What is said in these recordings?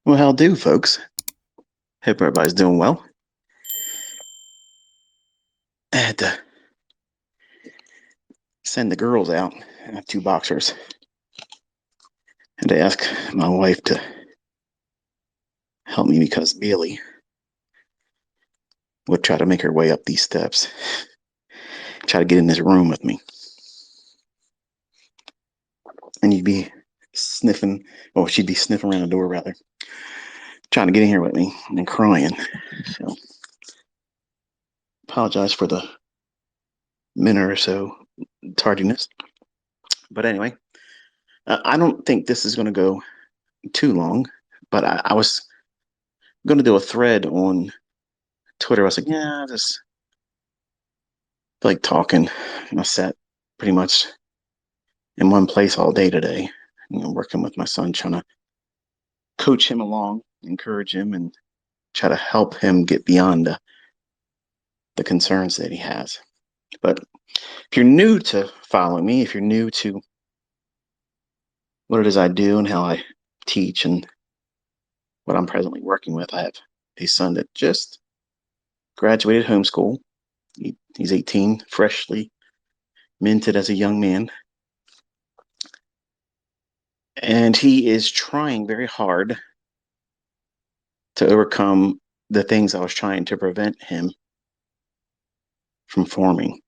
Well, how do, folks? Hope everybody's doing well. I had to send the girls out. I have two boxers. Had to ask my wife to help me because Bailey would try to make her way up these steps, try to get in this room with me. And you'd be sniffing, or she'd be sniffing around the door, rather, trying to get in here with me and crying. So, apologize for the minute or so tardiness. But anyway, I don't think this is going to go too long, but I was going to do a thread on Twitter. I was like, yeah, I just like talking. And I sat pretty much in one place all day today, working with my son, trying to coach him along, encourage him, and try to help him get beyond the concerns that he has. But if you're new to following me, if you're new to what it is I do and how I teach and what I'm presently working with, I have a son that just graduated homeschool. He's 18, freshly minted as a young man. And he is trying very hard to overcome the things I was trying to prevent him from forming.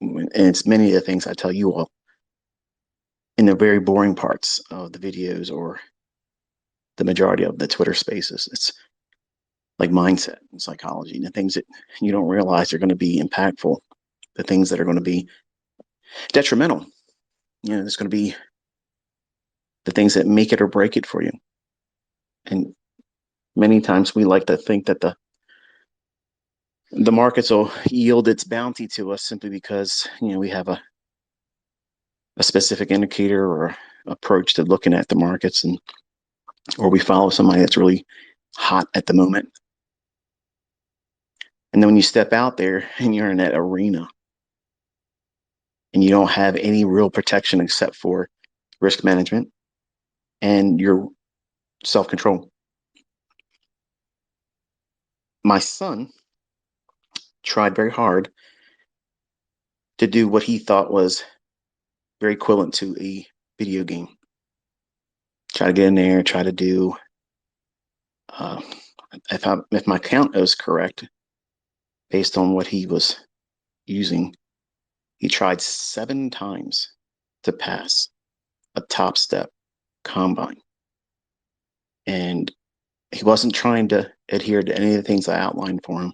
And it's many of the things I tell you all in the very boring parts of the videos or the majority of the Twitter spaces. It's like mindset and psychology and the things that you don't realize are going to be impactful, the things that are going to be detrimental. There's going to be the things that make it or break it for you. And many times we like to think that the markets will yield its bounty to us simply because we have a specific indicator or approach to looking at the markets, and or we follow somebody that's really hot at the moment. And then when you step out there and you're in that arena and you don't have any real protection except for risk management and your self-control. My son tried very hard to do what he thought was very equivalent to a video game. Try to get in there, try to do, uh, if my count is correct, based on what he was using, he tried 7 times to pass a top step combine. And he wasn't trying to adhere to any of the things I outlined for him,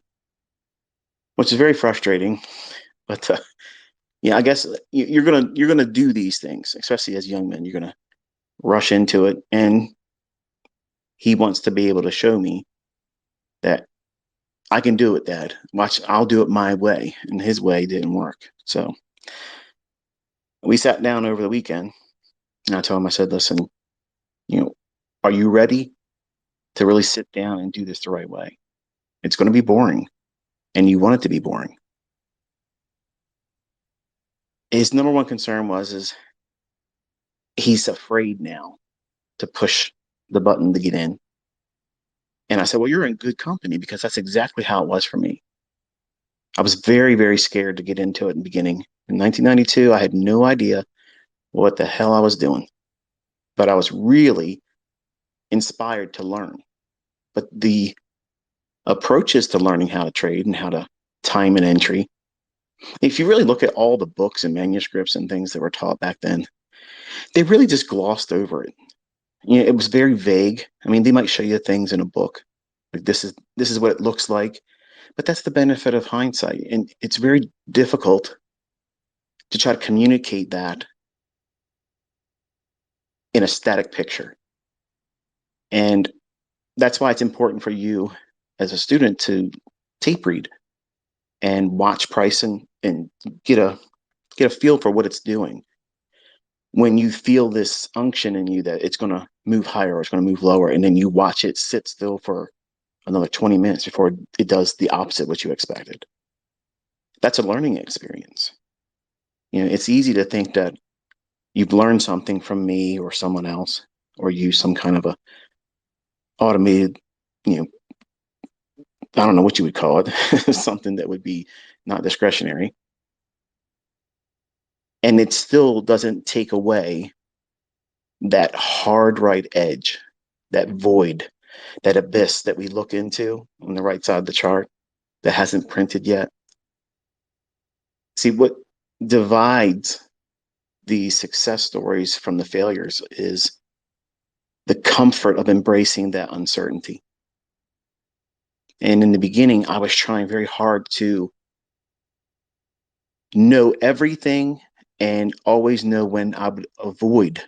which is very frustrating. But yeah, I guess you're gonna do these things, especially as young men. You're gonna rush into it, and he wants to be able to show me that I can do it, Dad. Watch, I'll do it my way, and his way didn't work. So we sat down over the weekend, and I told him, I said, listen, you know, are you ready to really sit down and do this the right way? It's going to be boring, and you want it to be boring. His number one concern is he's afraid now to push the button to get in. And I said, well, you're in good company because that's exactly how it was for me. I was very, very scared to get into it in the beginning. In 1992, I had no idea what the hell I was doing, but I was really inspired to learn. But the approaches to learning how to trade and how to time an entry, if you really look at all the books and manuscripts and things that were taught back then, they really just glossed over it. It was very vague. I mean, they might show you things in a book, like this is what it looks like, but that's the benefit of hindsight, and it's very difficult to try to communicate that in a static picture. And that's why it's important for you as a student to tape read and watch pricing and get a feel for what it's doing. When you feel this unction in you that it's going to move higher or it's going to move lower, and then you watch it sit still for another 20 minutes before it does the opposite what you expected. That's a learning experience. It's easy to think that you've learned something from me or someone else, or use some kind of a automated, you know, I don't know what you would call it, something that would be not discretionary. And it still doesn't take away that hard right edge, that void, that abyss that we look into on the right side of the chart that hasn't printed yet. See, what divides the success stories from the failures is the comfort of embracing that uncertainty. And in the beginning, I was trying very hard to know everything and always know when I would avoid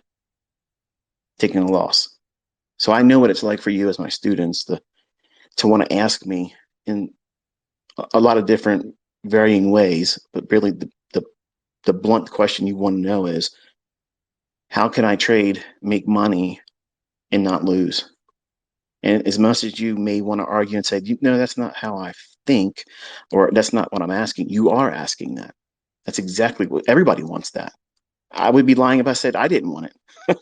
taking a loss. So I know what it's like for you as my students to want to ask me in a lot of different varying ways, but really the blunt question you want to know is, how can I trade, make money, and not lose? And as much as you may want to argue and say, no, that's not how I think, or that's not what I'm asking, you are asking that. That's exactly what everybody wants that. I would be lying if I said I didn't want it.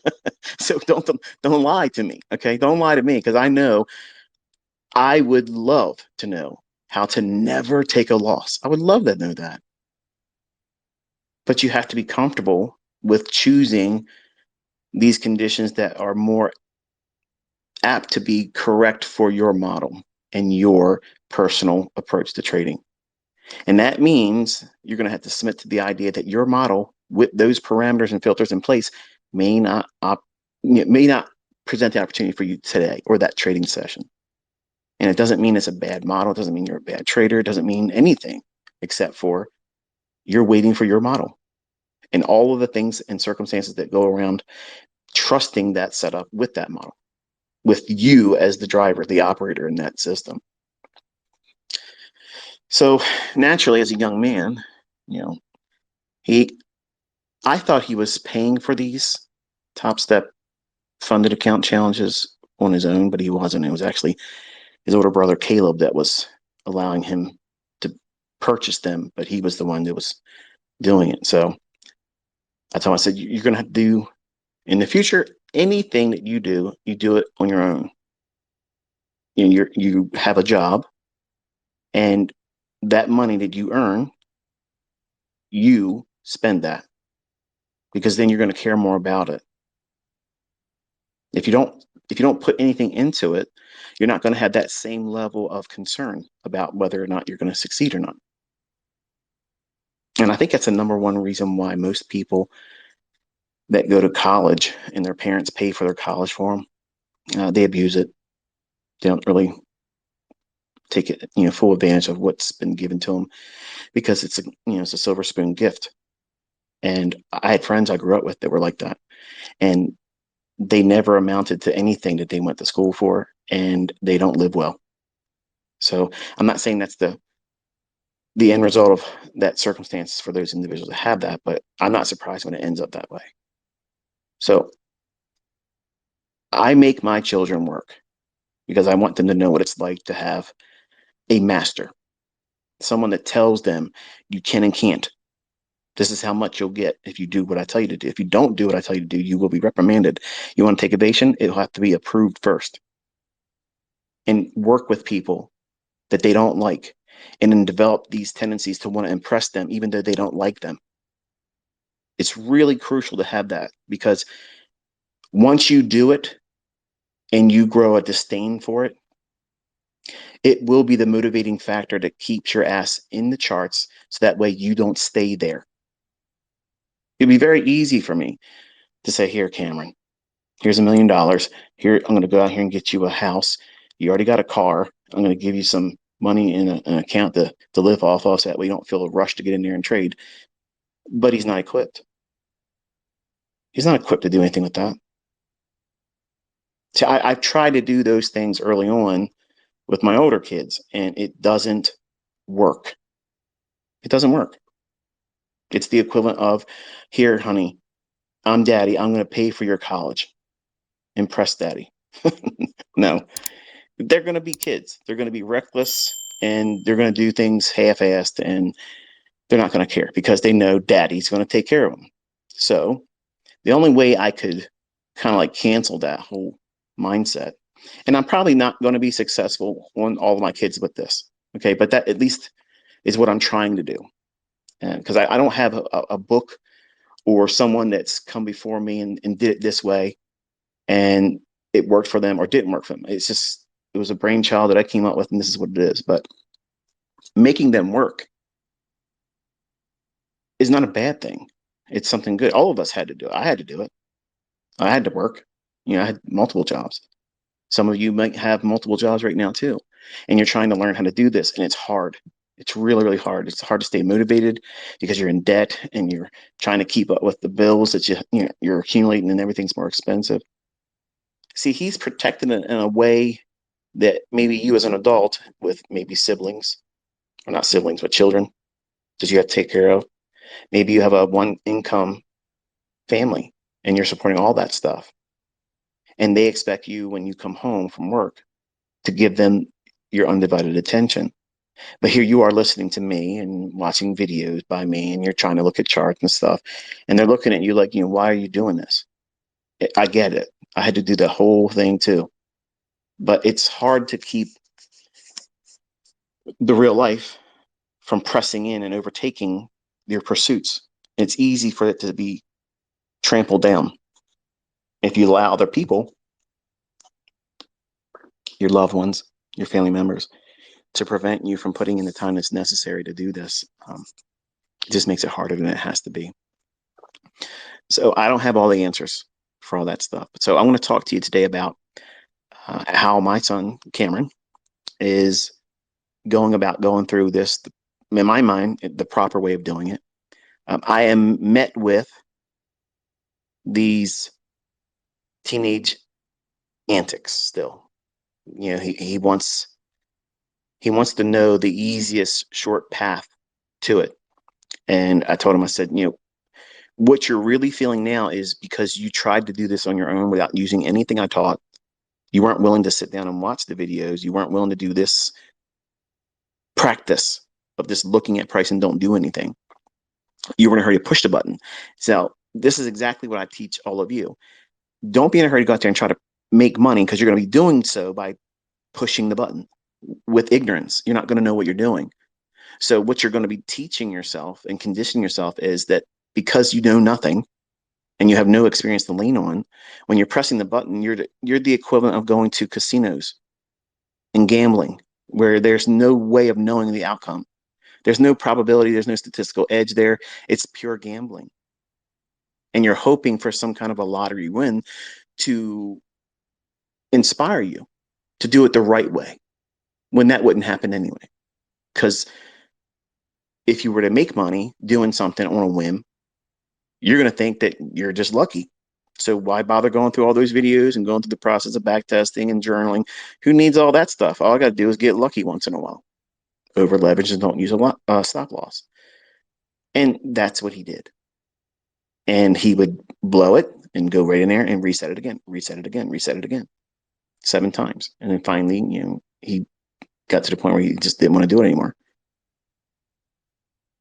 So don't lie to me, okay? Don't lie to me, because I know I would love to know how to never take a loss. I would love to know that. But you have to be comfortable with choosing these conditions that are more apt to be correct for your model and your personal approach to trading. And that means you're going to have to submit to the idea that your model, with those parameters and filters in place, may not present the opportunity for you today or that trading session. And it doesn't mean it's a bad model. It doesn't mean you're a bad trader. It doesn't mean anything except for you're waiting for your model and all of the things and circumstances that go around trusting that setup with that model, with you as the driver, the operator in that system. So naturally, as a young man, you know, I thought he was paying for these Top Step funded account challenges on his own, but he wasn't. It was actually his older brother Caleb that was allowing him to purchase them, but he was the one that was doing it. So I told him, I said, you're going to have to do in the future, anything that you do it on your own. You have a job, and that money that you earn, you spend that, because then you're going to care more about it. If you don't put anything into it, you're not going to have that same level of concern about whether or not you're going to succeed or not. And I think that's the number one reason why most people that go to college and their parents pay for their college for them, they abuse it. They don't really take it, full advantage of what's been given to them, because it's a silver spoon gift. And I had friends I grew up with that were like that, and they never amounted to anything that they went to school for, and they don't live well. So I'm not saying that's the end result of that circumstance for those individuals that have that, but I'm not surprised when it ends up that way. So I make my children work because I want them to know what it's like to have a master, someone that tells them you can and can't. This is how much you'll get if you do what I tell you to do. If you don't do what I tell you to do, you will be reprimanded. You want to take evasion, it'll have to be approved first. And work with people that they don't like, and then develop these tendencies to want to impress them, even though they don't like them. It's really crucial to have that, because once you do it and you grow a disdain for it, it will be the motivating factor that keeps your ass in the charts, so that way you don't stay there. It'd be very easy for me to say, here, Cameron, here's $1 million. Here, I'm going to go out here and get you a house. You already got a car. I'm going to give you some money in an account to live off of, so that way you don't feel a rush to get in there and trade. But he's not equipped. He's not equipped to do anything with that. So I've tried to do those things early on with my older kids, and it doesn't work. It doesn't work. It's the equivalent of, here, honey, I'm daddy. I'm going to pay for your college. Impress daddy. No, they're going to be kids. They're going to be reckless, and they're going to do things half-assed, and they're not going to care because they know daddy's going to take care of them. So the only way I could kind of like cancel that whole mindset And I'm probably not going to be successful on all of my kids with this. Okay. But that at least is what I'm trying to do. Because I don't have a book or someone that's come before me and did it this way and it worked for them or didn't work for them. It was a brainchild that I came up with, and this is what it is. But making them work is not a bad thing. It's something good. All of us had to do it. I had to do it. I had to work. I had multiple jobs. Some of you might have multiple jobs right now too, and you're trying to learn how to do this, and it's hard. It's really, really hard. It's hard to stay motivated because you're in debt and you're trying to keep up with the bills that you're accumulating, and everything's more expensive. See, he's protected in a way that maybe you as an adult with maybe siblings, or not siblings, but children that you have to take care of. Maybe you have a one income family and you're supporting all that stuff. And they expect you when you come home from work to give them your undivided attention. But here you are listening to me and watching videos by me, and you're trying to look at charts and stuff. And they're looking at you like, why are you doing this? I get it. I had to do the whole thing too. But it's hard to keep the real life from pressing in and overtaking your pursuits. It's easy for it to be trampled down if you allow other people, your loved ones, your family members, to prevent you from putting in the time that's necessary to do this. It just makes it harder than it has to be. So I don't have all the answers for all that stuff. So I want to talk to you today about how my son, Cameron, is going through this, in my mind, the proper way of doing it. I am met with these teenage antics still. He wants to know the easiest short path to it. And I told him, I said, what you're really feeling now is because you tried to do this on your own without using anything I taught. You weren't willing to sit down and watch the videos. You weren't willing to do this practice of just looking at price and don't do anything. You were in a hurry to push the button. So this is exactly what I teach all of you. Don't be in a hurry to go out there and try to make money, because you're going to be doing so by pushing the button with ignorance. You're not going to know what you're doing. So what you're going to be teaching yourself and conditioning yourself is that because you know nothing and you have no experience to lean on, when you're pressing the button, you're the equivalent of going to casinos and gambling, where there's no way of knowing the outcome. There's no probability. There's no statistical edge there. It's pure gambling. And you're hoping for some kind of a lottery win to inspire you to do it the right way, when that wouldn't happen anyway. Because if you were to make money doing something on a whim, you're going to think that you're just lucky. So why bother going through all those videos and going through the process of back testing and journaling? Who needs all that stuff? All I got to do is get lucky once in a while. Over leverage and don't use a stop loss. And that's what he did. And he would blow it and go right in there and reset it again, reset it again, reset it again, 7 times. And then finally, he got to the point where he just didn't want to do it anymore.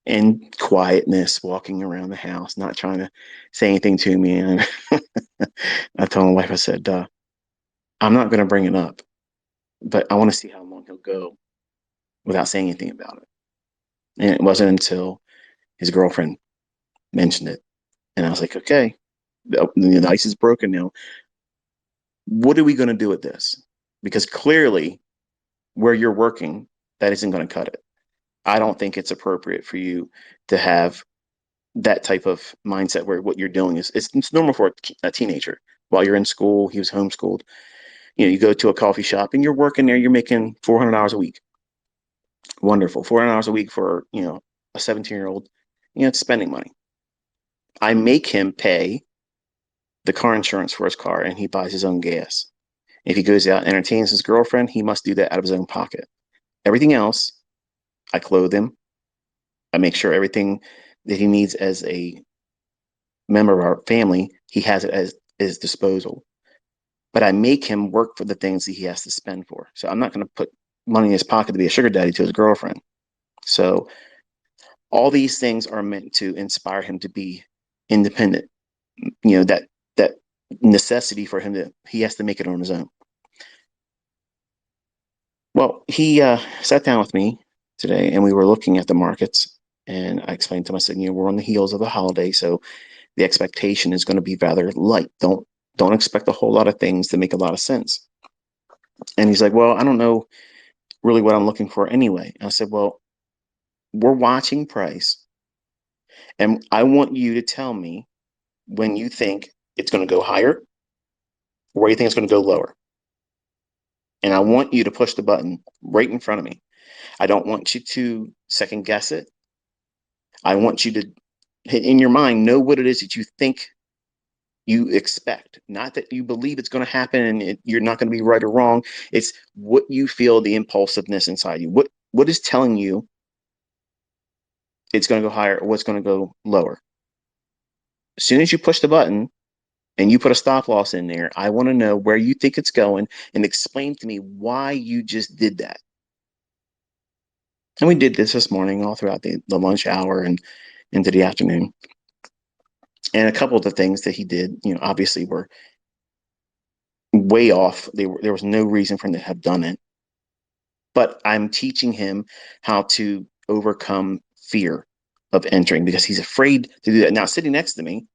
And quietness, walking around the house, not trying to say anything to me. And I told my wife, I said, I'm not going to bring it up, but I want to see how long he'll go without saying anything about it. And it wasn't until his girlfriend mentioned it. And I was like, okay, the ice is broken now. What are we going to do with this? Because clearly, where you're working, that isn't going to cut it. I don't think it's appropriate for you to have that type of mindset where what you're doing is it's normal for a teenager. While you're in school, he was homeschooled. You go to a coffee shop and you're working there. You're making $400 a week. Wonderful, $400 a week for a 17-year-old. It's spending money. I make him pay the car insurance for his car, and he buys his own gas. If he goes out and entertains his girlfriend, he must do that out of his own pocket. Everything else, I clothe him. I make sure everything that he needs as a member of our family, he has it at his disposal. But I make him work for the things that he has to spend for. So I'm not going to put money in his pocket to be a sugar daddy to his girlfriend. So all these things are meant to inspire him to be independent. That necessity for him he has to make it on his own. Well, he sat down with me today and we were looking at the markets. And I explained to him, I said, we're on the heels of the holiday, so the expectation is going to be rather light. Don't expect a whole lot of things to make a lot of sense. And he's like, well, I don't know really what I'm looking for anyway. And I said, well, we're watching price, and I want you to tell me when you think it's going to go higher or where you think it's going to go lower. And I want you to push the button right in front of me. I don't want you to second guess it. I want you to, in your mind, know what it is that you think you expect. Not that you believe it's going to happen and you're not going to be right or wrong. It's what you feel, the impulsiveness inside you. What is telling you it's going to go higher or what's going to go lower? As soon as you push the button and you put a stop loss in there, I want to know where you think it's going and explain to me why you just did that. And we did this morning all throughout the lunch hour and into the afternoon. And a couple of the things that he did, obviously were way off. There was no reason for him to have done it. But I'm teaching him how to overcome fear of entering because he's afraid to do that. Now, sitting next to me,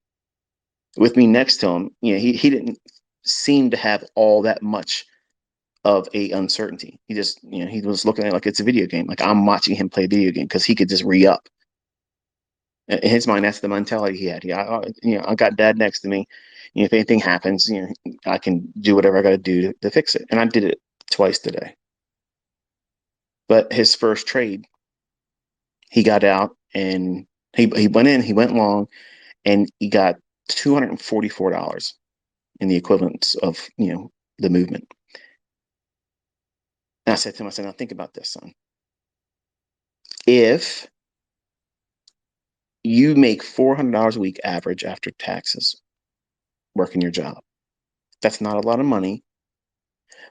with me next to him, he didn't seem to have all that much of a uncertainty. He just, he was looking at it like it's a video game. Like I'm watching him play a video game because he could just re-up. In his mind, that's the mentality he had. I got dad next to me. If anything happens, I can do whatever I got to do to fix it. And I did it twice today. But his first trade, he got out and he went in, he went long, and he got $244 in the equivalence of the movement. And I said to him, I said, now think about this, son. If you make $400 a week average after taxes working your job, that's not a lot of money,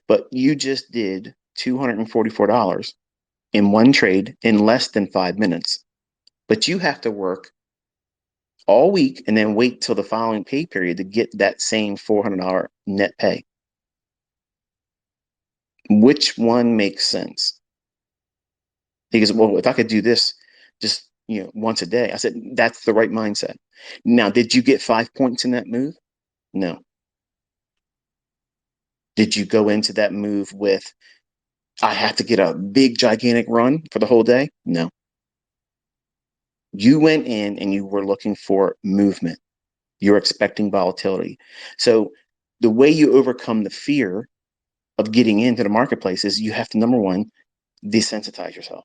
but you just did $244 in one trade in less than 5 minutes. But you have to work all week and then wait till the following pay period to get that same $400 net pay. Which one makes sense? He goes, well, if I could do this just once a day. I said, that's the right mindset. Now, did you get 5 points in that move? No. Did you go into that move with, I have to get a big, gigantic run for the whole day? No. You went in and you were looking for movement. You're expecting volatility. So the way you overcome the fear of getting into the marketplace is you have to, number one, desensitize yourself.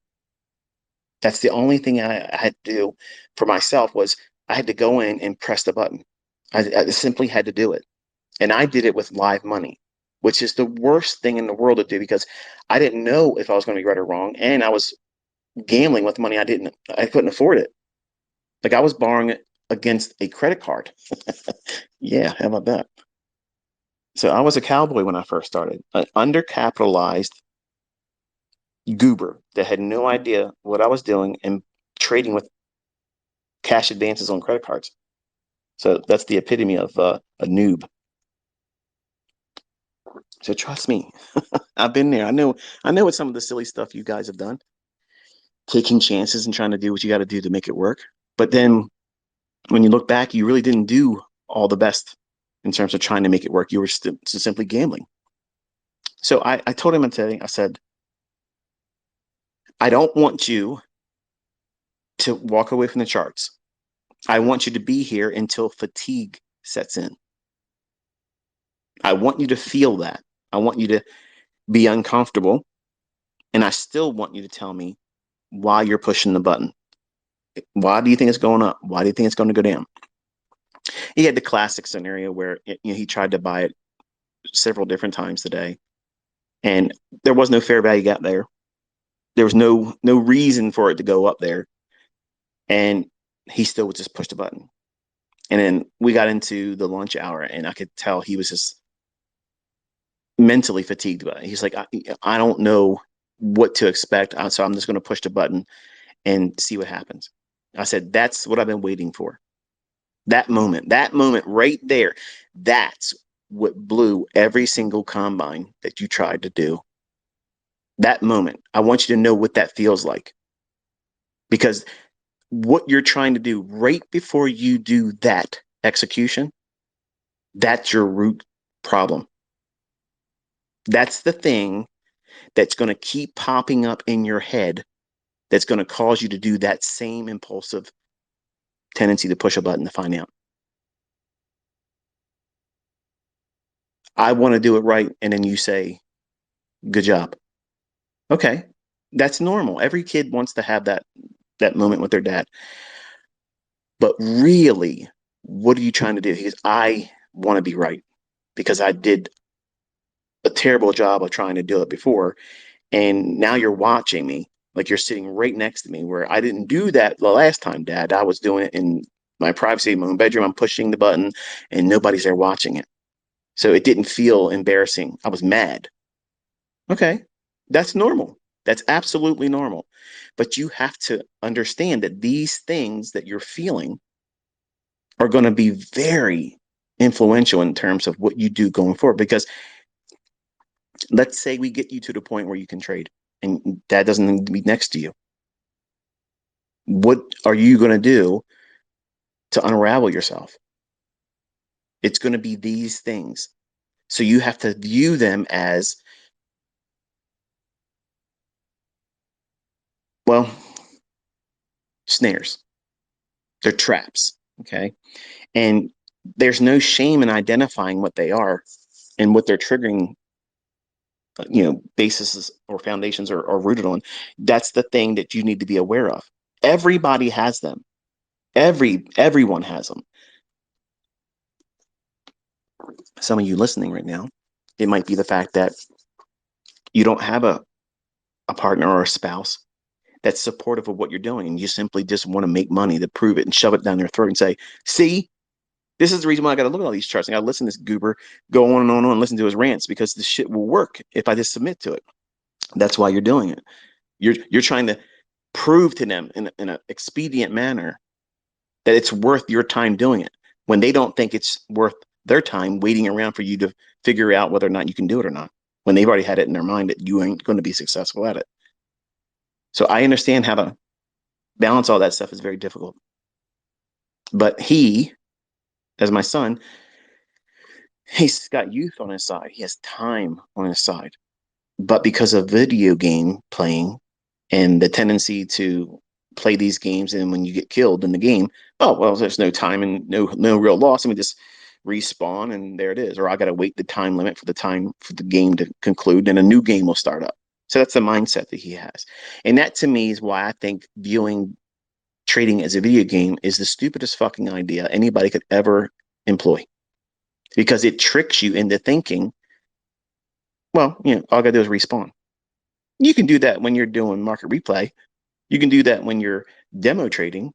That's the only thing I had to do for myself was I had to go in and press the button. I simply had to do it. And I did it with live money, which is the worst thing in the world to do because I didn't know if I was going to be right or wrong. And I was gambling with money I couldn't afford it. Like I was borrowing it against a credit card. Yeah, how about that? So I was a cowboy when I first started, an undercapitalized goober that had no idea what I was doing and trading with cash advances on credit cards. So that's the epitome of a noob. So trust me, I've been there. I know what some of the silly stuff you guys have done, taking chances and trying to do what you got to do to make it work. But then when you look back, you really didn't do all the best in terms of trying to make it work. You were simply gambling. So I told him today, I said, I don't want you to walk away from the charts. I want you to be here until fatigue sets in. I want you to feel that. I want you to be uncomfortable. And I still want you to tell me why you're pushing the button. Why do you think it's going up? Why do you think it's going to go down? He had the classic scenario where he tried to buy it several different times today, and there was no fair value gap there. There was no reason for it to go up there, and he still would just push the button. And then we got into the lunch hour, and I could tell he was just mentally fatigued by it. He's like, I don't know what to expect, so I'm just going to push the button and see what happens. I said, that's what I've been waiting for. That moment right there, that's what blew every single combine that you tried to do. That moment, I want you to know what that feels like, because what you're trying to do right before you do that execution, that's your root problem. That's the thing that's going to keep popping up in your head, that's going to cause you to do that same impulsive tendency to push a button to find out. I want to do it right. And then you say, good job. Okay. That's normal. Every kid wants to have that moment with their dad. But really, what are you trying to do? Because I want to be right, because I did a terrible job of trying to do it before. And now you're watching me, like you're sitting right next to me, where I didn't do that the last time, Dad. I was doing it in my privacy in my own bedroom. I'm pushing the button and nobody's there watching it. So it didn't feel embarrassing. I was mad. Okay. That's normal. That's absolutely normal. But you have to understand that these things that you're feeling are going to be very influential in terms of what you do going forward. Because let's say we get you to the point where you can trade and Dad doesn't need to be next to you. What are you going to do to unravel yourself? It's going to be these things. So you have to view them as, well, snares. They're traps. Okay. And there's no shame in identifying what they are and what they're triggering, bases or foundations are rooted on. That's the thing that you need to be aware of. Everybody has them. Everyone has them. Some of you listening right now, it might be the fact that you don't have a partner or a spouse that's supportive of what you're doing, and you simply just want to make money to prove it and shove it down their throat and say, see, this is the reason why I got to look at all these charts. I got to listen to this goober go on and on and listen to his rants, because this shit will work if I just submit to it. That's why you're doing it. You're trying to prove to them in an expedient manner that it's worth your time doing it, when they don't think it's worth their time waiting around for you to figure out whether or not you can do it or not, when they've already had it in their mind that you ain't going to be successful at it. So I understand how to balance all that stuff is very difficult. But he, as my son, he's got youth on his side. He has time on his side. But because of video game playing and the tendency to play these games, and when you get killed in the game, oh well, there's no time and no real loss. Let me just respawn and there it is. Or I got to wait the time limit for the game to conclude, and a new game will start up. So that's the mindset that he has, and that to me is why I think viewing trading as a video game is the stupidest fucking idea anybody could ever employ, because it tricks you into thinking, well, all I gotta do is respawn. You can do that when you're doing market replay. You can do that when you're demo trading.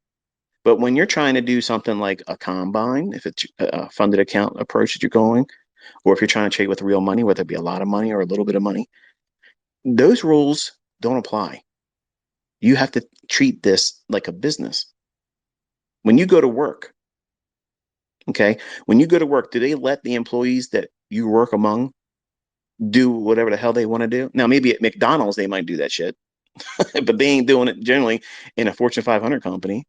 But when you're trying to do something like a combine, if it's a funded account approach that you're going, or if you're trying to trade with real money, whether it be a lot of money or a little bit of money, those rules don't apply. You have to treat this like a business. When you go to work, okay, when you go to work, do they let the employees that you work among do whatever the hell they want to do? Now, maybe at McDonald's, they might do that shit, but they ain't doing it generally in a Fortune 500 company.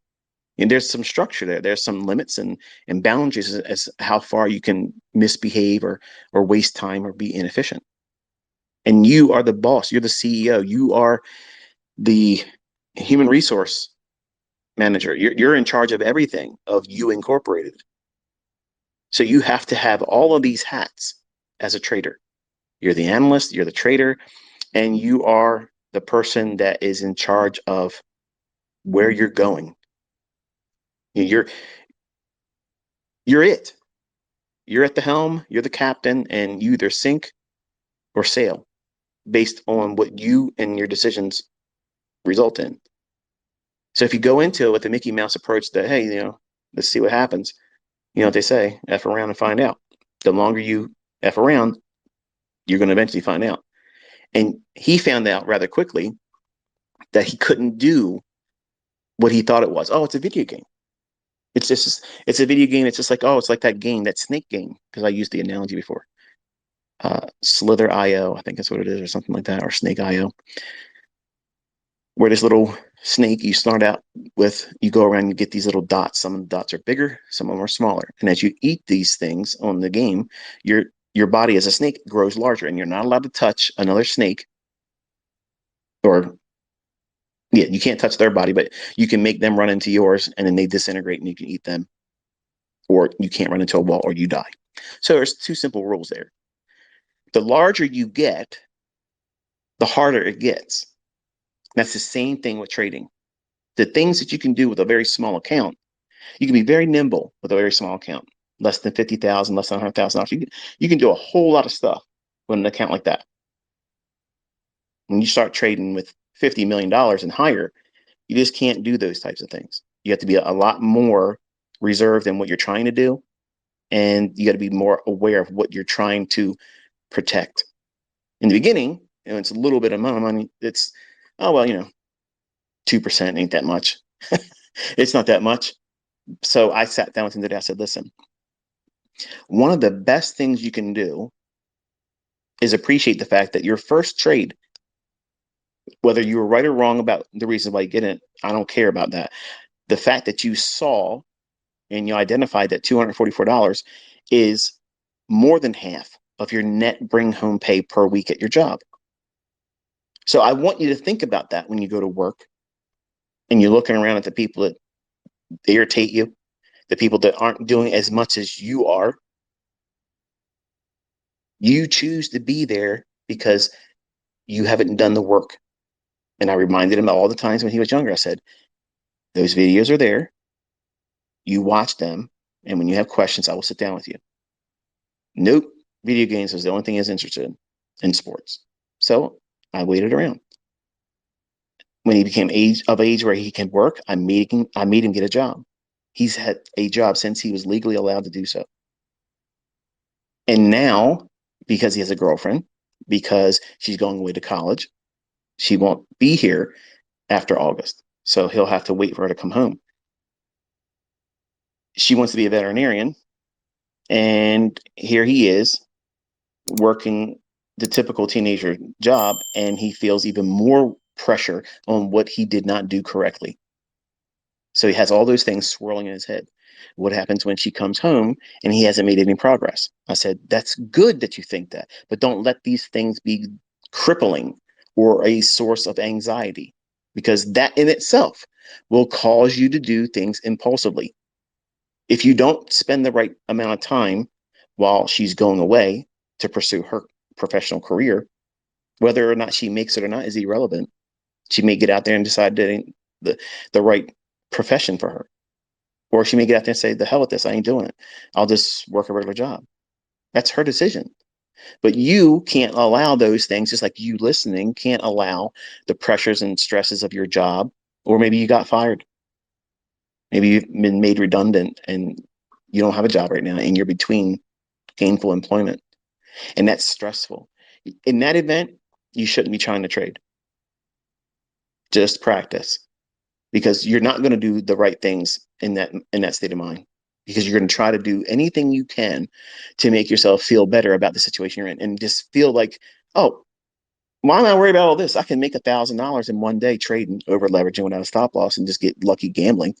And there's some structure there. There's some limits and boundaries as how far you can misbehave or waste time or be inefficient. And you are the boss. You're the CEO. You are the human resource manager. You're in charge of everything of you incorporated. So you have to have all of these hats as a trader. You're the analyst, you're the trader, and you are the person that is in charge of where you're going. You're you're it. You're at the helm, you're the captain, and you either sink or sail based on what you and your decisions result in. So if you go into it with the Mickey Mouse approach that, hey, let's see what happens, what they say, F around and find out. The longer you F around, you're going to eventually find out. And he found out rather quickly that he couldn't do what he thought it was. Oh, it's a video game. It's a video game. It's just like, oh, it's like that game, that snake game, because I used the analogy before. Slither IO, I think that's what it is, or something like that, or Snake IO, where this little snake you start out with, you go around, you get these little dots. Some of the dots are bigger, some of them are smaller. And as you eat these things on the game, your body as a snake grows larger, and you're not allowed to touch another snake, or yeah, you can't touch their body, but you can make them run into yours, and then they disintegrate and you can eat them, or you can't run into a wall or you die. So there's two simple rules there. The larger you get, the harder it gets. That's the same thing with trading. The things that you can do with a very small account, you can be very nimble with a very small account, less than 50,000, less than $100,000. You can do a whole lot of stuff with an account like that. When you start trading with $50 million and higher, you just can't do those types of things. You have to be a lot more reserved in what you're trying to do, and you got to be more aware of what you're trying to protect. In the beginning, it's a little bit of money. It's, oh, well, 2% ain't that much. It's not that much. So I sat down with him today. I said, listen, one of the best things you can do is appreciate the fact that your first trade, whether you were right or wrong about the reason why you get it, I don't care about that. The fact that you saw and you identified that $244 is more than half of your net bring home pay per week at your job. So I want you to think about that when you go to work and you're looking around at the people that irritate you, the people that aren't doing as much as you are. You choose to be there because you haven't done the work. And I reminded him all the times when he was younger. I said, those videos are there. You watch them. And when you have questions, I will sit down with you. Nope. Video games was the only thing he was interested in sports. So I waited around. When he became of age where he can work, I made him get a job. He's had a job since he was legally allowed to do so. And now, because he has a girlfriend, because she's going away to college, she won't be here after August. So he'll have to wait for her to come home. She wants to be a veterinarian. And here he is working the typical teenager job, and he feels even more pressure on what he did not do correctly. So he has all those things swirling in his head. What happens when she comes home and he hasn't made any progress? I said, that's good that you think that, but don't let these things be crippling or a source of anxiety, because that in itself will cause you to do things impulsively. If you don't spend the right amount of time while she's going away to pursue her professional career, whether or not she makes it or not is irrelevant. She may get out there and decide that it ain't the right profession for her. Or she may get out there and say, the hell with this, I ain't doing it. I'll just work a regular job. That's her decision. But you can't allow those things, just like you listening can't allow the pressures and stresses of your job. Or maybe you got fired. Maybe you've been made redundant and you don't have a job right now and you're between gainful employment. And that's stressful. In that event, you shouldn't be trying to trade. Just practice, because you're not going to do the right things in that state of mind, because you're going to try to do anything you can to make yourself feel better about the situation you're in, and just feel like, oh, why am I worried about all this? I can make $1,000 in one day trading, over leveraging without a stop loss, and just get lucky gambling.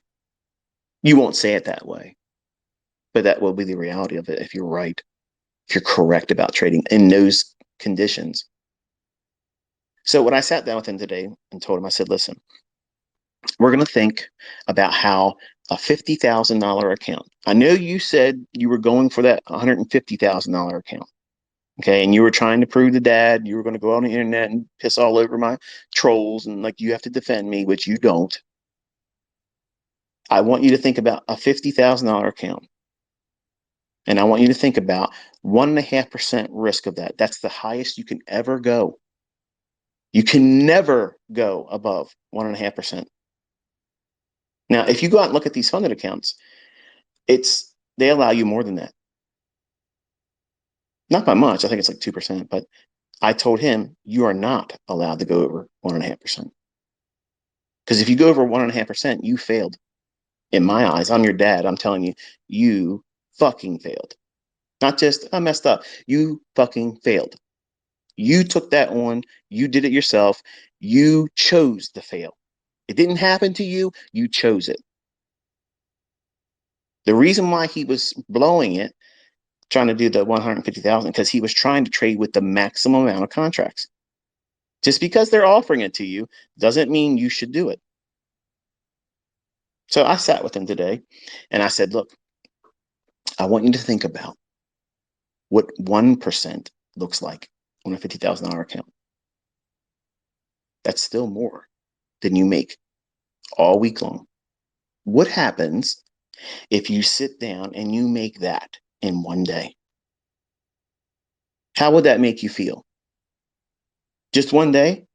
You won't say it that way, but that will be the reality of it if you're right, if you're correct about trading in those conditions. So when I sat down with him today and told him, I said, listen, we're going to think about how a $50,000 account. I know you said you were going for that $150,000 account. Okay. And you were trying to prove to dad you were going to go on the internet and piss all over my trolls and like you have to defend me, which you don't. I want you to think about a $50,000 account. And I want you to think about 1.5% risk of that. That's the highest you can ever go. You can never go above 1.5%. Now, if you go out and look at these funded accounts, they allow you more than that. Not by much. I think it's like 2%, but I told him you are not allowed to go over 1.5%. Because if you go over 1.5%, you failed. In my eyes, I'm your dad. I'm telling you, you fucking failed. Not just I messed up. You fucking failed. You took that on. You did it yourself. You chose to fail. It didn't happen to you. You chose it. The reason why he was blowing it, trying to do the 150,000, because he was trying to trade with the maximum amount of contracts. Just because they're offering it to you doesn't mean you should do it. So I sat with him today and I said, look, I want you to think about what 1% looks like on a $50,000 account. That's still more than you make all week long. What happens if you sit down and you make that in one day? How would that make you feel? Just one day?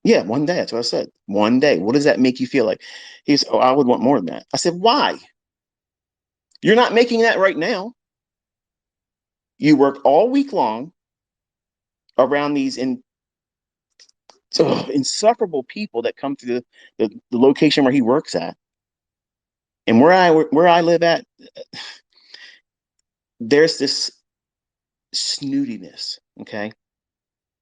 Yeah, one day. That's what I said. One day. What does that make you feel like? He's, oh, I would want more than that. I said, why? You're not making that right now. You work all week long around these insufferable people that come to the location where he works at. And where I live at, there's this snootiness, okay?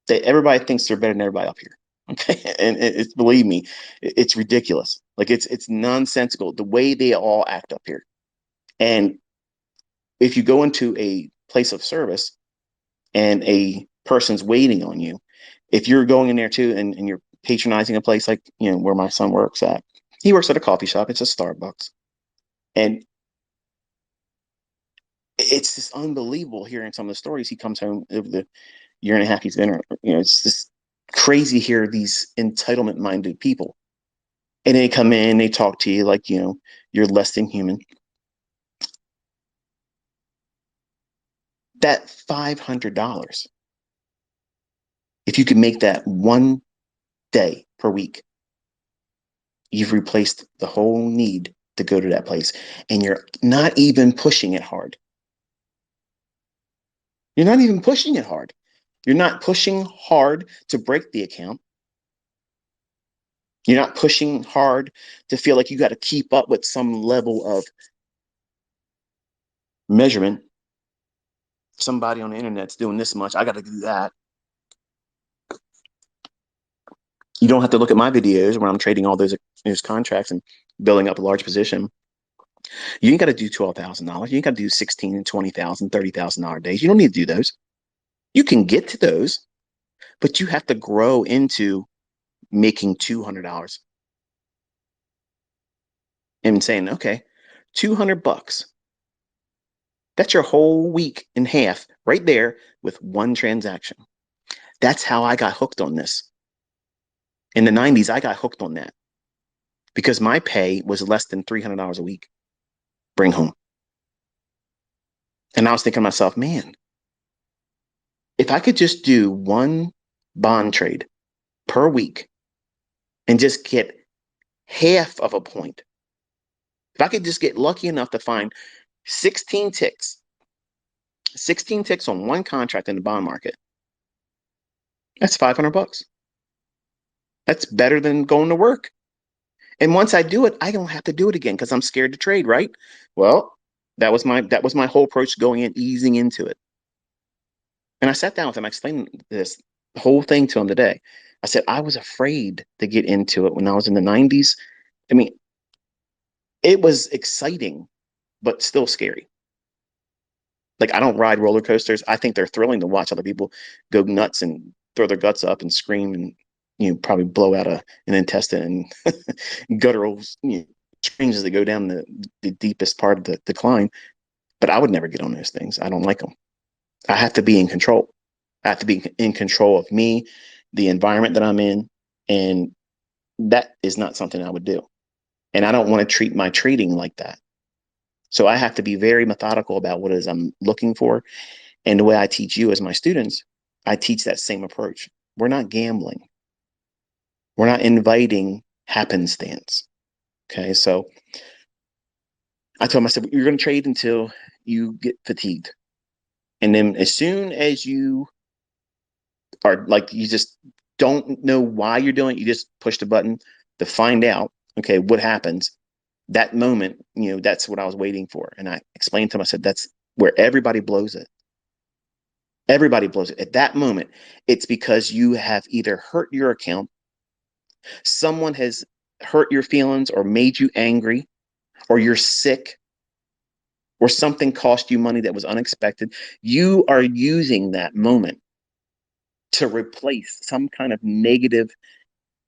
That everybody thinks they're better than everybody up here. Okay. And it's, believe me, it's ridiculous. Like it's nonsensical the way they all act up here. And if you go into a place of service and a person's waiting on you, if you're going in there too and you're patronizing a place like, where my son works at, he works at a coffee shop. It's a Starbucks. And it's just unbelievable hearing some of the stories. He comes home over the year and a half he's been, it's just crazy to hear these entitlement minded people. And they come in, they talk to you like, you're less than human. That $500, if you could make that one day per week, you've replaced the whole need to go to that place. And you're not even pushing it hard. You're not even pushing it hard. You're not pushing hard to break the account. You're not pushing hard to feel like you got to keep up with some level of measurement. Somebody on the internet's doing this much, I got to do that. You don't have to look at my videos where I'm trading all those contracts and building up a large position. You ain't got to do $12,000. You ain't got to do 16 and 20,000, $30,000 days. You don't need to do those. You can get to those, but you have to grow into making $200 and saying, okay, $200. That's your whole week in half right there with one transaction. That's how I got hooked on this. In the 90s, I got hooked on that because my pay was less than $300 a week. Bring home. And I was thinking to myself, man, if I could just do one bond trade per week and just get half of a point, if I could just get lucky enough to find 16 ticks on one contract in the bond market, that's $500. That's better than going to work. And once I do it, I don't have to do it again because I'm scared to trade, right? Well, that was my whole approach going in, easing into it. And I sat down with him, I explained this whole thing to him today. I said, I was afraid to get into it when I was in the 90s. I mean, it was exciting, but still scary. Like, I don't ride roller coasters. I think they're thrilling to watch other people go nuts and throw their guts up and scream and, probably blow out an intestine and guttural, screams as they go down the deepest part of the decline. But I would never get on those things. I don't like them. I have to be in control. I have to be in control of me, the environment that I'm in, and that is not something I would do. And I don't want to treat my trading like that. So I have to be very methodical about what it is I'm looking for. And the way I teach you as my students, I teach that same approach. We're not gambling. We're not inviting happenstance. Okay. So I told him, I said, you're going to trade until you get fatigued. And then as soon as you are like, you just don't know why you're doing it, you just push the button to find out, okay, what happens. That moment, that's what I was waiting for. And I explained to him, I said, that's where everybody blows it. Everybody blows it. At that moment, it's because you have either hurt your account, someone has hurt your feelings or made you angry, or you're sick, or something cost you money that was unexpected. You are using that moment to replace some kind of negative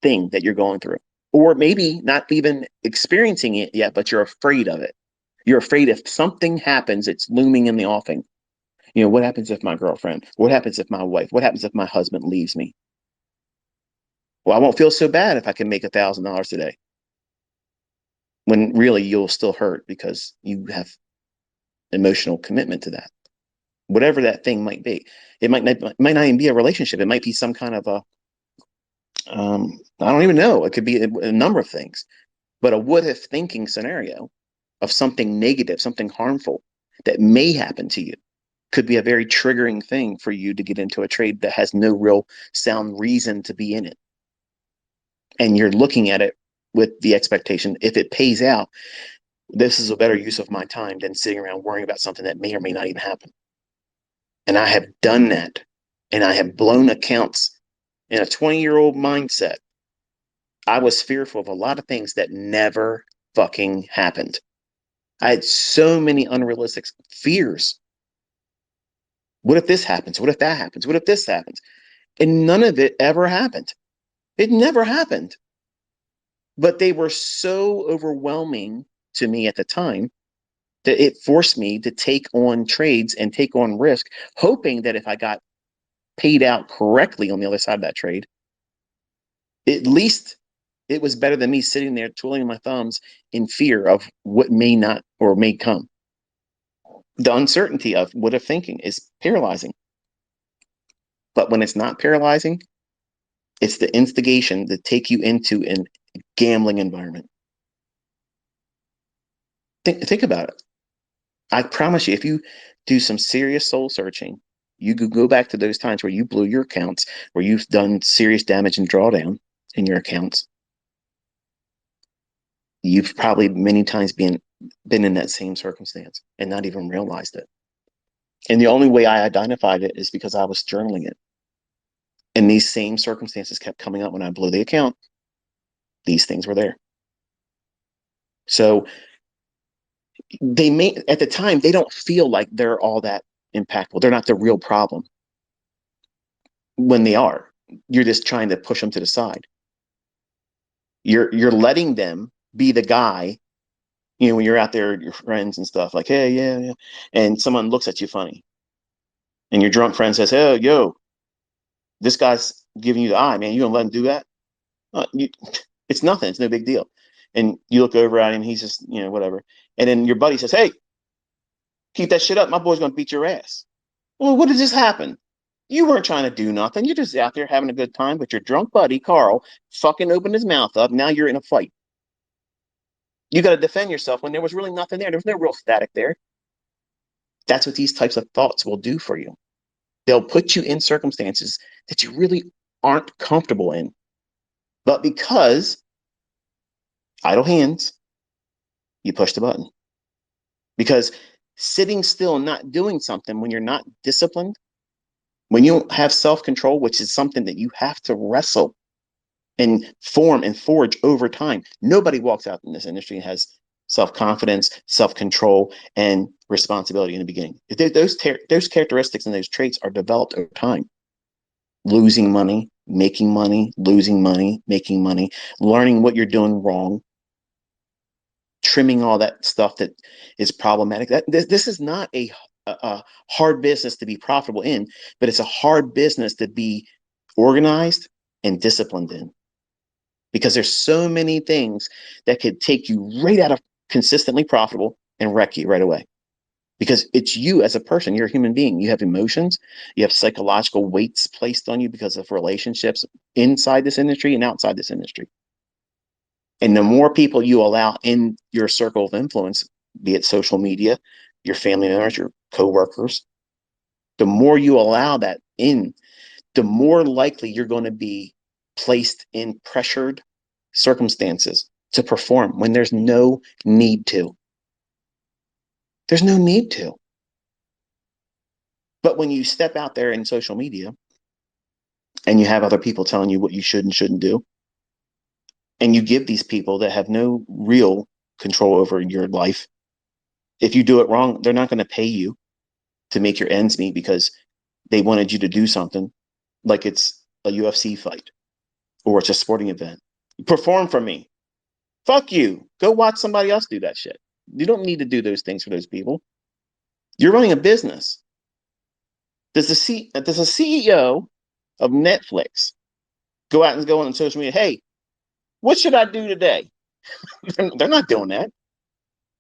thing that you're going through. Or maybe not even experiencing it yet, but you're afraid of it. You're afraid if something happens, it's looming in the offing. You know, what happens if my girlfriend? What happens if my wife? What happens if my husband leaves me? Well, I won't feel so bad if I can make $1,000 today. When really you'll still hurt because you have emotional commitment to that. Whatever that thing might be. It might not even be a relationship. It might be some kind of a I don't even know. It could be a number of things. But a what if thinking scenario of something negative, something harmful that may happen to you could be a very triggering thing for you to get into a trade that has no real sound reason to be in it. And you're looking at it with the expectation, if it pays out, this is a better use of my time than sitting around worrying about something that may or may not even happen. And I have done that. And I have blown accounts in a 20-year-old mindset. I was fearful of a lot of things that never fucking happened. I had so many unrealistic fears. What if this happens? What if that happens? What if this happens? And none of it ever happened. It never happened. But they were so overwhelming to me at the time that it forced me to take on trades and take on risk, hoping that if I got paid out correctly on the other side of that trade, at least it was better than me sitting there twiddling my thumbs in fear of what may not or may come. The uncertainty of what if thinking is paralyzing. But when it's not paralyzing, it's the instigation to take you into a gambling environment. Think about it. I promise you, if you do some serious soul searching, you could go back to those times where you blew your accounts, where you've done serious damage and drawdown in your accounts. You've probably many times been in that same circumstance and not even realized it. And the only way I identified it is because I was journaling it. And these same circumstances kept coming up when I blew the account. These things were there. So they may, at the time, they don't feel like they're all that impactful. They're not the real problem. When they are, you're just trying to push them to the side. You're letting them be the guy, you know, when you're out there with your friends and stuff, like, hey, yeah, yeah. And someone looks at you funny. And your drunk friend says, hey, yo, this guy's giving you the eye, man. You gonna let him do that? It's nothing. It's no big deal. And you look over at him, he's just, you know, whatever. And then your buddy says, hey, keep that shit up. My boy's gonna beat your ass. Well, what did this happen? You weren't trying to do nothing. You're just out there having a good time, but your drunk buddy, Carl, fucking opened his mouth up. Now you're in a fight. You got to defend yourself when there was really nothing there. There was no real static there. That's what these types of thoughts will do for you. They'll put you in circumstances that you really aren't comfortable in. But because idle hands, you push the button. Because sitting still and not doing something when you're not disciplined, when you don't have self-control, which is something that you have to wrestle and form and forge over time. Nobody walks out in this industry and has self-confidence, self-control, and responsibility in the beginning. Those characteristics and those traits are developed over time. Losing money, making money, losing money, making money, learning what you're doing wrong, trimming all that stuff that is problematic. This is not a hard business to be profitable in, but it's a hard business to be organized and disciplined in. Because there's so many things that could take you right out of consistently profitable and wreck you right away. Because it's you as a person, you're a human being. You have emotions, you have psychological weights placed on you because of relationships inside this industry and outside this industry. And the more people you allow in your circle of influence, be it social media, your family members, your coworkers, the more you allow that in, the more likely you're going to be placed in pressured circumstances to perform when there's no need to. There's no need to. But when you step out there in social media and you have other people telling you what you should and shouldn't do, and you give these people that have no real control over your life, if you do it wrong, they're not going to pay you to make your ends meet because they wanted you to do something like it's a UFC fight or it's a sporting event. Perform for me. Fuck you. Go watch somebody else do that shit. You don't need to do those things for those people. You're running a business. Does a CEO of Netflix go out and go on social media? Hey, what should I do today? They're not doing that.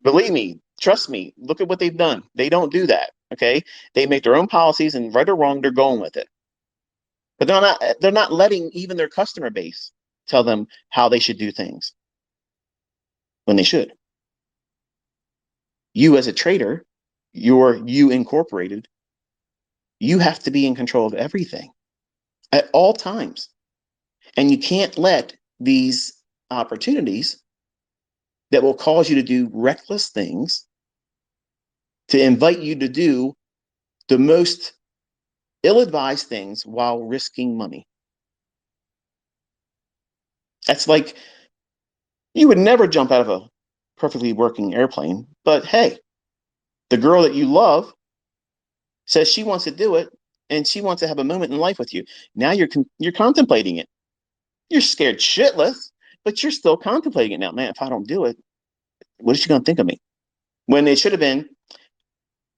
Believe me, trust me. Look at what they've done. They don't do that. Okay, they make their own policies, and right or wrong, they're going with it. But they're not letting even their customer base tell them how they should do things when they should. You as a trader, you incorporated, you have to be in control of everything at all times. And you can't let these opportunities that will cause you to do reckless things, to invite you to do the most ill-advised things while risking money. That's like you would never jump out of a perfectly working airplane, but hey, the girl that you love says she wants to do it and she wants to have a moment in life with you. Now you're contemplating it. You're scared shitless, but you're still contemplating it now. Man, if I don't do it, what is she going to think of me? When it should have been,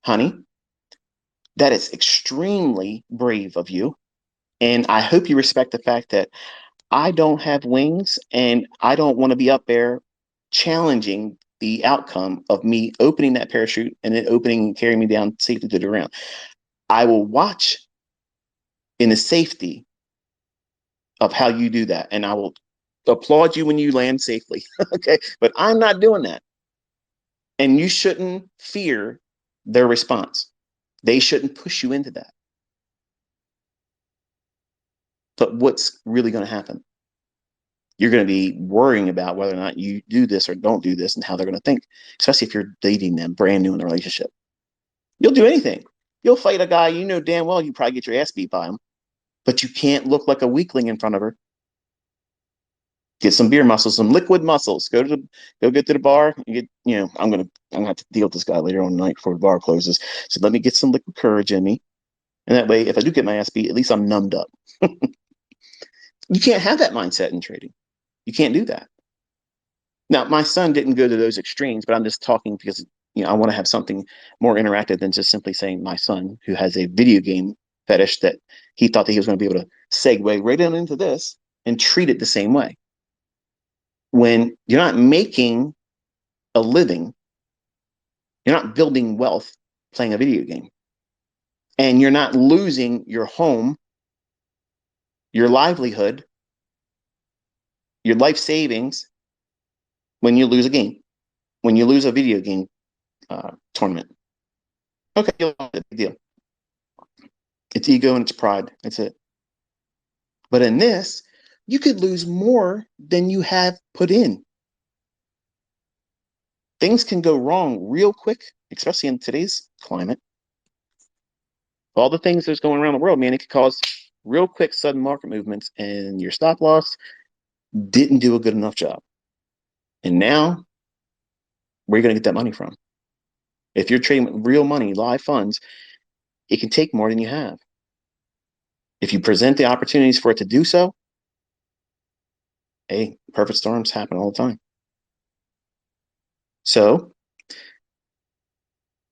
honey, that is extremely brave of you. And I hope you respect the fact that I don't have wings and I don't want to be up there challenging the outcome of me opening that parachute and then opening and carrying me down safely to the ground. I will watch in the safety of how you do that. And I will applaud you when you land safely. Okay. But I'm not doing that. And you shouldn't fear their response. They shouldn't push you into that. But what's really going to happen? You're going to be worrying about whether or not you do this or don't do this and how they're going to think, especially if you're dating them brand new in the relationship. You'll do anything. You'll fight a guy you know damn well you probably get your ass beat by him, but you can't look like a weakling in front of her. Get some beer muscles, some liquid muscles. Go get to the bar and get, I'm gonna have to deal with this guy later on the night before the bar closes. So let me get some liquid courage in me. And that way, if I do get my ass beat, at least I'm numbed up. You can't have that mindset in trading. You can't do that. Now, my son didn't go to those extremes, but I'm just talking because I want to have something more interactive than just simply saying my son, who has a video game fetish, that he thought that he was going to be able to segue right on into this and treat it the same way. When you're not making a living, you're not building wealth playing a video game, and you're not losing your home, your livelihood, your life savings when you lose a game, when you lose a video game tournament. Okay, big deal. It's ego and it's pride. That's it. But in this, you could lose more than you have put in. Things can go wrong real quick, especially in today's climate. All the things that's going around the world, man, it could cause real quick, sudden market movements, and your stop loss didn't do a good enough job. And now, where are you going to get that money from? If you're trading with real money, live funds, it can take more than you have. If you present the opportunities for it to do so, hey, perfect storms happen all the time. So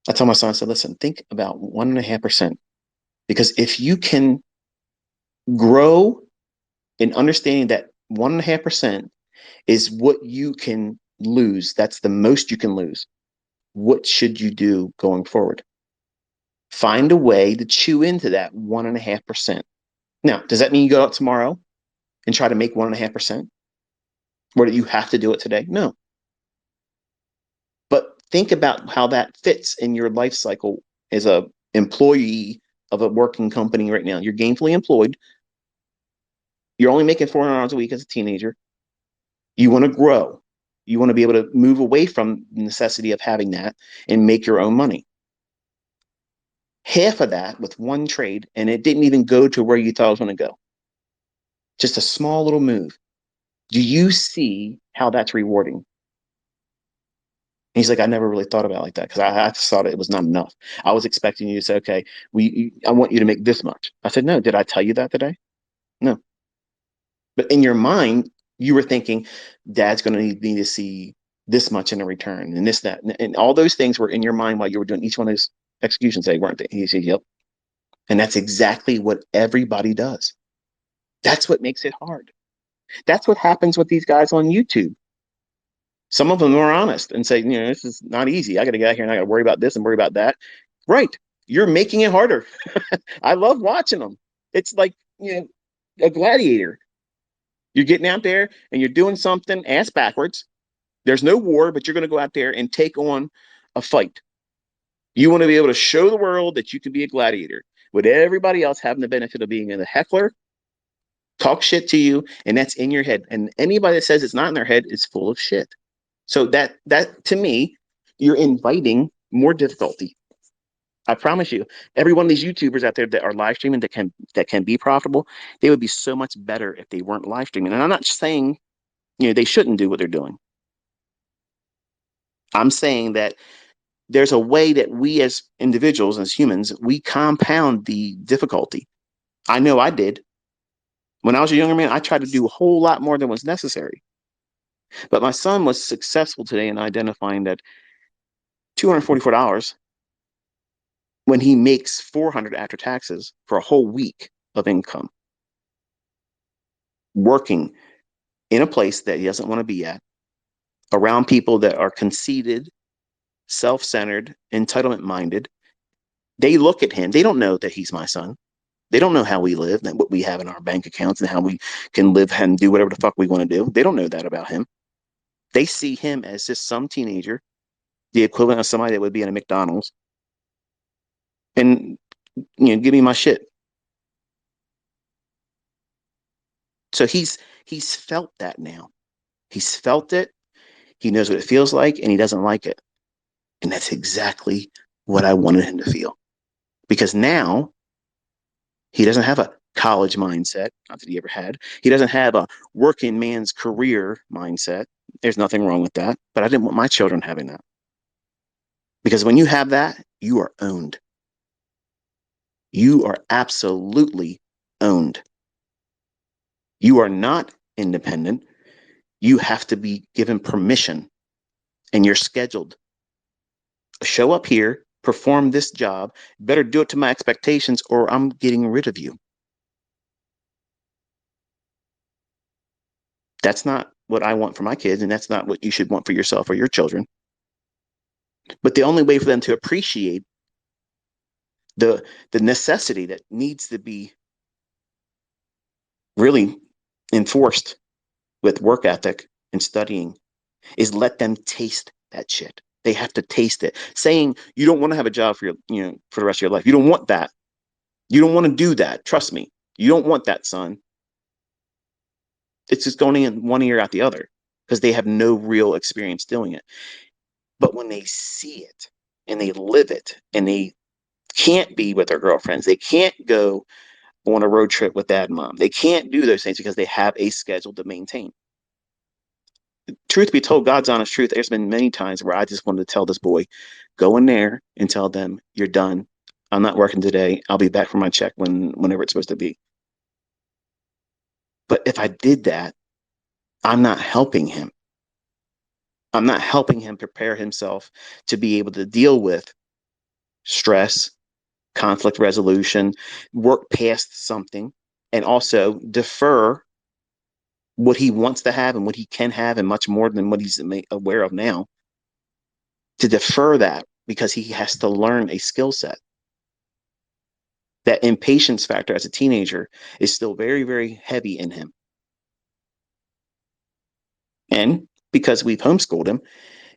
I tell my son, I said, listen, think about 1.5%. Because if you can grow in understanding that 1.5% is what you can lose, that's the most you can lose. What should you do going forward? Find a way to chew into that 1.5%. Now, does that mean you go out tomorrow and try to make 1.5%? Or do you have to do it today? No. But think about how that fits in your life cycle as a employee of a working company right now. You're gainfully employed. You're only making 400 hours a week as a teenager. You want to grow. You want to be able to move away from the necessity of having that and make your own money. half of that with one trade, and it didn't even go to where you thought it was going to go. Just a small little move. Do you see how that's rewarding? And he's like, I never really thought about it like that because I just thought it was not enough. I was expecting you to say, okay, I want you to make this much. I said, no, did I tell you that today? No. But in your mind, you were thinking, Dad's going to need me to see this much in a return and this, that, and all those things were in your mind while you were doing each one of those executions, they weren't they? He said, yep. And that's exactly what everybody does. That's what makes it hard. That's what happens with these guys on YouTube. Some of them are honest and say, this is not easy. I got to get out here and I got to worry about this and worry about that. Right. You're making it harder. I love watching them. It's like, a gladiator. You're getting out there and you're doing something ass backwards. There's no war, but you're going to go out there and take on a fight. You want to be able to show the world that you can be a gladiator with everybody else having the benefit of being a heckler, talk shit to you, and that's in your head. And anybody that says it's not in their head is full of shit. So that to me, you're inviting more difficulty. I promise you, every one of these YouTubers out there that are live streaming that can be profitable, they would be so much better if they weren't live streaming. And I'm not saying they shouldn't do what they're doing. I'm saying that there's a way that we as individuals, as humans, we compound the difficulty. I know I did. When I was a younger man, I tried to do a whole lot more than was necessary. But my son was successful today in identifying that $244 when he makes $400 after taxes for a whole week of income, working in a place that he doesn't want to be at, around people that are conceited, self-centered, entitlement-minded. They look at him. They don't know that he's my son. They don't know how we live and what we have in our bank accounts and how we can live and do whatever the fuck we want to do. They don't know that about him. They see him as just some teenager, the equivalent of somebody that would be in a McDonald's, and give me my shit. So he's felt that now. He's felt it. He knows what it feels like, and he doesn't like it. And that's exactly what I wanted him to feel. Because now he doesn't have a college mindset, not that he ever had. He doesn't have a working man's career mindset. There's nothing wrong with that. But I didn't want my children having that. Because when you have that, you are owned. You are absolutely owned. You are not independent. You have to be given permission, and you're scheduled. Show up here, perform this job, better do it to my expectations, or I'm getting rid of you. That's not what I want for my kids, and that's not what you should want for yourself or your children. But the only way for them to appreciate the necessity that needs to be really enforced with work ethic and studying is let them taste that shit. They have to taste it. Saying you don't want to have a job for for the rest of your life. You don't want that. You don't want to do that. Trust me. You don't want that, son. It's just going in one ear out the other because they have no real experience doing it. But when they see it and they live it and they can't be with their girlfriends, they can't go on a road trip with dad and mom. They can't do those things because they have a schedule to maintain. Truth be told, God's honest truth, there's been many times where I just wanted to tell this boy, go in there and tell them you're done. I'm not working today. I'll be back for my check whenever it's supposed to be. But if I did that, I'm not helping him. I'm not helping him prepare himself to be able to deal with stress, conflict resolution, work past something, and also defer what he wants to have and what he can have and much more than what he's aware of now, to defer that because he has to learn a skill set. That impatience factor as a teenager is still very, very heavy in him. And because we've homeschooled him,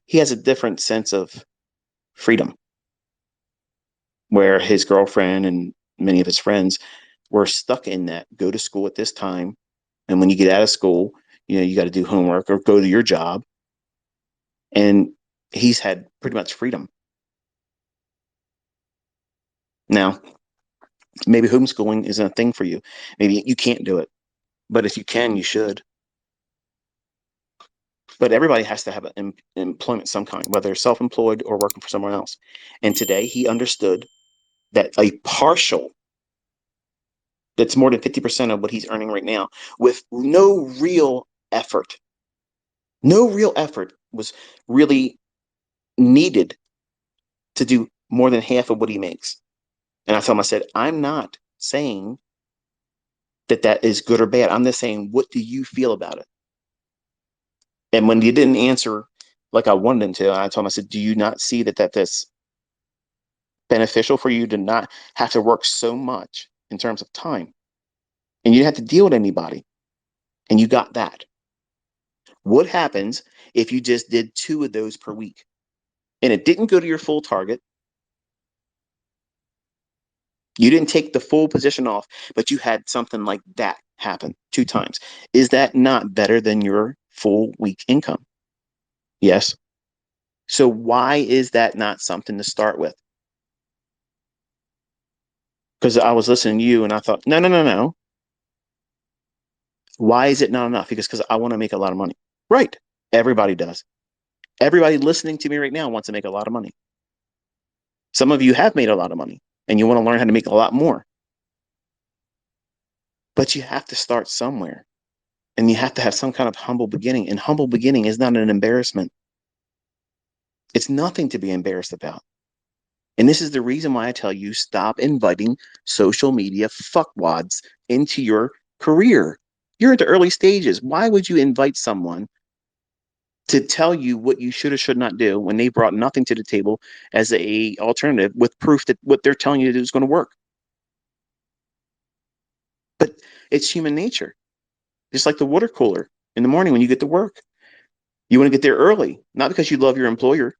he has a different sense of freedom, where his girlfriend and many of his friends were stuck in that go to school at this time. And when you get out of school, you got to do homework or go to your job. And he's had pretty much freedom. Now, maybe homeschooling isn't a thing for you. Maybe you can't do it. But if you can, you should. But everybody has to have an employment of some kind, whether self-employed or working for someone else. And today he understood that a partial, that's more than 50% of what he's earning right now, with no real effort was really needed to do more than half of what he makes. And I told him, I said, I'm not saying that that is good or bad. I'm just saying, what do you feel about it? And when you didn't answer like I wanted him to, I told him, I said, do you not see that's beneficial for you to not have to work so much in terms of time? And you didn't have to deal with anybody. And you got that. What happens if you just did 2 of those per week? And it didn't go to your full target. You didn't take the full position off, but you had something like that happen 2 times. Is that not better than your full week income? Yes. So why is that not something to start with? Because I was listening to you and I thought, no, no, no, no. Why is it not enough? Because I want to make a lot of money. Right. Everybody does. Everybody listening to me right now wants to make a lot of money. Some of you have made a lot of money and you want to learn how to make a lot more. But you have to start somewhere and you have to have some kind of humble beginning. And humble beginning is not an embarrassment. It's nothing to be embarrassed about. And this is the reason why I tell you, stop inviting social media fuckwads into your career. You're at the early stages. Why would you invite someone to tell you what you should or should not do when they brought nothing to the table as a alternative with proof that what they're telling you to do is going to work? But it's human nature. Just like the water cooler in the morning when you get to work. You want to get there early, not because you love your employer.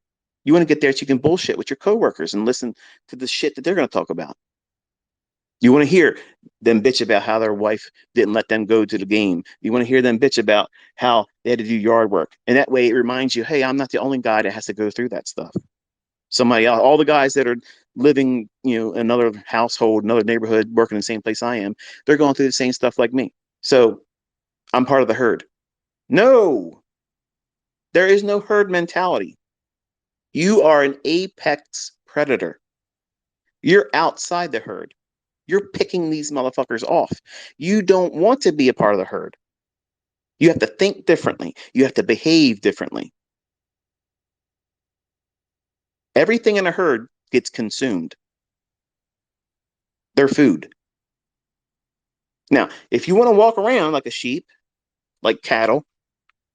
You want to get there so you can bullshit with your coworkers and listen to the shit that they're going to talk about. You want to hear them bitch about how their wife didn't let them go to the game. You want to hear them bitch about how they had to do yard work. And that way it reminds you, hey, I'm not the only guy that has to go through that stuff. Somebody else, all the guys that are living, in another household, another neighborhood, working in the same place I am, they're going through the same stuff like me. So I'm part of the herd. No, there is no herd mentality. You are an apex predator. You're outside the herd. You're picking these motherfuckers off. You don't want to be a part of the herd. You have to think differently. You have to behave differently. Everything in a herd gets consumed. They're food. Now, if you want to walk around like a sheep, like cattle,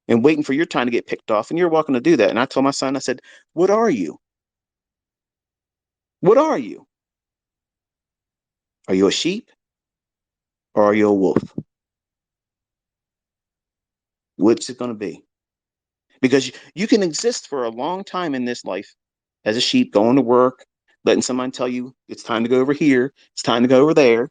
and waiting for your time to get picked off, and you're welcome to do that. And I told my son, I said, what are you? What are you? Are you a sheep or are you a wolf? Which is it going to be? Because you can exist for a long time in this life as a sheep, going to work, letting someone tell you it's time to go over here, it's time to go over there.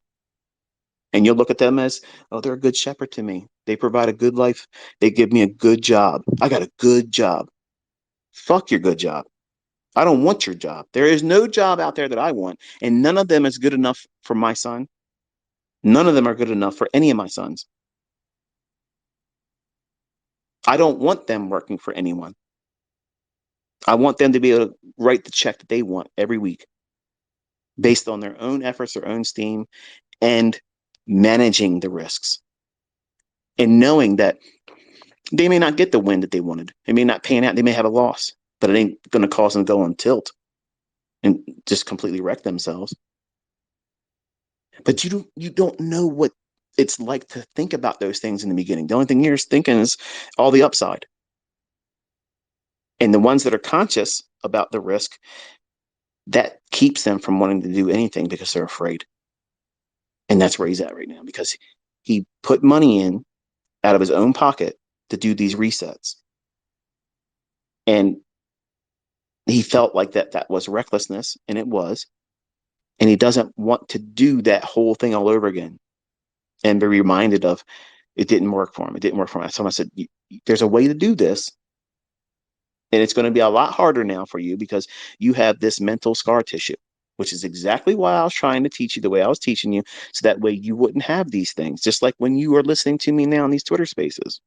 And you'll look at them as, oh, they're a good shepherd to me. They provide a good life. They give me a good job. I got a good job. Fuck your good job. I don't want your job. There is no job out there that I want. And none of them is good enough for my son. None of them are good enough for any of my sons. I don't want them working for anyone. I want them to be able to write the check that they want every week based on their own efforts, their own steam, and managing the risks and knowing that they may not get the win that they wanted. They may not pan out. They may have a loss, but it ain't going to cause them to go on tilt and just completely wreck themselves. But you don't know what it's like to think about those things in the beginning. The only thing you're thinking is all the upside. And the ones that are conscious about the risk, that keeps them from wanting to do anything because they're afraid. And that's where he's at right now because he put money in out of his own pocket to do these resets. And he felt like that was recklessness, and it was. And he doesn't want to do that whole thing all over again and be reminded of it didn't work for him. It didn't work for him. So I said, there's a way to do this. And it's going to be a lot harder now for you because you have this mental scar tissue. which is exactly why I was trying to teach you the way I was teaching you, so that way you wouldn't have these things. Just like when you are listening to me now in these Twitter spaces,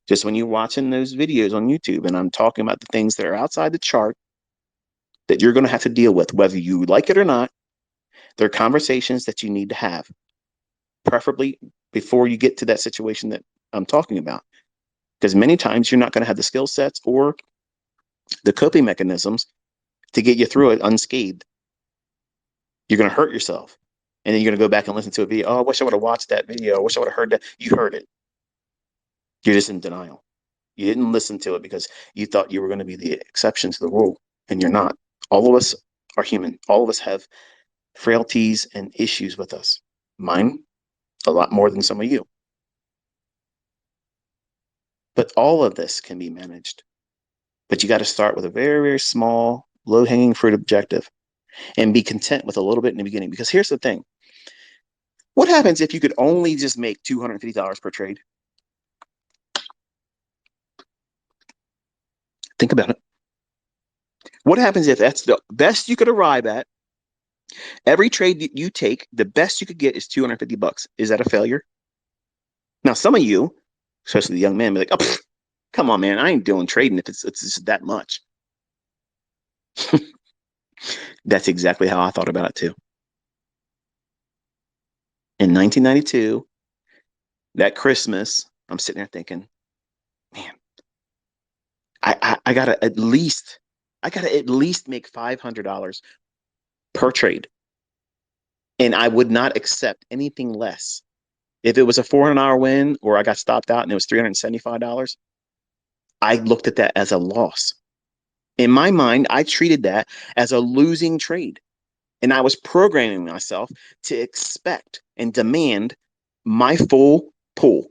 just when you're watching those videos on YouTube, and I'm talking about the things that are outside the chart that you're going to have to deal with, whether you like it or not. They're conversations that you need to have, preferably before you get to that situation that I'm talking about. Because many times you're not going to have the skill sets or the coping mechanisms to get you through it unscathed. You're going to hurt yourself. And then you're going to go back and listen to a video. Oh, I wish I would have watched that video. I wish I would have heard that. You heard it. You're just in denial. You didn't listen to it because you thought you were going to be the exception to the rule, and you're not. All of us are human. All of us have frailties and issues with us. Mine, a lot more than some of you. But all of this can be managed. But you got to start with a very, very small, low-hanging fruit objective and be content with a little bit in the beginning. Because here's the thing. What happens if you could only just make $250 per trade? Think about it. What happens if that's the best you could arrive at? Every trade that you take, the best you could get is $250. Is that a failure? Now, some of you, especially the young men, be like, oh, pfft, come on, man, I ain't doing trading if it's just that much. That's exactly how I thought about it too. In 1992, that Christmas, I'm sitting there thinking, man, I gotta at least make $500 per trade, and I would not accept anything less. If it was a 400-hour win or I got stopped out and it was $375, I looked at that as a loss. In my mind, I treated that as a losing trade. And I was programming myself to expect and demand my full pull.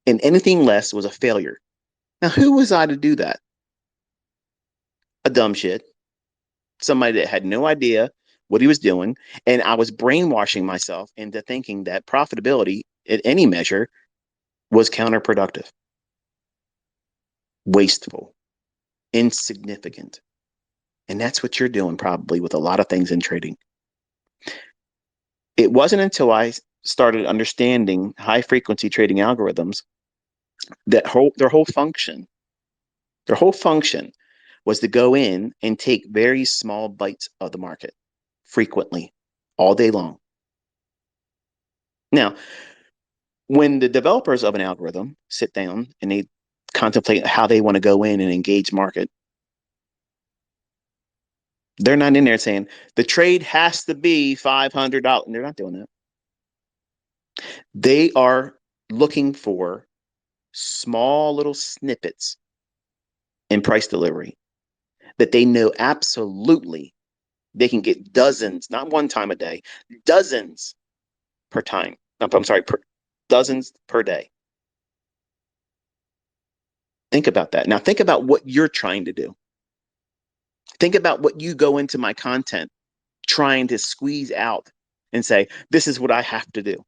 And anything less was a failure. Now, who was I to do that? A dumb shit. Somebody that had no idea what he was doing. And I was brainwashing myself into thinking that profitability at any measure was counterproductive, wasteful, insignificant. And that's what you're doing probably with a lot of things in trading. It wasn't until I started understanding high frequency trading algorithms that their whole function was to go in and take very small bites of the market frequently all day long. Now, when the developers of an algorithm sit down and they contemplate how they want to go in and engage market, they're not in there saying the trade has to be $500. They're not doing that. They are looking for small little snippets in price delivery that they know absolutely they can get dozens, not one time a day, dozens per time. I'm sorry, dozens per day. Think about that. Now think about what you're trying to do. Think about what you go into my content trying to squeeze out and say, this is what I have to do.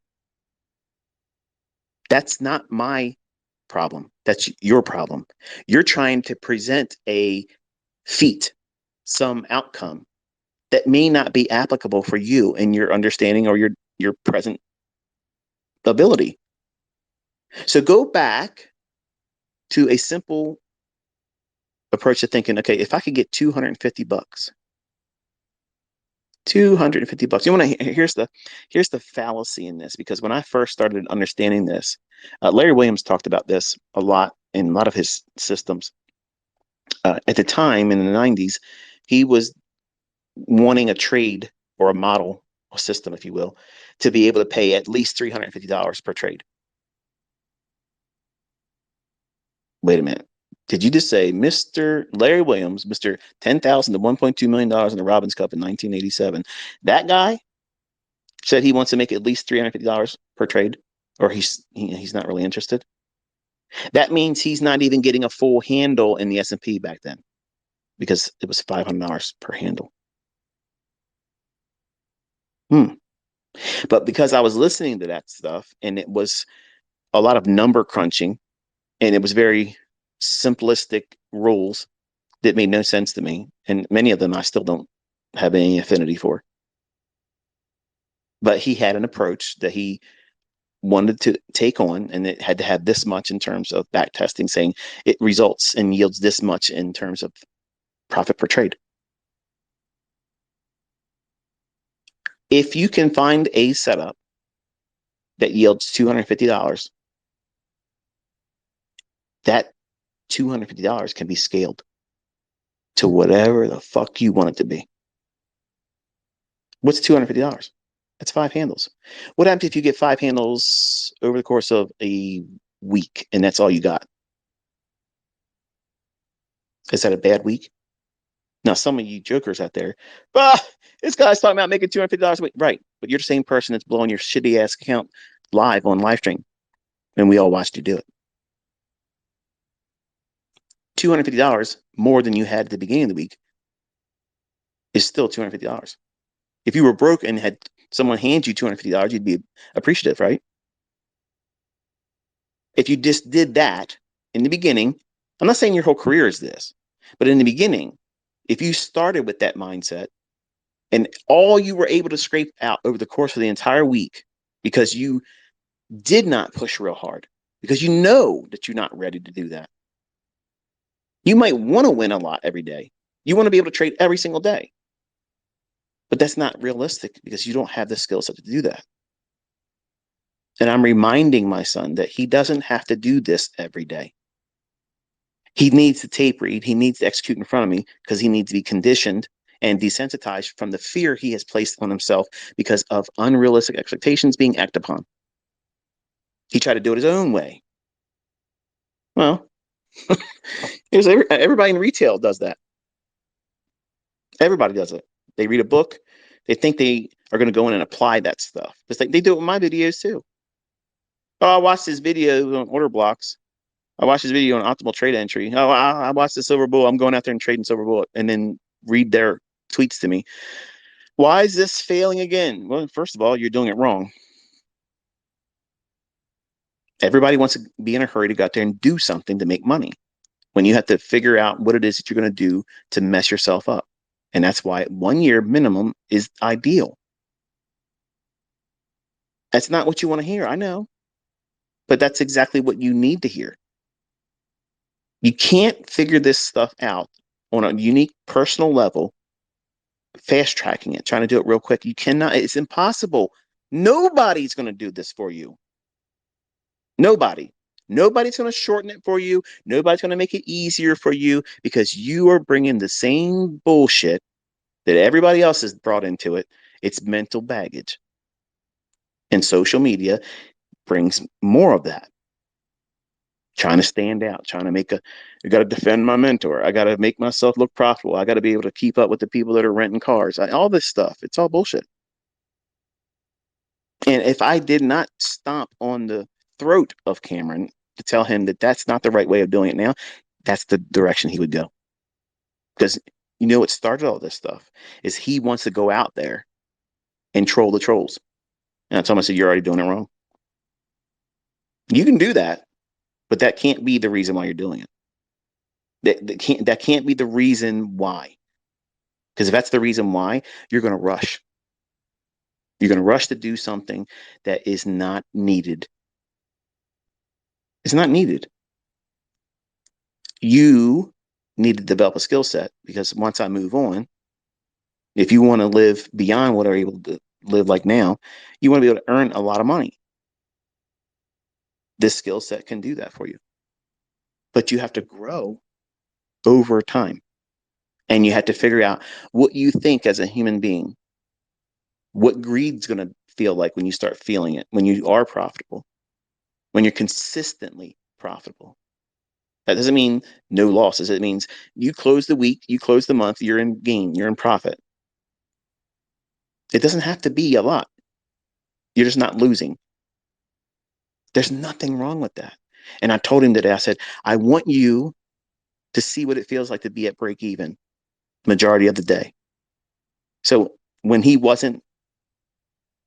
That's not my problem. That's your problem. You're trying to present a feat, some outcome that may not be applicable for you in your understanding or your present ability. So go back to a simple approach to thinking, okay, if I could get $250, $250. You want to here's the fallacy in this, because when I first started understanding this, Larry Williams talked about this a lot in a lot of his systems. At the time in the 90s, he was wanting a trade or a model or system, if you will, to be able to pay at least $350 per trade. Wait a minute. Did you just say Mr. Larry Williams, Mr. 10,000 to $1.2 million in the Robbins Cup in 1987? That guy said he wants to make at least $350 per trade, or he's not really interested. That means he's not even getting a full handle in the S&P back then, because it was $500 per handle. But because I was listening to that stuff, and it was a lot of number crunching, and it was very simplistic rules that made no sense to me, and many of them I still don't have any affinity for. But he had an approach that he wanted to take on, and it had to have this much in terms of back testing, saying it results and yields this much in terms of profit per trade. If you can find a setup that yields $250, that $250 can be scaled to whatever the fuck you want it to be. What's $250? That's 5 handles. What happens if you get 5 handles over the course of a week and that's all you got? Is that a bad week? Now, some of you jokers out there, this guy's talking about making $250 a week. Right. But you're the same person that's blowing your shitty ass account live on live stream. And we all watched you do it. $250 more than you had at the beginning of the week is still $250. If you were broke and had someone hand you $250, you'd be appreciative, right? If you just did that in the beginning, I'm not saying your whole career is this, but in the beginning, if you started with that mindset and all you were able to scrape out over the course of the entire week because you did not push real hard, because you know that you're not ready to do that. You might want to win a lot every day. You want to be able to trade every single day. But that's not realistic because you don't have the skill set to do that. And I'm reminding my son that he doesn't have to do this every day. He needs to tape read. He needs to execute in front of me because he needs to be conditioned and desensitized from the fear he has placed on himself because of unrealistic expectations being acted upon. He tried to do it his own way. Well, everybody in retail does that. Everybody does it. They read a book. They think they are going to go in and apply that stuff. It's like they do it with my videos too. Oh, I watched this video on order blocks. I watched this video on optimal trade entry. Oh, I watched the Silver Bull. I'm going out there and trading Silver Bull, and then read their tweets to me. Why is this failing again? Well, first of all, you're doing it wrong. Everybody wants to be in a hurry to go out there and do something to make money when you have to figure out what it is that you're going to do to mess yourself up. And that's why 1 year minimum is ideal. That's not what you want to hear, I know. But that's exactly what you need to hear. You can't figure this stuff out on a unique personal level, fast tracking it, trying to do it real quick. You cannot, it's impossible. Nobody's going to do this for you. Nobody. Nobody's going to shorten it for you. Nobody's going to make it easier for you because you are bringing the same bullshit that everybody else has brought into it. It's mental baggage. And social media brings more of that. Trying to stand out, trying to make I got to defend my mentor. I got to make myself look profitable. I got to be able to keep up with the people that are renting cars. All this stuff, it's all bullshit. And if I did not stomp on the throat of Cameron to tell him that that's not the right way of doing it now, that's the direction he would go. Because you know what started all this stuff is he wants to go out there and troll the trolls. And I told him, I said, you're already doing it wrong. You can do that, but that can't be the reason why you're doing it. That can't be the reason why. Because if that's the reason why, you're going to rush. You're going to rush to do something that is not needed. It's not needed. You need to develop a skill set because once I move on, if you want to live beyond what are able to live like now, you want to be able to earn a lot of money. This skill set can do that for you. But you have to grow over time. And you have to figure out what you think as a human being, what greed's going to feel like when you start feeling it, when you are profitable, when you're consistently profitable. That doesn't mean no losses. It means you close the week, you close the month, you're in gain, you're in profit. It doesn't have to be a lot. You're just not losing. There's nothing wrong with that. And I told him that I said, I want you to see what it feels like to be at break even majority of the day. So when he wasn't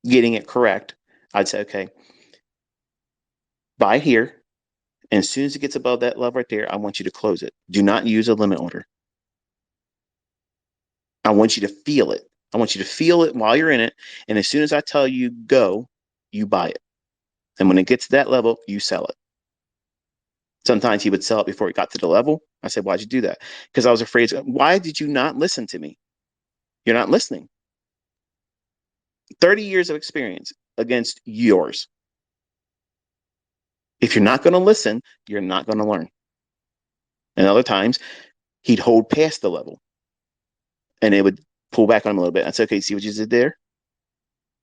getting it correct, I'd say, okay, buy here. And as soon as it gets above that level right there, I want you to close it. Do not use a limit order. I want you to feel it. I want you to feel it while you're in it. And as soon as I tell you go, you buy it. And when it gets to that level, you sell it. Sometimes he would sell it before it got to the level. I said, why'd you do that? Because I was afraid. Why did you not listen to me? You're not listening. 30 years of experience against yours. If you're not going to listen, you're not going to learn. And other times, he'd hold past the level and it would pull back on him a little bit. I said, okay, see what you did there?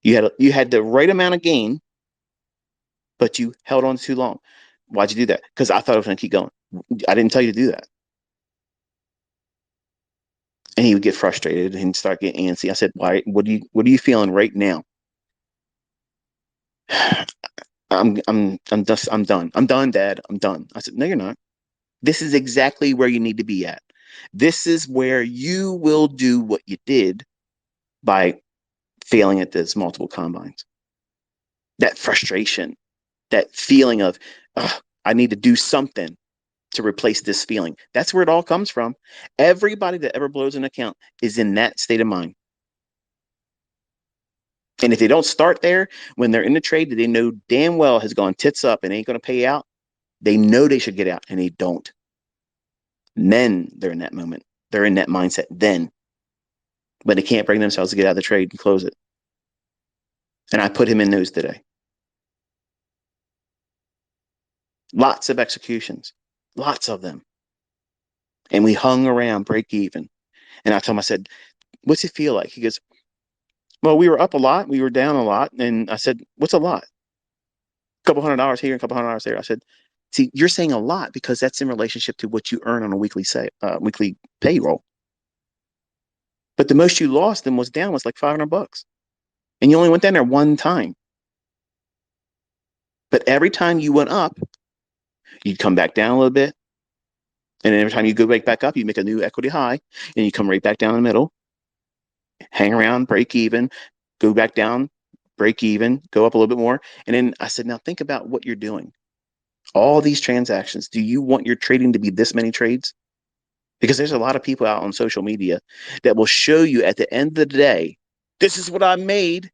You had the right amount of gain, but you held on too long. Why'd you do that? Because I thought I was going to keep going. I didn't tell you to do that. And he would get frustrated and start getting antsy. I said, why? What are you feeling right now? I'm done. I'm done, Dad. I'm done. I said, no, you're not. This is exactly where you need to be at. This is where you will do what you did by failing at this multiple combines. That frustration, that feeling of, I need to do something to replace this feeling. That's where it all comes from. Everybody that ever blows an account is in that state of mind. And if they don't start there when they're in the trade that they know damn well has gone tits up and ain't going to pay out, they know they should get out and they don't. And then they're in that moment. They're in that mindset then. But they can't bring themselves to get out of the trade and close it. And I put him in those today. Lots of executions, lots of them. And we hung around break even. And I told him, I said, what's it feel like? He goes, well, we were up a lot. We were down a lot. And I said, what's a lot? A couple $100 here, a couple $100 there. I said, see, you're saying a lot because that's in relationship to what you earn on a weekly payroll. But the most you lost and was down was like $500. And you only went down there one time. But every time you went up, you'd come back down a little bit. And every time you go back up, you make a new equity high and you come right back down in the middle, hang around, break even, go back down, break even, go up a little bit more. And then I said, now think about what you're doing. All these transactions, do you want your trading to be this many trades? Because there's a lot of people out on social media that will show you at the end of the day, this is what I made.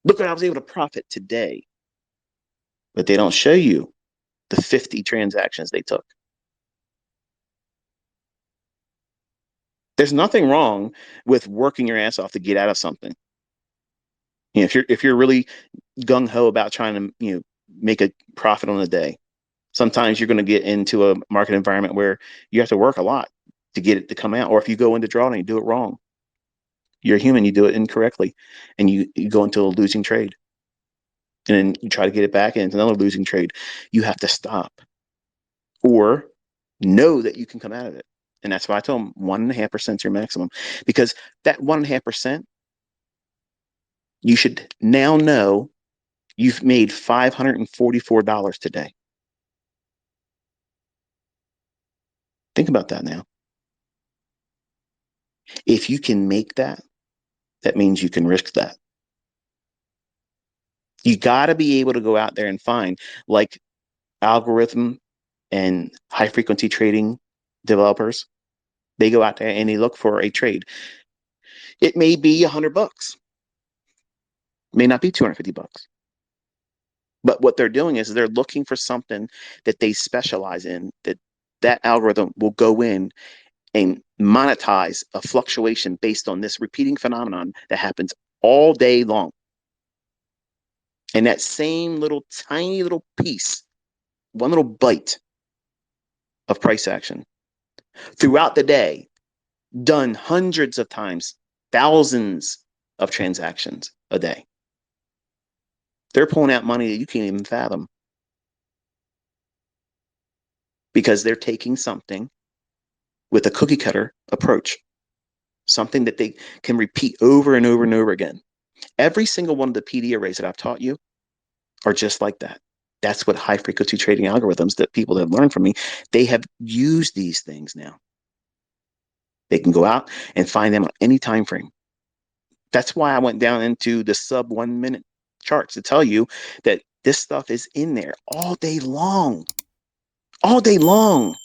Look what I was able to profit today. But they don't show you the 50 transactions they took. There's nothing wrong with working your ass off to get out of something. You know, if you're really gung ho about trying to make a profit on a day, sometimes you're going to get into a market environment where you have to work a lot to get it to come out. Or if you go into draw and you do it wrong, you're human, you do it incorrectly, and you go into a losing trade, and then you try to get it back, and it's another losing trade. You have to stop or know that you can come out of it. And that's why I told them 1.5% is your maximum, because that 1.5%, you should now know you've made $544 today. Think about that now. If you can make that, that means you can risk that. You got to be able to go out there and find, like, algorithm and high frequency trading developers. They go out there and they look for a trade. It may be $100, may not be $250. But what they're doing is they're looking for something that they specialize in, that algorithm will go in and monetize a fluctuation based on this repeating phenomenon that happens all day long. And that same little tiny little piece, one little bite of price action throughout the day, done hundreds of times, thousands of transactions a day. They're pulling out money that you can't even fathom, because they're taking something with a cookie cutter approach, something that they can repeat over and over and over again. Every single one of the PD arrays that I've taught you are just like that. That's what high frequency trading algorithms that people have learned from me, they have used these things now. They can go out and find them on any time frame. That's why I went down into the sub 1 minute charts to tell you that this stuff is in there all day long. All day long.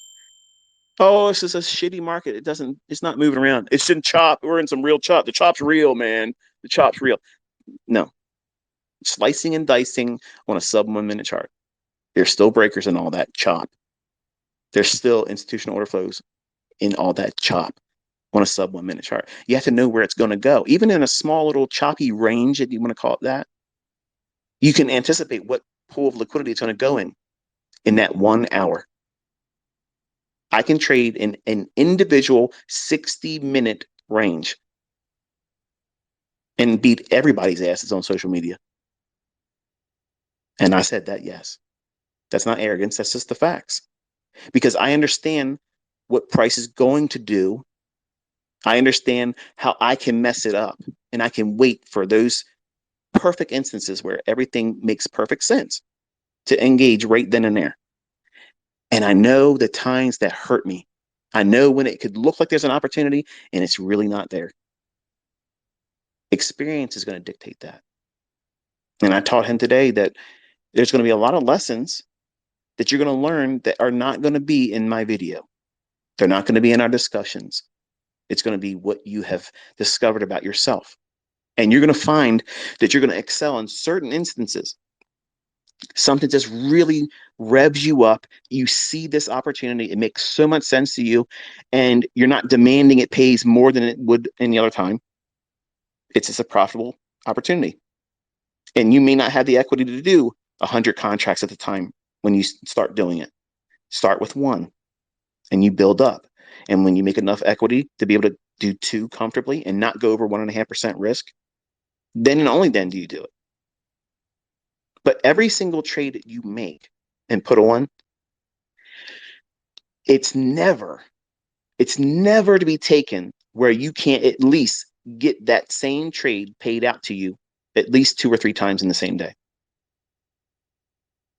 Oh, this is a shitty market. It's not moving around. It's in chop. We're in some real chop. The chop's real, man. The chop's real. No, slicing and dicing on a sub 1 minute chart. There's still breakers and all that chop. There's still institutional order flows in all that chop on a sub 1 minute chart. You have to know where it's going to go. Even in a small little choppy range, if you want to call it that, you can anticipate what pool of liquidity it's going to go in that 1 hour. I can trade in an individual 60-minute range and beat everybody's asses on social media. And I said that, yes. That's not arrogance. That's just the facts. Because I understand what price is going to do. I understand how I can mess it up. And I can wait for those perfect instances where everything makes perfect sense to engage right then and there. And I know the times that hurt me. I know when it could look like there's an opportunity and it's really not there. Experience is going to dictate that. And I taught him today that there's going to be a lot of lessons that you're going to learn that are not going to be in my video. They're not going to be in our discussions. It's going to be what you have discovered about yourself. And you're going to find that you're going to excel in certain instances. Something just really revs you up. You see this opportunity. It makes so much sense to you. And you're not demanding it pays more than it would any other time. It's just a profitable opportunity. And you may not have the equity to do 100 contracts at the time when you start doing it. Start with one and you build up. And when you make enough equity to be able to do two comfortably and not go over 1.5% risk, then and only then do you do it. But every single trade that you make and put on, it's never to be taken where you can't at least get that same trade paid out to you at least 2 or 3 times in the same day.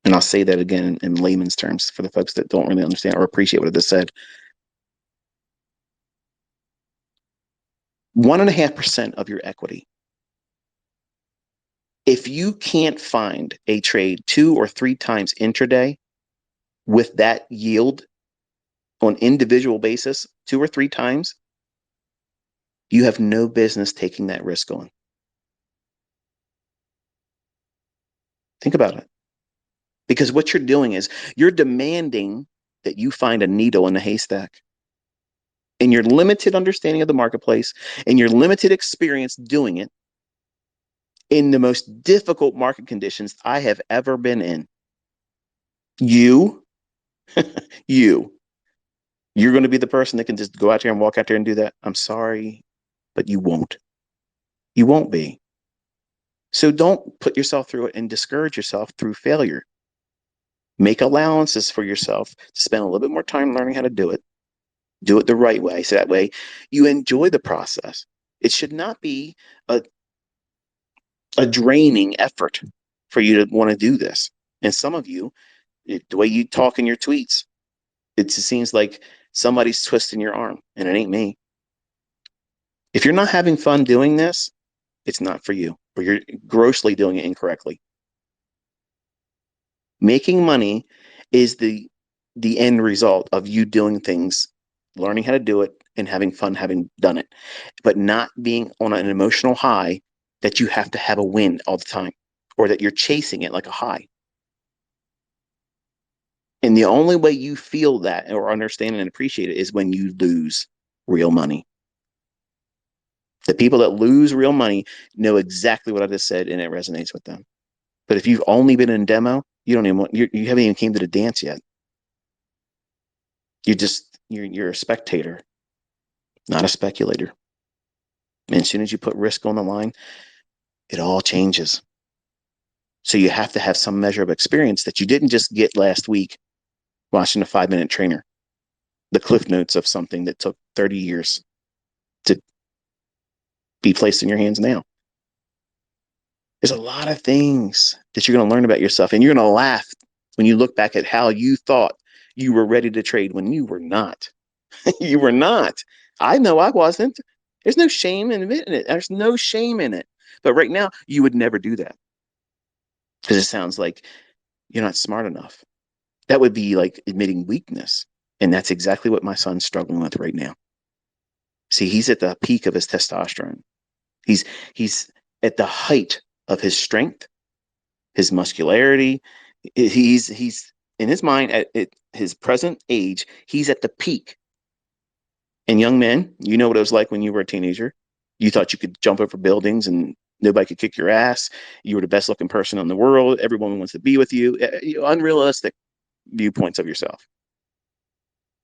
And I'll say that again in layman's terms for the folks that don't really understand or appreciate what I just said. 1.5% of your equity. If you can't find a trade 2 or 3 times intraday with that yield on individual basis 2 or 3 times, you have no business taking that risk on. Think about it. Because what you're doing is you're demanding that you find a needle in the haystack. In your limited understanding of the marketplace and your limited experience doing it in the most difficult market conditions I have ever been in, you're going to be the person that can just go out there and walk out there and do that. I'm sorry, but you won't. You won't be. So don't put yourself through it and discourage yourself through failure. Make allowances for yourself to spend a little bit more time learning how to do it. Do it the right way. So that way you enjoy the process. It should not be a draining effort for you to want to do this. And some of you, the way you talk in your tweets, it seems like somebody's twisting your arm, and it ain't me. If you're not having fun doing this, it's not for you, or you're grossly doing it incorrectly. Making money is the end result of you doing things, learning how to do it, and having fun having done it, but not being on an emotional high that you have to have a win all the time, or that you're chasing it like a high. And the only way you feel that or understand and appreciate it is when you lose real money. The people that lose real money know exactly what I just said, and it resonates with them. But if you've only been in demo, you haven't even came to the dance yet. You're a spectator, not a speculator. And as soon as you put risk on the line, it all changes. So you have to have some measure of experience that you didn't just get last week watching a 5-minute trainer, the cliff notes of something that took 30 years to be placed in your hands now. There's a lot of things that you're going to learn about yourself, and you're going to laugh when you look back at how you thought you were ready to trade when you were not. You were not. I know I wasn't. There's no shame in admitting it. There's no shame in it. But right now, you would never do that because it sounds like you're not smart enough. That would be like admitting weakness. And that's exactly what my son's struggling with right now. See, he's at the peak of his testosterone. He's he's at the height of his strength, his muscularity. He's in his mind at his present age, he's at the peak. And young men, you know what it was like when you were a teenager. You thought you could jump over buildings and nobody could kick your ass. You were the best looking person in the world. Everyone wants to be with you. Unrealistic viewpoints of yourself.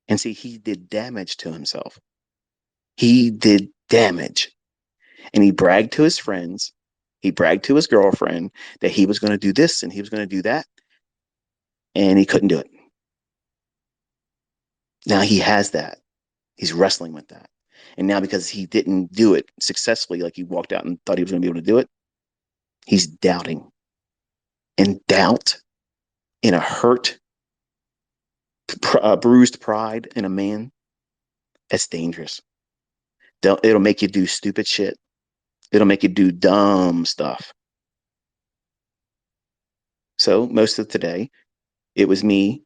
And see, he did damage to himself. He did damage. And he bragged to his friends. He bragged to his girlfriend that he was going to do this and he was going to do that. And he couldn't do it. Now he has that. He's wrestling with that. And now because he didn't do it successfully, like he walked out and thought he was going to be able to do it, he's doubting. And doubt in a hurt, bruised pride in a man, that's dangerous. It'll make you do stupid shit. It'll make you do dumb stuff. So most of today, it was me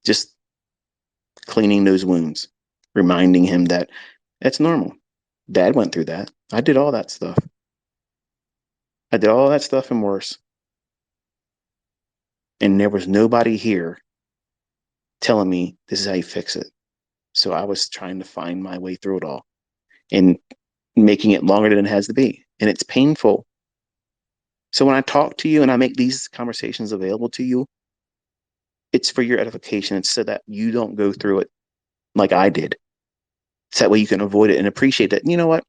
just cleaning those wounds, reminding him that that's normal. Dad went through that. I did all that stuff. I did all that stuff and worse. And there was nobody here telling me this is how you fix it. So I was trying to find my way through it all and making it longer than it has to be. And it's painful. So when I talk to you and I make these conversations available to you, it's for your edification. It's so that you don't go through it like I did. So that way you can avoid it and appreciate that. You know what?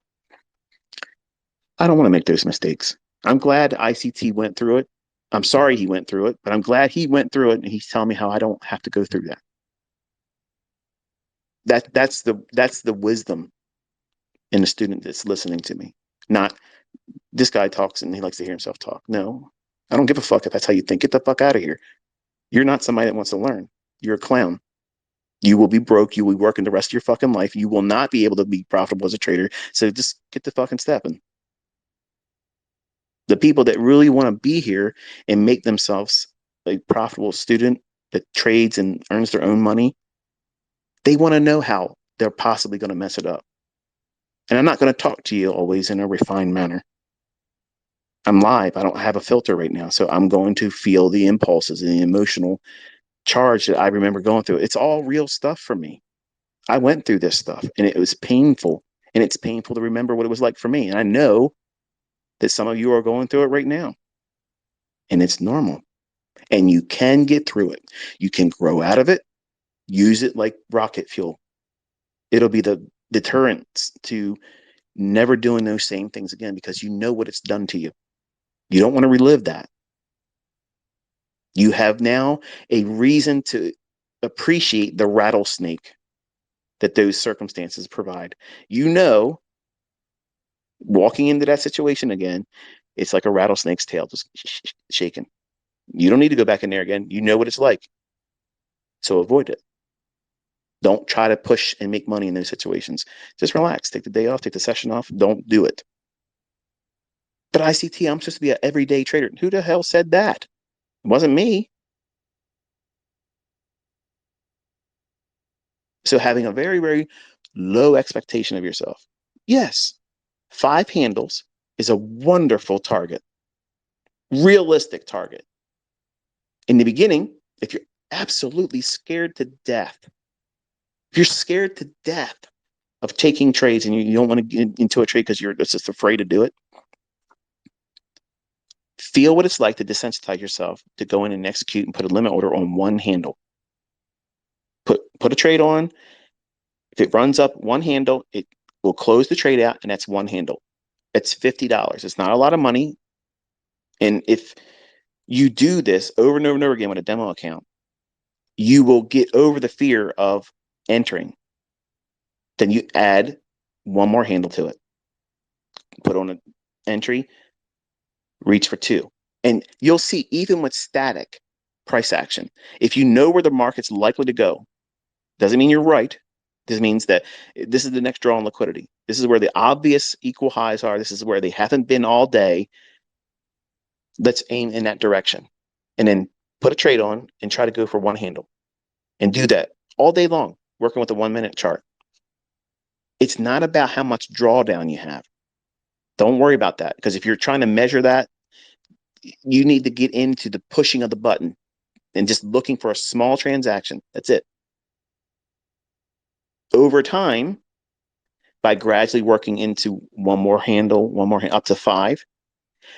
I don't want to make those mistakes. I'm glad ICT went through it. I'm sorry he went through it, but I'm glad he went through it and he's telling me how I don't have to go through that. That's the wisdom in the student that's listening to me. Not this guy talks and he likes to hear himself talk. No, I don't give a fuck if that's how you think. Get the fuck out of here. You're not somebody that wants to learn. You're a clown. You will be broke. You will be working the rest of your fucking life. You will not be able to be profitable as a trader. So just get the fucking stepping. The people that really want to be here and make themselves a profitable student that trades and earns their own money, they want to know how they're possibly going to mess it up. And I'm not going to talk to you always in a refined manner. I'm live. I don't have a filter right now. So I'm going to feel the impulses and the emotional charge that I remember going through. It's all real stuff for me. I went through this stuff and it was painful. And it's painful to remember what it was like for me. And I know that some of you are going through it right now. And it's normal. And you can get through it. You can grow out of it. Use it like rocket fuel. It'll be the deterrent to never doing those same things again because you know what it's done to you. You don't want to relive that. You have now a reason to appreciate the rattlesnake that those circumstances provide. You know, walking into that situation again, it's like a rattlesnake's tail just shaking. You don't need to go back in there again. You know what it's like. So avoid it. Don't try to push and make money in those situations. Just relax. Take the day off. Take the session off. Don't do it. But ICT, I'm supposed to be an everyday trader. Who the hell said that? It wasn't me. So having a very, very low expectation of yourself. Yes, 5 handles is a wonderful target, realistic target. In the beginning, if you're absolutely scared to death, if you're scared to death of taking trades and you don't want to get into a trade because you're just afraid to do it, feel what it's like to desensitize yourself to go in and execute and put a limit order on one handle. Put a trade on. If it runs up one handle, it will close the trade out, and that's one handle. It's $50. It's not a lot of money. And if you do this over and over and over again with a demo account, you will get over the fear of entering. Then you add one more handle to it. Put on an entry, reach for 2. And you'll see, even with static price action, if you know where the market's likely to go, doesn't mean you're right. This means that this is the next draw on liquidity. This is where the obvious equal highs are. This is where they haven't been all day. Let's aim in that direction. And then put a trade on and try to go for one handle. And do that all day long. working with a 1-minute chart. It's not about how much drawdown you have. Don't worry about that, because if you're trying to measure that, you need to get into the pushing of the button and just looking for a small transaction. That's it. Over time, by gradually working into one more handle, up to 5,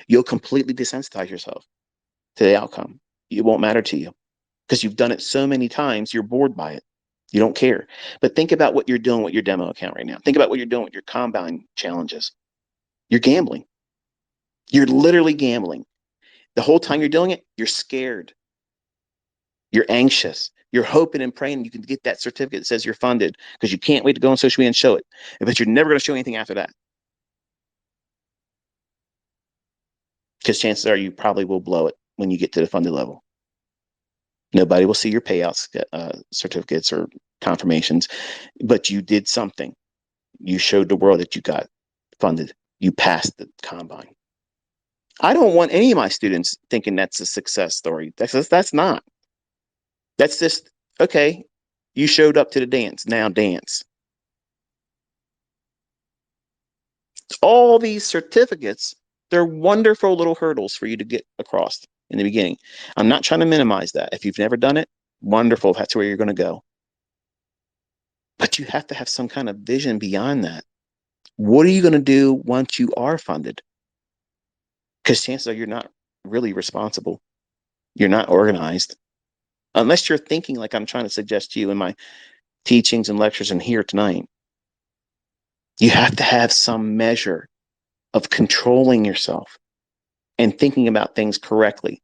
you'll completely desensitize yourself to the outcome. It won't matter to you because you've done it so many times, you're bored by it. You don't care. But think about what you're doing with your demo account right now. Think about what you're doing with your combine challenges. You're gambling. You're literally gambling. The whole time you're doing it, you're scared. You're anxious. You're hoping and praying you can get that certificate that says you're funded because you can't wait to go on social media and show it. But you're never going to show anything after that. Because chances are you probably will blow it when you get to the funded level. Nobody will see your payouts, certificates or confirmations, but you did something. You showed the world that you got funded. You passed the combine. I don't want any of my students thinking that's a success story. That's not. That's just, okay, you showed up to the dance, now dance. All these certificates, they're wonderful little hurdles for you to get across in the beginning. I'm not trying to minimize that. If you've never done it, wonderful. That's where you're going to go. But you have to have some kind of vision beyond that. What are you going to do once you are funded? Because chances are you're not really responsible. You're not organized. Unless you're thinking like I'm trying to suggest to you in my teachings and lectures and here tonight. You have to have some measure of controlling yourself and thinking about things correctly.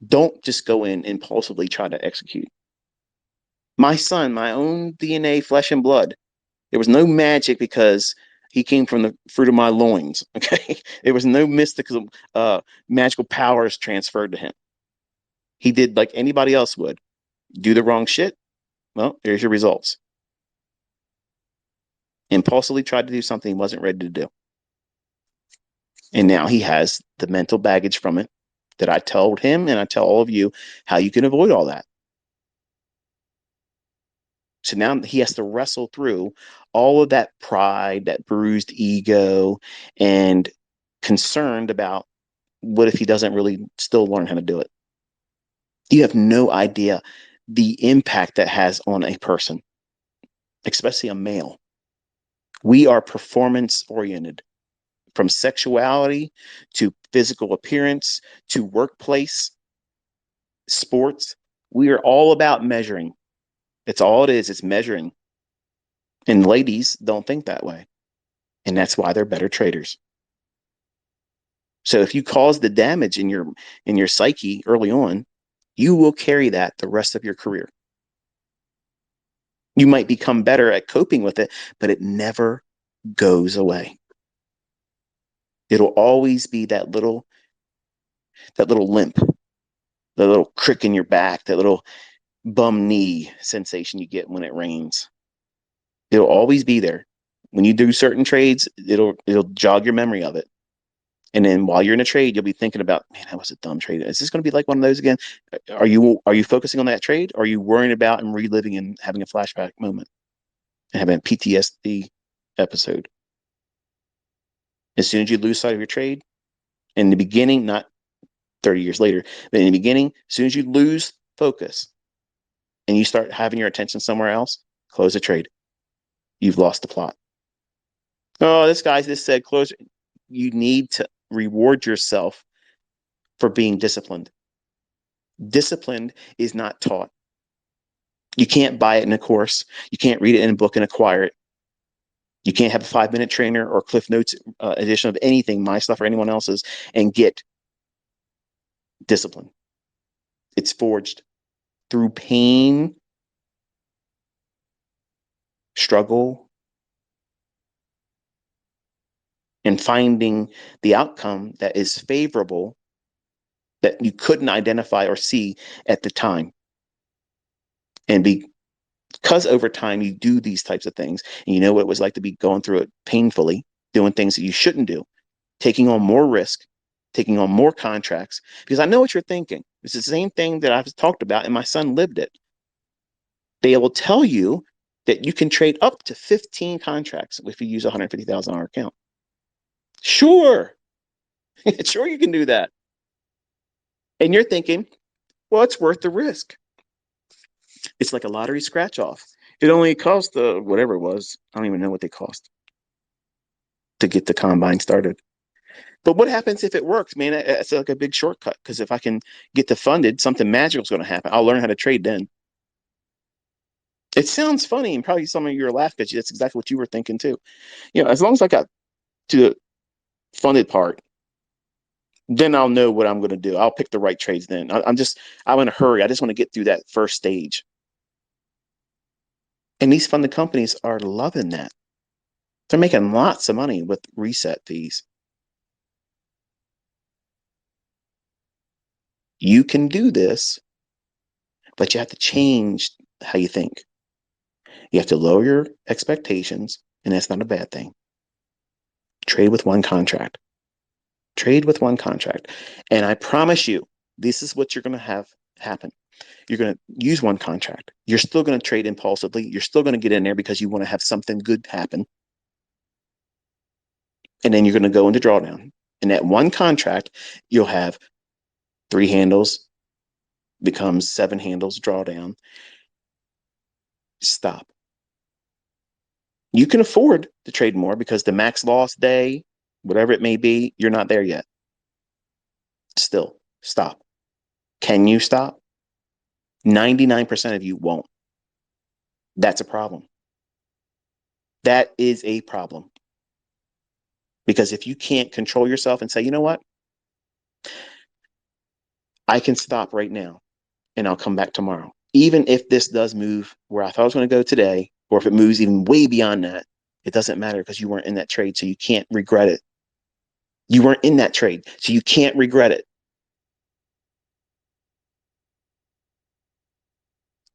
Don't just go in impulsively try to execute. My son, my own DNA, flesh and blood, there was no magic because he came from the fruit of my loins. Okay, there was no mystical, magical powers transferred to him. He did like anybody else would. Do the wrong shit. Well, there's your results. Impulsively tried to do something he wasn't ready to do. And now he has the mental baggage from it that I told him, and I tell all of you how you can avoid all that. So now he has to wrestle through all of that pride, that bruised ego, and concerned about what if he doesn't really still learn how to do it. You have no idea the impact that has on a person, especially a male. We are performance oriented, from sexuality to physical appearance to workplace, sports. We are all about measuring. It's all it is. It's measuring. And ladies don't think that way. And that's why they're better traders. So if you cause the damage in your psyche early on, you will carry that the rest of your career. You might become better at coping with it, but it never goes away. It'll always be that little limp, the little crick in your back, that little bum knee sensation you get when it rains. It'll always be there. When you do certain trades, it'll jog your memory of it. And then while you're in a trade, you'll be thinking about, man, that was a dumb trade. Is this going to be like one of those again? Are you focusing on that trade? Or are you worrying about and reliving and having a flashback moment and having a PTSD episode? As soon as you lose sight of your trade, in the beginning, not 30 years later, but in the beginning, as soon as you lose focus and you start having your attention somewhere else, close the trade. You've lost the plot. Oh, this guy just said close. You need to reward yourself for being disciplined. Disciplined is not taught. You can't buy it in a course. You can't read it in a book and acquire it. You can't have a 5-minute trainer or Cliff Notes edition of anything, my stuff or anyone else's, and get discipline. It's forged through pain, struggle, and finding the outcome that is favorable that you couldn't identify or see at the time. And because over time you do these types of things, and you know what it was like to be going through it painfully, doing things that you shouldn't do, taking on more risk, taking on more contracts, because I know what you're thinking. It's the same thing that I've talked about, and my son lived it. They will tell you that you can trade up to 15 contracts if you use a $150,000 account. Sure. Sure, you can do that. And you're thinking, well, it's worth the risk. It's like a lottery scratch off. It only cost whatever it was. I don't even know what they cost to get the combine started. But what happens if it works, man? It's like a big shortcut, because if I can get the funded, something magical is going to happen. I'll learn how to trade then. It sounds funny, and probably some of you are laughing at you. That's exactly what you were thinking too. As long as I got to the funded part, then I'll know what I'm going to do. I'll pick the right trades then. I'm in a hurry. I just want to get through that first stage. And these funded companies are loving that. They're making lots of money with reset fees. You can do this, but you have to change how you think. You have to lower your expectations, and that's not a bad thing. Trade with one contract. Trade with one contract. And I promise you, this is what you're going to have happen. You're going to use one contract. You're still going to trade impulsively. You're still going to get in there because you want to have something good happen. And then you're going to go into drawdown. And that one contract, you'll have 3 handles, becomes 7 handles, drawdown. Stop. You can afford to trade more because the max loss day, whatever it may be, you're not there yet. Still, stop. Can you stop? 99% of you won't. That's a problem. That is a problem. Because if you can't control yourself and say, you know what? I can stop right now and I'll come back tomorrow. Even if this does move where I thought I was going to go today, or if it moves even way beyond that, it doesn't matter because you weren't in that trade, so you can't regret it. You weren't in that trade, so you can't regret it.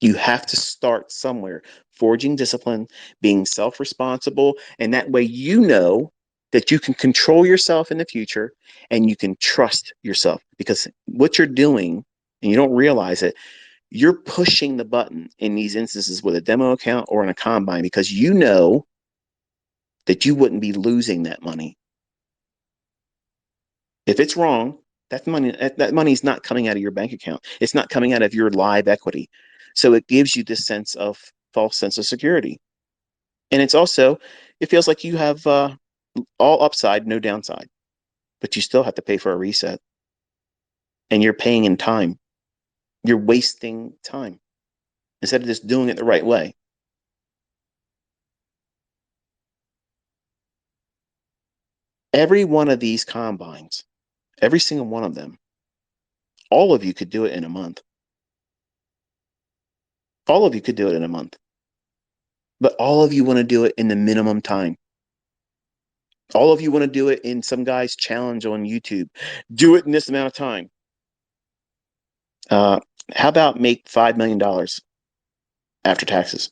You have to start somewhere, forging discipline, being self-responsible, and that way you know that you can control yourself in the future and you can trust yourself, because what you're doing, and you don't realize it, you're pushing the button in these instances with a demo account or in a combine because you know that you wouldn't be losing that money. If it's wrong, that money is not coming out of your bank account. It's not coming out of your live equity. So it gives you this false sense of security. And it's also, it feels like you have all upside, no downside, but you still have to pay for a reset. And you're paying in time. You're wasting time instead of just doing it the right way. Every one of these combines, every single one of them, all of you could do it in a month. All of you could do it in a month. But all of you want to do it in the minimum time. All of you want to do it in some guy's challenge on YouTube. Do it in this amount of time. How about make $5 million after taxes?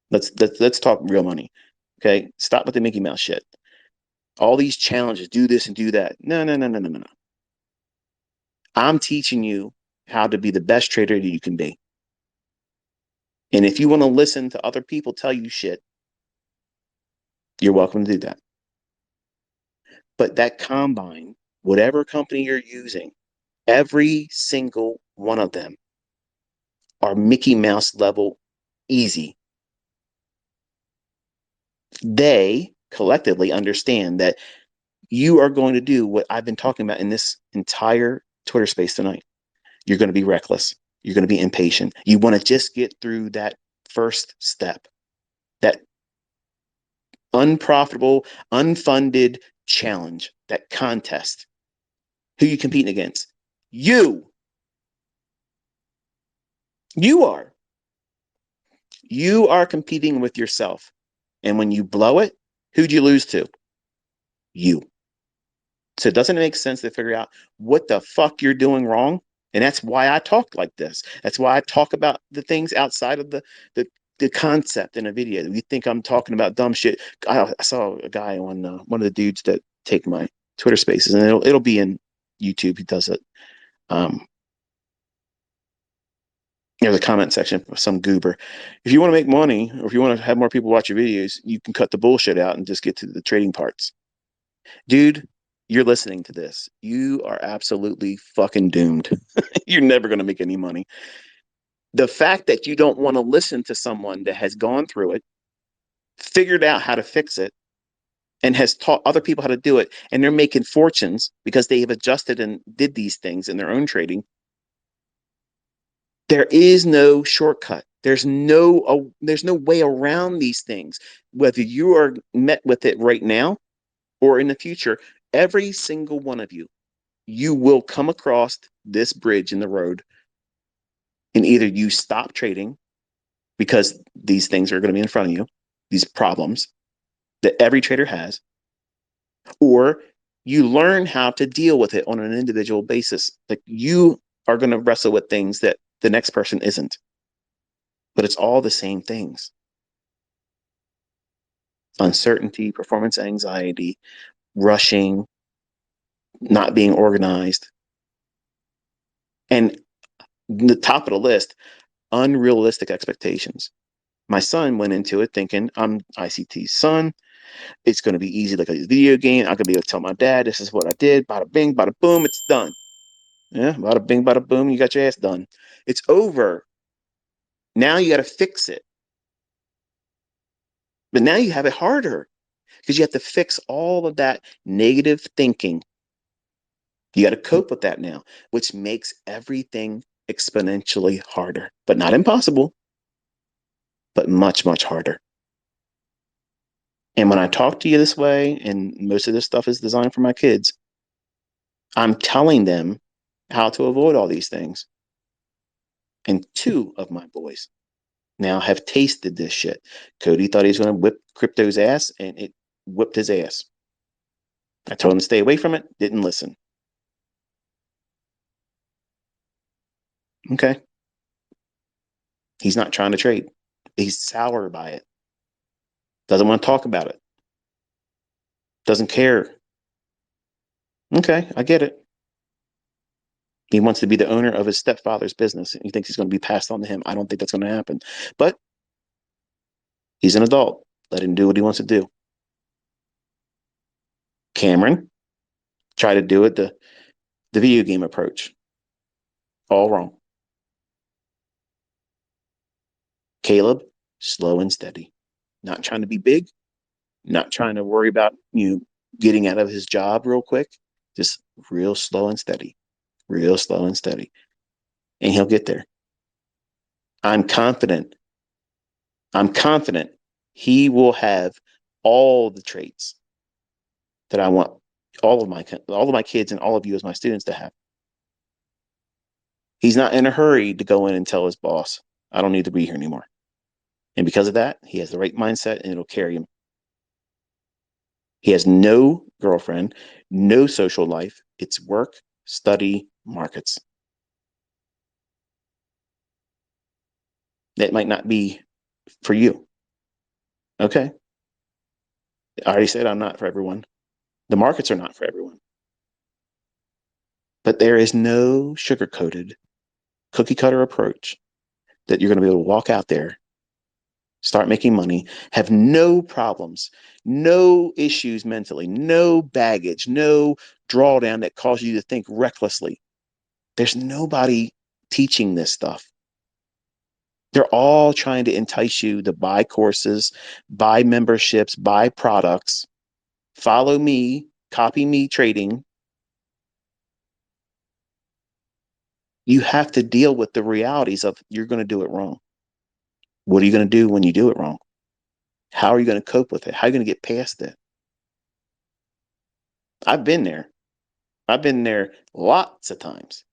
Let's talk real money. Okay, stop with the Mickey Mouse shit. All these challenges, do this and do that. No. I'm teaching you how to be the best trader that you can be. And if you want to listen to other people tell you shit, you're welcome to do that. But that combine, whatever company you're using, every single one of them are Mickey Mouse level easy. They collectively understand that you are going to do what I've been talking about in this entire Twitter space tonight. You're going to be reckless. You're going to be impatient. You want to just get through that first step, that unprofitable, unfunded challenge, that contest. Who are you competing against? You. You are. You are competing with yourself. And when you blow it, who'd you lose to? You. So it doesn't make sense to figure out what the fuck you're doing wrong. And that's why I talk like this. That's why I talk about the things outside of the concept in a video. You think I'm talking about dumb shit. I saw a guy on one of the dudes that take my Twitter spaces, and it'll be in YouTube. He does it. There's a comment section for some goober. If you want to make money, or if you want to have more people watch your videos, you can cut the bullshit out and just get to the trading parts. Dude, you're listening to this. You are absolutely fucking doomed. You're never going to make any money. The fact that you don't want to listen to someone that has gone through it, figured out how to fix it, and has taught other people how to do it, and they're making fortunes because they have adjusted and did these things in their own trading. There is no shortcut. There's no way around these things. Whether you are met with it right now or in the future, every single one of you will come across this bridge in the road, and either you stop trading because these things are going to be in front of you, these problems that every trader has, or you learn how to deal with it on an individual basis. Like, you are going to wrestle with things that the next person isn't, but it's all the same things: uncertainty, performance anxiety, rushing, not being organized. And the top of the list, unrealistic expectations. My son went into it thinking, I'm ICT's son. It's going to be easy like a video game. I'm going to be able to tell my dad, this is what I did. Bada bing, bada boom, it's done. Yeah, bada bing, bada boom, you got your ass done. It's over. Now you got to fix it. But now you have it harder because you have to fix all of that negative thinking. You got to cope with that now, which makes everything exponentially harder, but not impossible, but much, much harder. And when I talk to you this way, and most of this stuff is designed for my kids, I'm telling them how to avoid all these things. And two of my boys now have tasted this shit. Cody thought he was going to whip crypto's ass, and it whipped his ass. I told him to stay away from it, didn't listen. Okay. He's not trying to trade. He's sour by it. Doesn't want to talk about it. Doesn't care. Okay, I get it. He wants to be the owner of his stepfather's business, and he thinks he's going to be passed on to him. I don't think that's going to happen. But he's an adult. Let him do what he wants to do. Cameron tried to do it the video game approach. All wrong. Caleb, slow and steady. Not trying to be big, not trying to worry about getting out of his job real quick. Just real slow and steady. Real slow and steady. And he'll get there. I'm confident. I'm confident he will have all the traits that I want all of my kids and all of you as my students to have. He's not in a hurry to go in and tell his boss, I don't need to be here anymore. And because of that, he has the right mindset, and it'll carry him. He has no girlfriend, no social life. It's work, study, markets. That might not be for you. Okay. I already said I'm not for everyone. The markets are not for everyone. But there is no sugar-coated, cookie-cutter approach that you're going to be able to walk out there, start making money, have no problems, no issues mentally, no baggage, no drawdown that causes you to think recklessly. There's nobody teaching this stuff. They're all trying to entice you to buy courses, buy memberships, buy products, follow me, copy me trading. You have to deal with the realities of you're going to do it wrong. What are you going to do when you do it wrong? How are you going to cope with it? How are you going to get past it? I've been there. I've been there lots of times.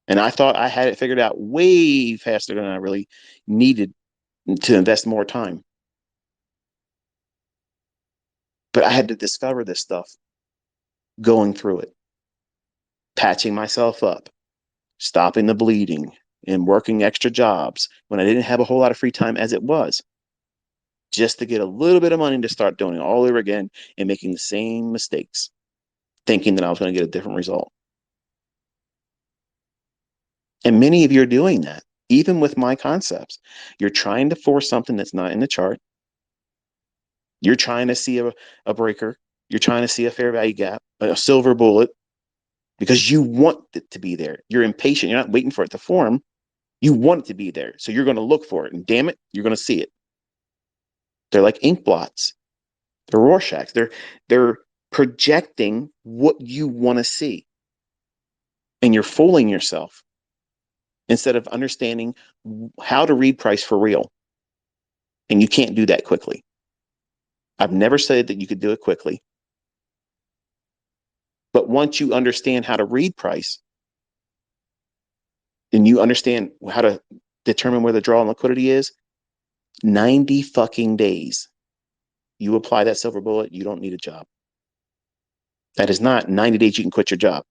And I thought I had it figured out way faster than I really needed to invest more time. But I had to discover this stuff going through it, patching myself up, stopping the bleeding, and working extra jobs when I didn't have a whole lot of free time as it was, just to get a little bit of money to start doing it all over again and making the same mistakes, thinking that I was going to get a different result. And many of you are doing that. Even with my concepts, you're trying to force something that's not in the chart. You're trying to see a breaker. You're trying to see a fair value gap, a silver bullet, because you want it to be there. You're impatient. You're not waiting for it to form. You want it to be there. So you're going to look for it. And damn it, you're going to see it. They're like ink blots. They're Rorschachs. They're projecting what you want to see. And you're fooling yourself instead of understanding how to read price for real. And you can't do that quickly. I've never said that you could do it quickly. But once you understand how to read price and you understand how to determine where the draw on liquidity is, 90 fucking days, you apply that silver bullet, you don't need a job. That is not 90 days you can quit your job.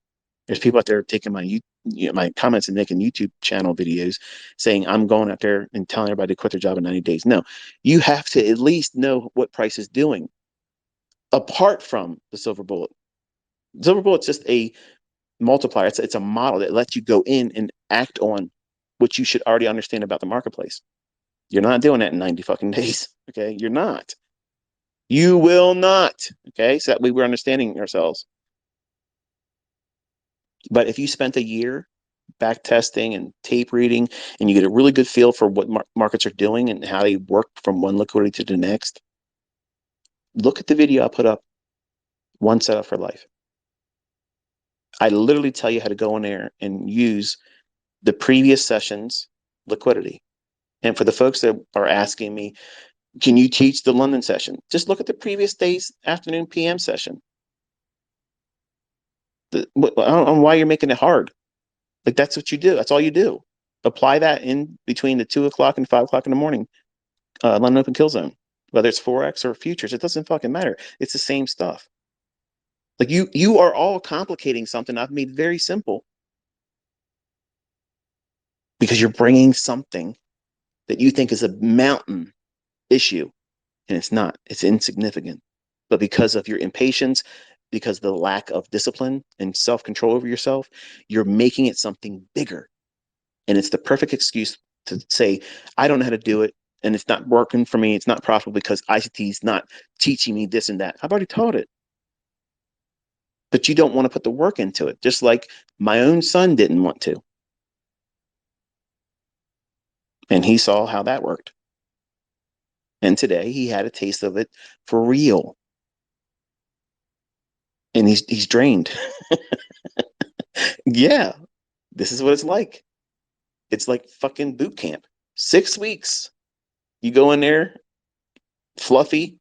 There's people out there taking my comments and making YouTube channel videos saying I'm going out there and telling everybody to quit their job in 90 days. No, you have to at least know what price is doing apart from the silver bullet. Silver bullet's just a multiplier. It's a model that lets you go in and act on what you should already understand about the marketplace. You're not doing that in 90 fucking days. Okay. You're not. You will not. Okay. So that way we're understanding ourselves. But if you spent a year back testing and tape reading and you get a really good feel for what markets are doing and how they work from one liquidity to the next, look at the video I put up, One Setup for Life. I literally tell you how to go in there and use the previous session's liquidity. And for the folks that are asking me, can you teach the London session? Just look at the previous day's afternoon PM session. I don't know why you're making it hard. Like, that's what you do. That's all you do. Apply that in between the 2 o'clock and 5 o'clock in the morning, London Open Kill Zone. Whether it's Forex or futures, it doesn't fucking matter. It's the same stuff. Like, you are all complicating something I've made very simple because you're bringing something that you think is a mountain issue, and it's not. It's insignificant. But because of your impatience, because of the lack of discipline and self-control over yourself, you're making it something bigger. And it's the perfect excuse to say, I don't know how to do it, and it's not working for me. It's not profitable because ICT is not teaching me this and that. I've already taught it. But you don't want to put the work into it, just like my own son didn't want to. And he saw how that worked. And today he had a taste of it for real. And he's drained. Yeah, this is what it's like. It's like fucking boot camp. 6 weeks. You go in there, fluffy,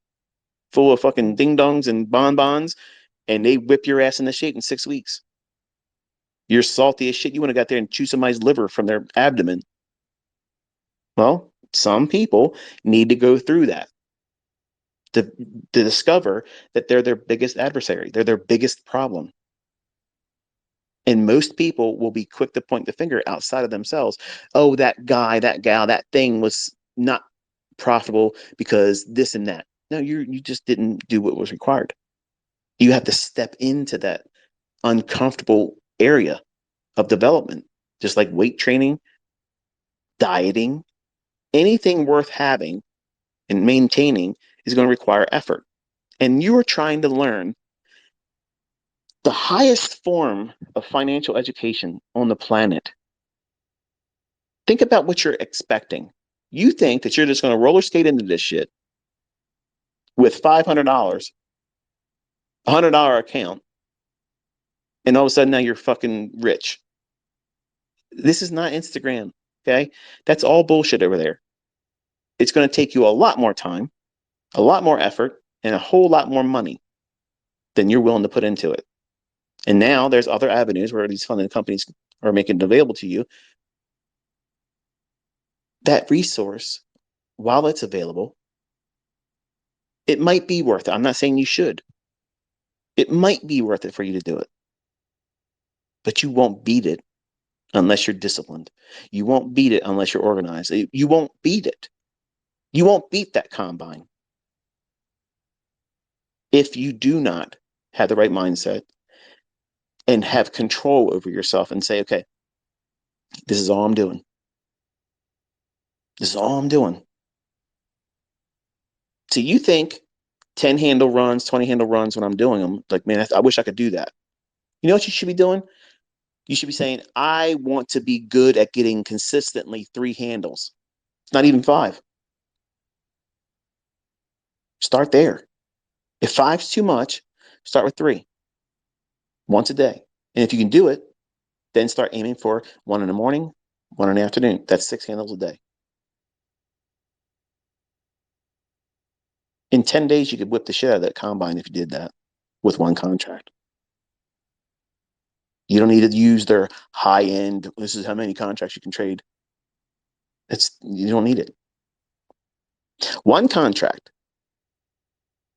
full of fucking ding dongs and bonbons, and they whip your ass into shape in 6 weeks. You're salty as shit. You want to go out there and chew somebody's liver from their abdomen. Well, some people need to go through that to discover that they're their biggest adversary. They're their biggest problem. And most people will be quick to point the finger outside of themselves. Oh, that guy, that gal, that thing was not profitable because this and that. No, you just didn't do what was required. You have to step into that uncomfortable area of development, just like weight training, dieting, anything worth having and maintaining is going to require effort. And you are trying to learn the highest form of financial education on the planet. Think about what you're expecting. You think that you're just going to roller skate into this shit with $500, $100 account, and all of a sudden now you're fucking rich. This is not Instagram, okay? That's all bullshit over there. It's going to take you a lot more time, a lot more effort, and a whole lot more money than you're willing to put into it. And now there's other avenues where these funding companies are making it available to you. That resource, while it's available, it might be worth it. I'm not saying you should. It might be worth it for you to do it. But you won't beat it unless you're disciplined. You won't beat it unless you're organized. You won't beat it. You won't beat that combine if you do not have the right mindset and have control over yourself and say, okay, this is all I'm doing. This is all I'm doing. So you think 10 handle runs, 20 handle runs when I'm doing them, like, man, I wish I could do that. You know what you should be doing? You should be saying, I want to be good at getting consistently 3 handles. It's not even 5. Start there. If 5's too much, start with 3 once a day. And if you can do it, then start aiming for 1 in the morning, 1 in the afternoon. That's 6 handles a day. In 10 days, you could whip the shit out of that combine if you did that with 1 contract. You don't need to use their high end. This is how many contracts you can trade. You don't need it. 1 contract,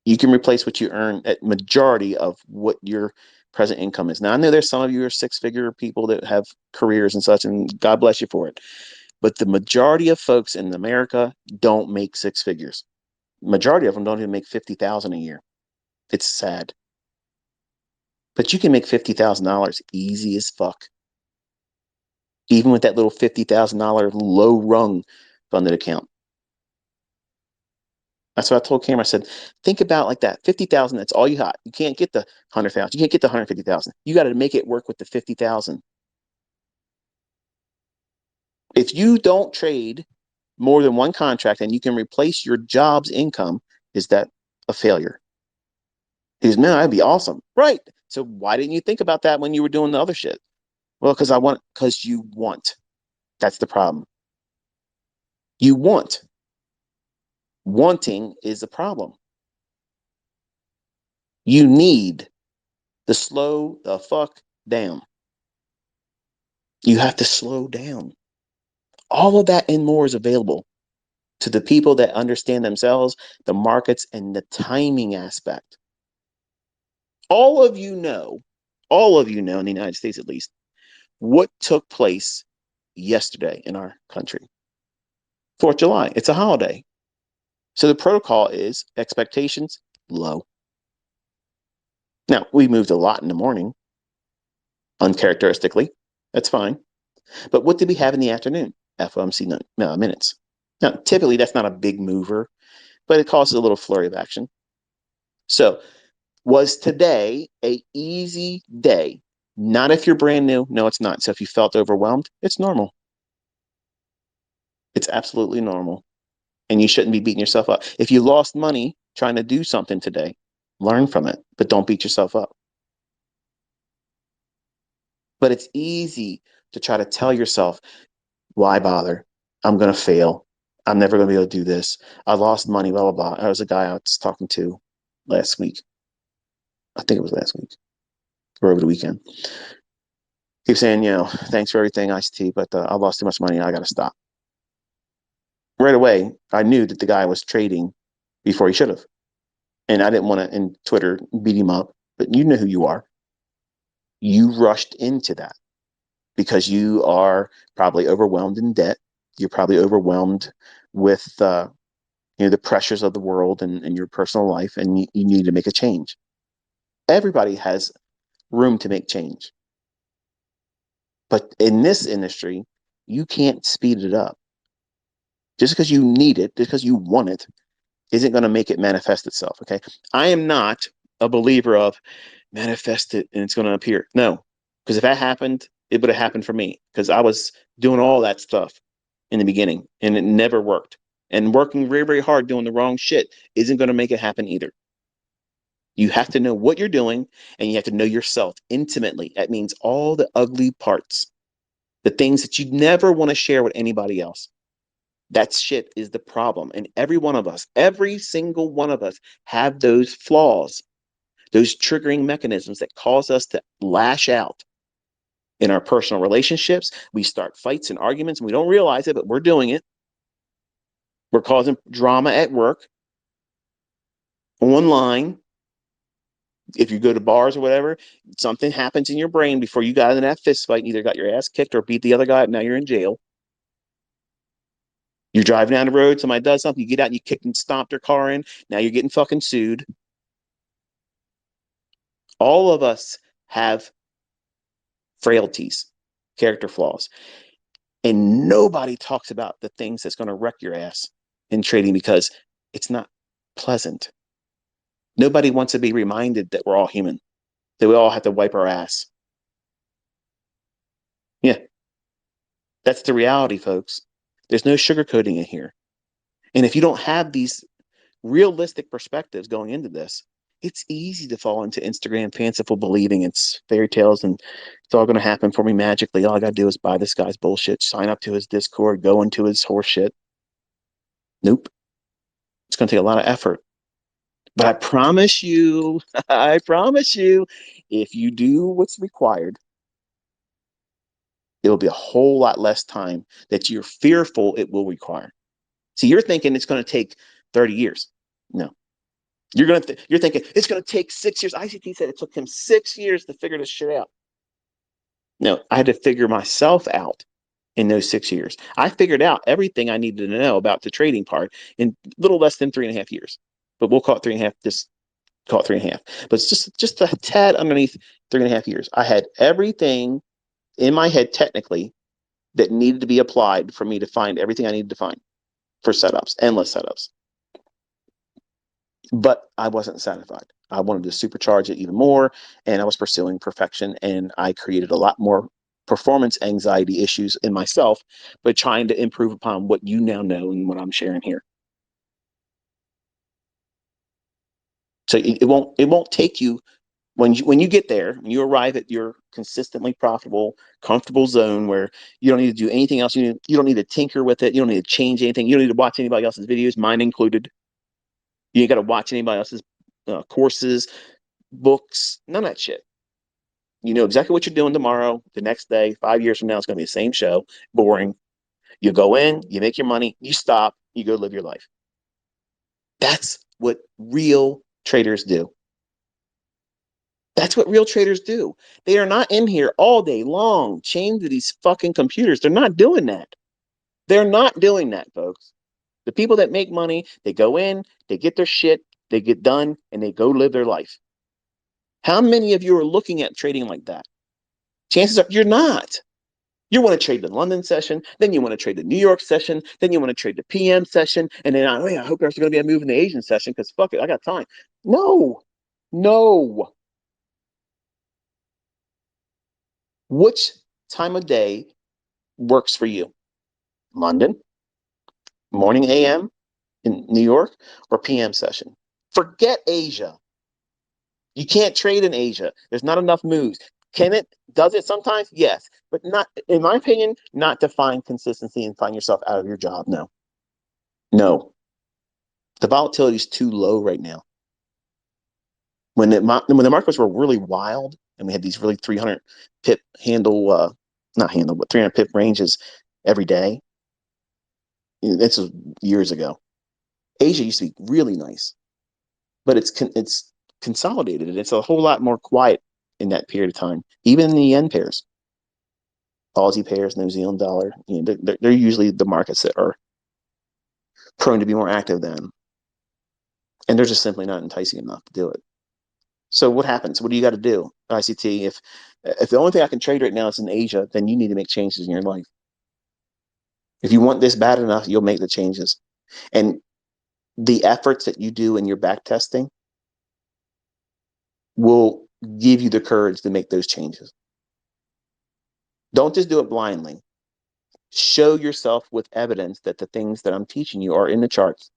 you can replace what you earn at majority of what your present income is. Now, I know there's some of you are 6-figure people that have careers and such, and God bless you for it. But the majority of folks in America don't make 6 figures. Majority of them don't even make 50,000 a year. It's sad. But you can make $50,000 easy as fuck. Even with that little $50,000 low rung funded account. That's what I told Cameron. I said, think about like that. 50,000, that's all you got. You can't get the 100,000. You can't get the 150,000. You got to make it work with the 50,000. If you don't trade more than 1 contract and you can replace your job's income, is that a failure? He goes, man, that'd be awesome. Right. So why didn't you think about that when you were doing the other shit? Well, because you want. That's the problem. You want. Wanting is the problem. You need to slow the fuck down. You have to slow down. All of that and more is available to the people that understand themselves, the markets, and the timing aspect. All of you know in the United States at least, what took place yesterday in our country. 4th of July. It's a holiday. So the protocol is expectations low. Now, we moved a lot in the morning, uncharacteristically. That's fine. But what did we have in the afternoon? FOMC minutes. Now, typically, that's not a big mover, but it causes a little flurry of action. So, was today a easy day? Not if you're brand new. No, it's not. So if you felt overwhelmed, it's normal. It's absolutely normal. And you shouldn't be beating yourself up. If you lost money trying to do something today, learn from it, but don't beat yourself up. But it's easy to try to tell yourself, why bother? I'm going to fail. I'm never going to be able to do this. I lost money, blah, blah, blah. There was a guy I was talking to last week. I think it was last week or over the weekend. He was saying, thanks for everything, ICT, but I lost too much money. I got to stop. Right away, I knew that the guy was trading before he should have. And I didn't want to, in Twitter, beat him up, but you know who you are. You rushed into that because you are probably overwhelmed in debt. You're probably overwhelmed with the pressures of the world and your personal life, and you need to make a change. Everybody has room to make change. But in this industry, you can't speed it up. Just because you need it, just because you want it, isn't going to make it manifest itself. Okay. I am not a believer of manifest it and it's going to appear. No, because if that happened, it would have happened for me because I was doing all that stuff in the beginning and it never worked. And working very, very hard doing the wrong shit isn't going to make it happen either. You have to know what you're doing and you have to know yourself intimately. That means all the ugly parts, the things that you never want to share with anybody else. That shit is the problem. And every one of us, every single one of us have those flaws, those triggering mechanisms that cause us to lash out in our personal relationships. We start fights and arguments and we don't realize it, but we're doing it. We're causing drama at work, online. If you go to bars or whatever, something happens in your brain before you got in that fist fight, either got your ass kicked or beat the other guy up. Now you're in jail. You're driving down the road, somebody does something, you get out and you kick and stomp their car in. Now you're getting fucking sued. All of us have frailties, character flaws. And nobody talks about the things that's going to wreck your ass in trading because it's not pleasant. Nobody wants to be reminded that we're all human, that we all have to wipe our ass. Yeah, that's the reality, folks. There's no sugarcoating it here. And if you don't have these realistic perspectives going into this, it's easy to fall into Instagram fanciful believing it's fairy tales and it's all going to happen for me magically. All I got to do is buy this guy's bullshit, sign up to his Discord, go into his horse shit. Nope. It's going to take a lot of effort. But I promise you, I promise you, if you do what's required, it will be a whole lot less time that you're fearful it will require. See, you're thinking it's going to take 30 years. No. You're thinking it's going to take 6 years. ICT said it took him 6 years to figure this shit out. No, I had to figure myself out in those 6 years. I figured out everything I needed to know about the trading part in a little less than 3.5 years. But we'll call it 3.5, just call it 3.5. But it's just a tad underneath 3.5 years. I had everything in my head technically that needed to be applied for me to find everything I needed to find for setups, endless setups. But I wasn't satisfied. I wanted to supercharge it even more, and I was pursuing perfection, and I created a lot more performance anxiety issues in myself, but trying to improve upon what you now know and what I'm sharing here. So it won't take you when you get there, when you arrive at your consistently profitable, comfortable zone where you don't need to do anything else. You don't need to tinker with it. You don't need to change anything. You don't need to watch anybody else's videos, mine included. You ain't got to watch anybody else's courses, books, none of that shit. You know exactly what you're doing tomorrow, the next day, 5 years from now, it's going to be the same show, boring. You go in, you make your money, you stop, you go live your life. That's what real traders do. That's what real traders do. They are not in here all day long, chained to these fucking computers. They're not doing that. They're not doing that, folks. The people that make money, they go in, they get their shit, they get done, and they go live their life. How many of you are looking at trading like that? Chances are you're not. You want to trade the London session, then you want to trade the New York session, then you want to trade the PM session, and then I hope there's going to be a move in the Asian session because fuck it, I got time. No, no. Which time of day works for you? London, morning AM in New York, or PM session? Forget Asia. You can't trade in Asia. There's not enough moves. Can it? Does it sometimes? Yes. But not, in my opinion, not to find consistency and find yourself out of your job. No. No. The volatility is too low right now. When the markets were really wild and we had these really 300 pip handle, not handle, but 300 pip ranges every day. This was years ago. Asia used to be really nice, but it's consolidated and it's a whole lot more quiet in that period of time. Even in the yen pairs, Aussie pairs, New Zealand dollar, they're usually the markets that are prone to be more active then, and they're just simply not enticing enough to do it. So what happens? What do you got to do, ICT? If the only thing I can trade right now is in Asia, then you need to make changes in your life. If you want this bad enough, you'll make the changes. And the efforts that you do in your back testing will give you the courage to make those changes. Don't just do it blindly. Show yourself with evidence that the things that I'm teaching you are in the charts,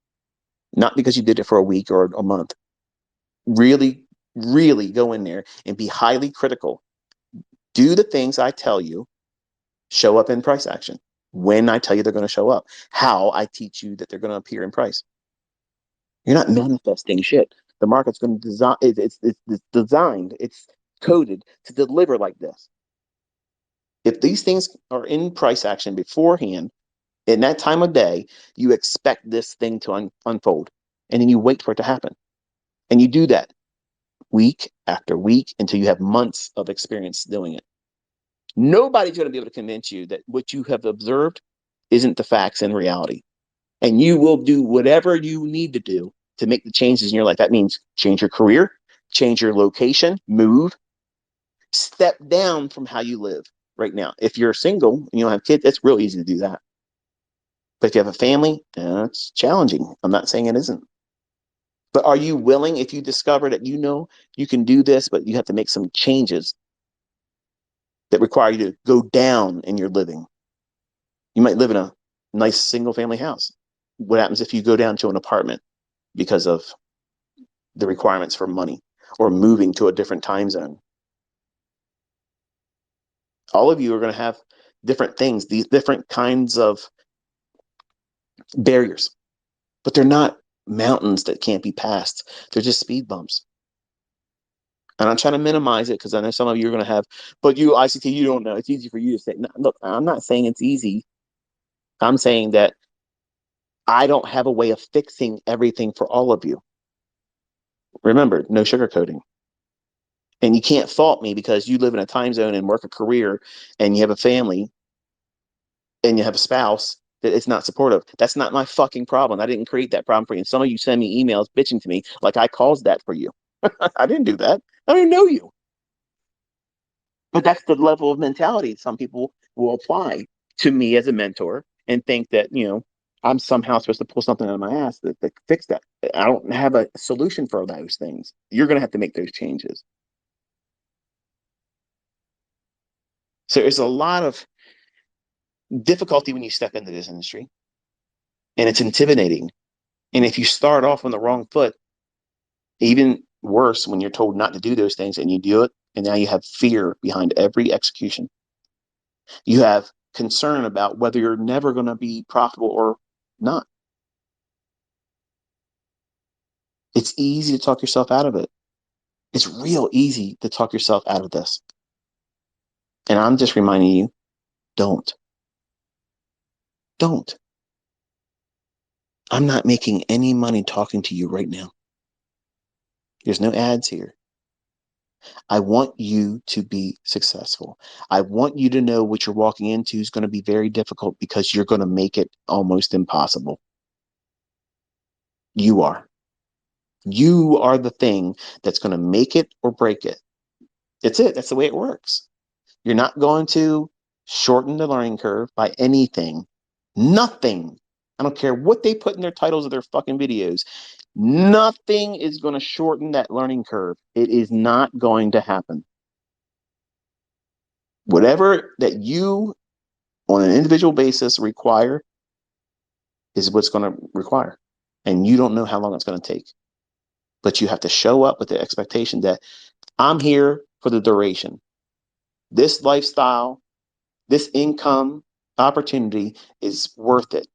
not because you did it for a week or a month. Really, really go in there and be highly critical. Do the things I tell you, show up in price action. When I tell you they're going to show up, how I teach you that they're going to appear in price. You're not manifesting shit. The market's going to design. It's designed. It's coded to deliver like this. If these things are in price action beforehand, in that time of day, you expect this thing to unfold, and then you wait for it to happen, and you do that week after week until you have months of experience doing it. Nobody's going to be able to convince you that what you have observed isn't the facts in reality. And you will do whatever you need to do to make the changes in your life. That means change your career, change your location, move, step down from how you live. right now. If you're single and you don't have kids, it's real easy to do that. But if you have a family, it's challenging. I'm not saying it isn't. But are you willing, if you discover that you can do this, but you have to make some changes that require you to go down in your living? You might live in a nice single family house. What happens if you go down to an apartment because of the requirements for money or moving to a different time zone? All of you are going to have different things, these different kinds of barriers, but they're not mountains that can't be passed. They're just speed bumps. And I'm trying to minimize it because I know some of you are going to have, but you, ICT, you don't know. It's easy for you to say. No, look, I'm not saying it's easy. I'm saying that I don't have a way of fixing everything for all of you. Remember, no sugarcoating. And you can't fault me because you live in a time zone and work a career and you have a family and you have a spouse that it's not supportive. That's not my fucking problem. I didn't create that problem for you. And some of you send me emails bitching to me like I caused that for you. I didn't do that. I don't even know you. But that's the level of mentality some people will apply to me as a mentor and think that, I'm somehow supposed to pull something out of my ass that fix that. I don't have a solution for those things. You're going to have to make those changes. So there's a lot of difficulty when you step into this industry, and it's intimidating. And if you start off on the wrong foot, even worse when you're told not to do those things and you do it, and now you have fear behind every execution. You have concern about whether you're never going to be profitable or not. It's easy to talk yourself out of it. It's real easy to talk yourself out of this. And I'm just reminding you, don't. Don't. I'm not making any money talking to you right now. There's no ads here. I want you to be successful. I want you to know what you're walking into is going to be very difficult because you're going to make it almost impossible. You are. You are the thing that's going to make it or break it. That's it. That's the way it works. You're not going to shorten the learning curve by anything. Nothing. I don't care what they put in their titles of their fucking videos. Nothing is going to shorten that learning curve. It is not going to happen. Whatever that you on an individual basis require is what's going to require. And you don't know how long it's going to take. But you have to show up with the expectation that I'm here for the duration. This lifestyle, this income opportunity is worth it.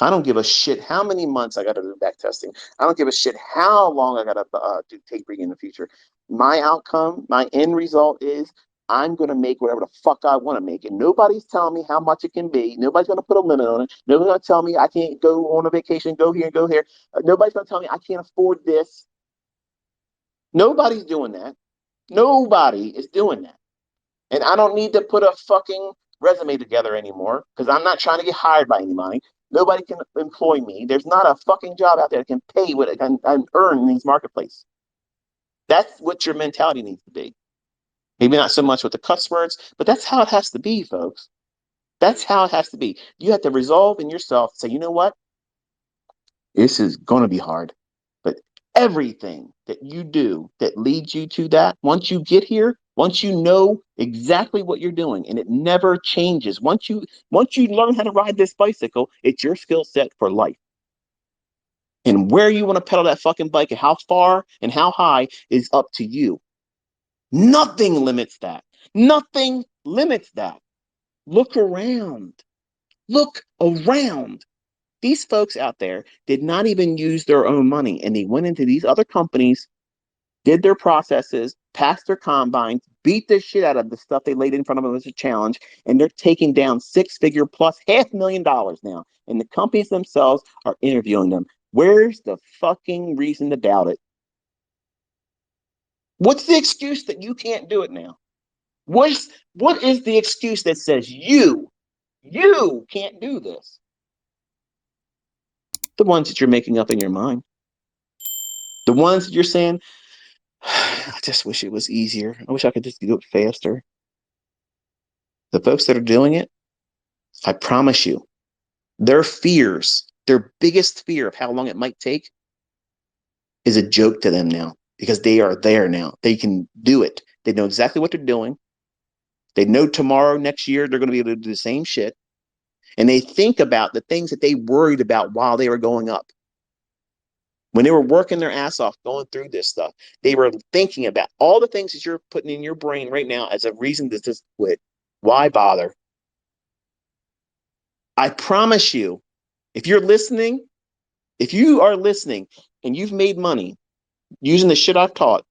I don't give a shit how many months I got to do back testing. I don't give a shit how long I got to do tapering in the future. My outcome, my end result is I'm going to make whatever the fuck I want to make. And nobody's telling me how much it can be. Nobody's going to put a limit on it. Nobody's going to tell me I can't go on a vacation, go here and go here. Nobody's going to tell me I can't afford this. Nobody's doing that. Nobody is doing that. And I don't need to put a fucking resume together anymore because I'm not trying to get hired by anybody. Nobody can employ me. There's not a fucking job out there that can pay what I can earn in these marketplaces. That's what your mentality needs to be. Maybe not so much with the cuss words, but that's how it has to be, folks. That's how it has to be. You have to resolve in yourself, say, you know what? This is going to be hard. But everything that you do that leads you to that, once you get here, once you know exactly what you're doing and it never changes, once you learn how to ride this bicycle, it's your skill set for life. And where you want to pedal that fucking bike and how far and how high is up to you. Nothing limits that. Nothing limits that. Look around. Look around. These folks out there did not even use their own money, and they went into these other companies, did their processes, passed their combines, beat the shit out of the stuff they laid in front of them as a challenge, and they're taking down six-figure plus $500,000 now. And the companies themselves are interviewing them. Where's the fucking reason to doubt it? What's the excuse that you can't do it now? What is the excuse that says you can't do this? The ones that you're making up in your mind. The ones that you're saying, I just wish it was easier. I wish I could just do it faster. The folks that are doing it, I promise you, their fears, their biggest fear of how long it might take is a joke to them now because they are there now. They can do it. They know exactly what they're doing. They know tomorrow, next year, they're going to be able to do the same shit. And they think about the things that they worried about while they were going up. When they were working their ass off going through this stuff, they were thinking about all the things that you're putting in your brain right now as a reason to just quit. Why bother? I promise you, if you're listening, if you are listening and you've made money using the shit I've taught,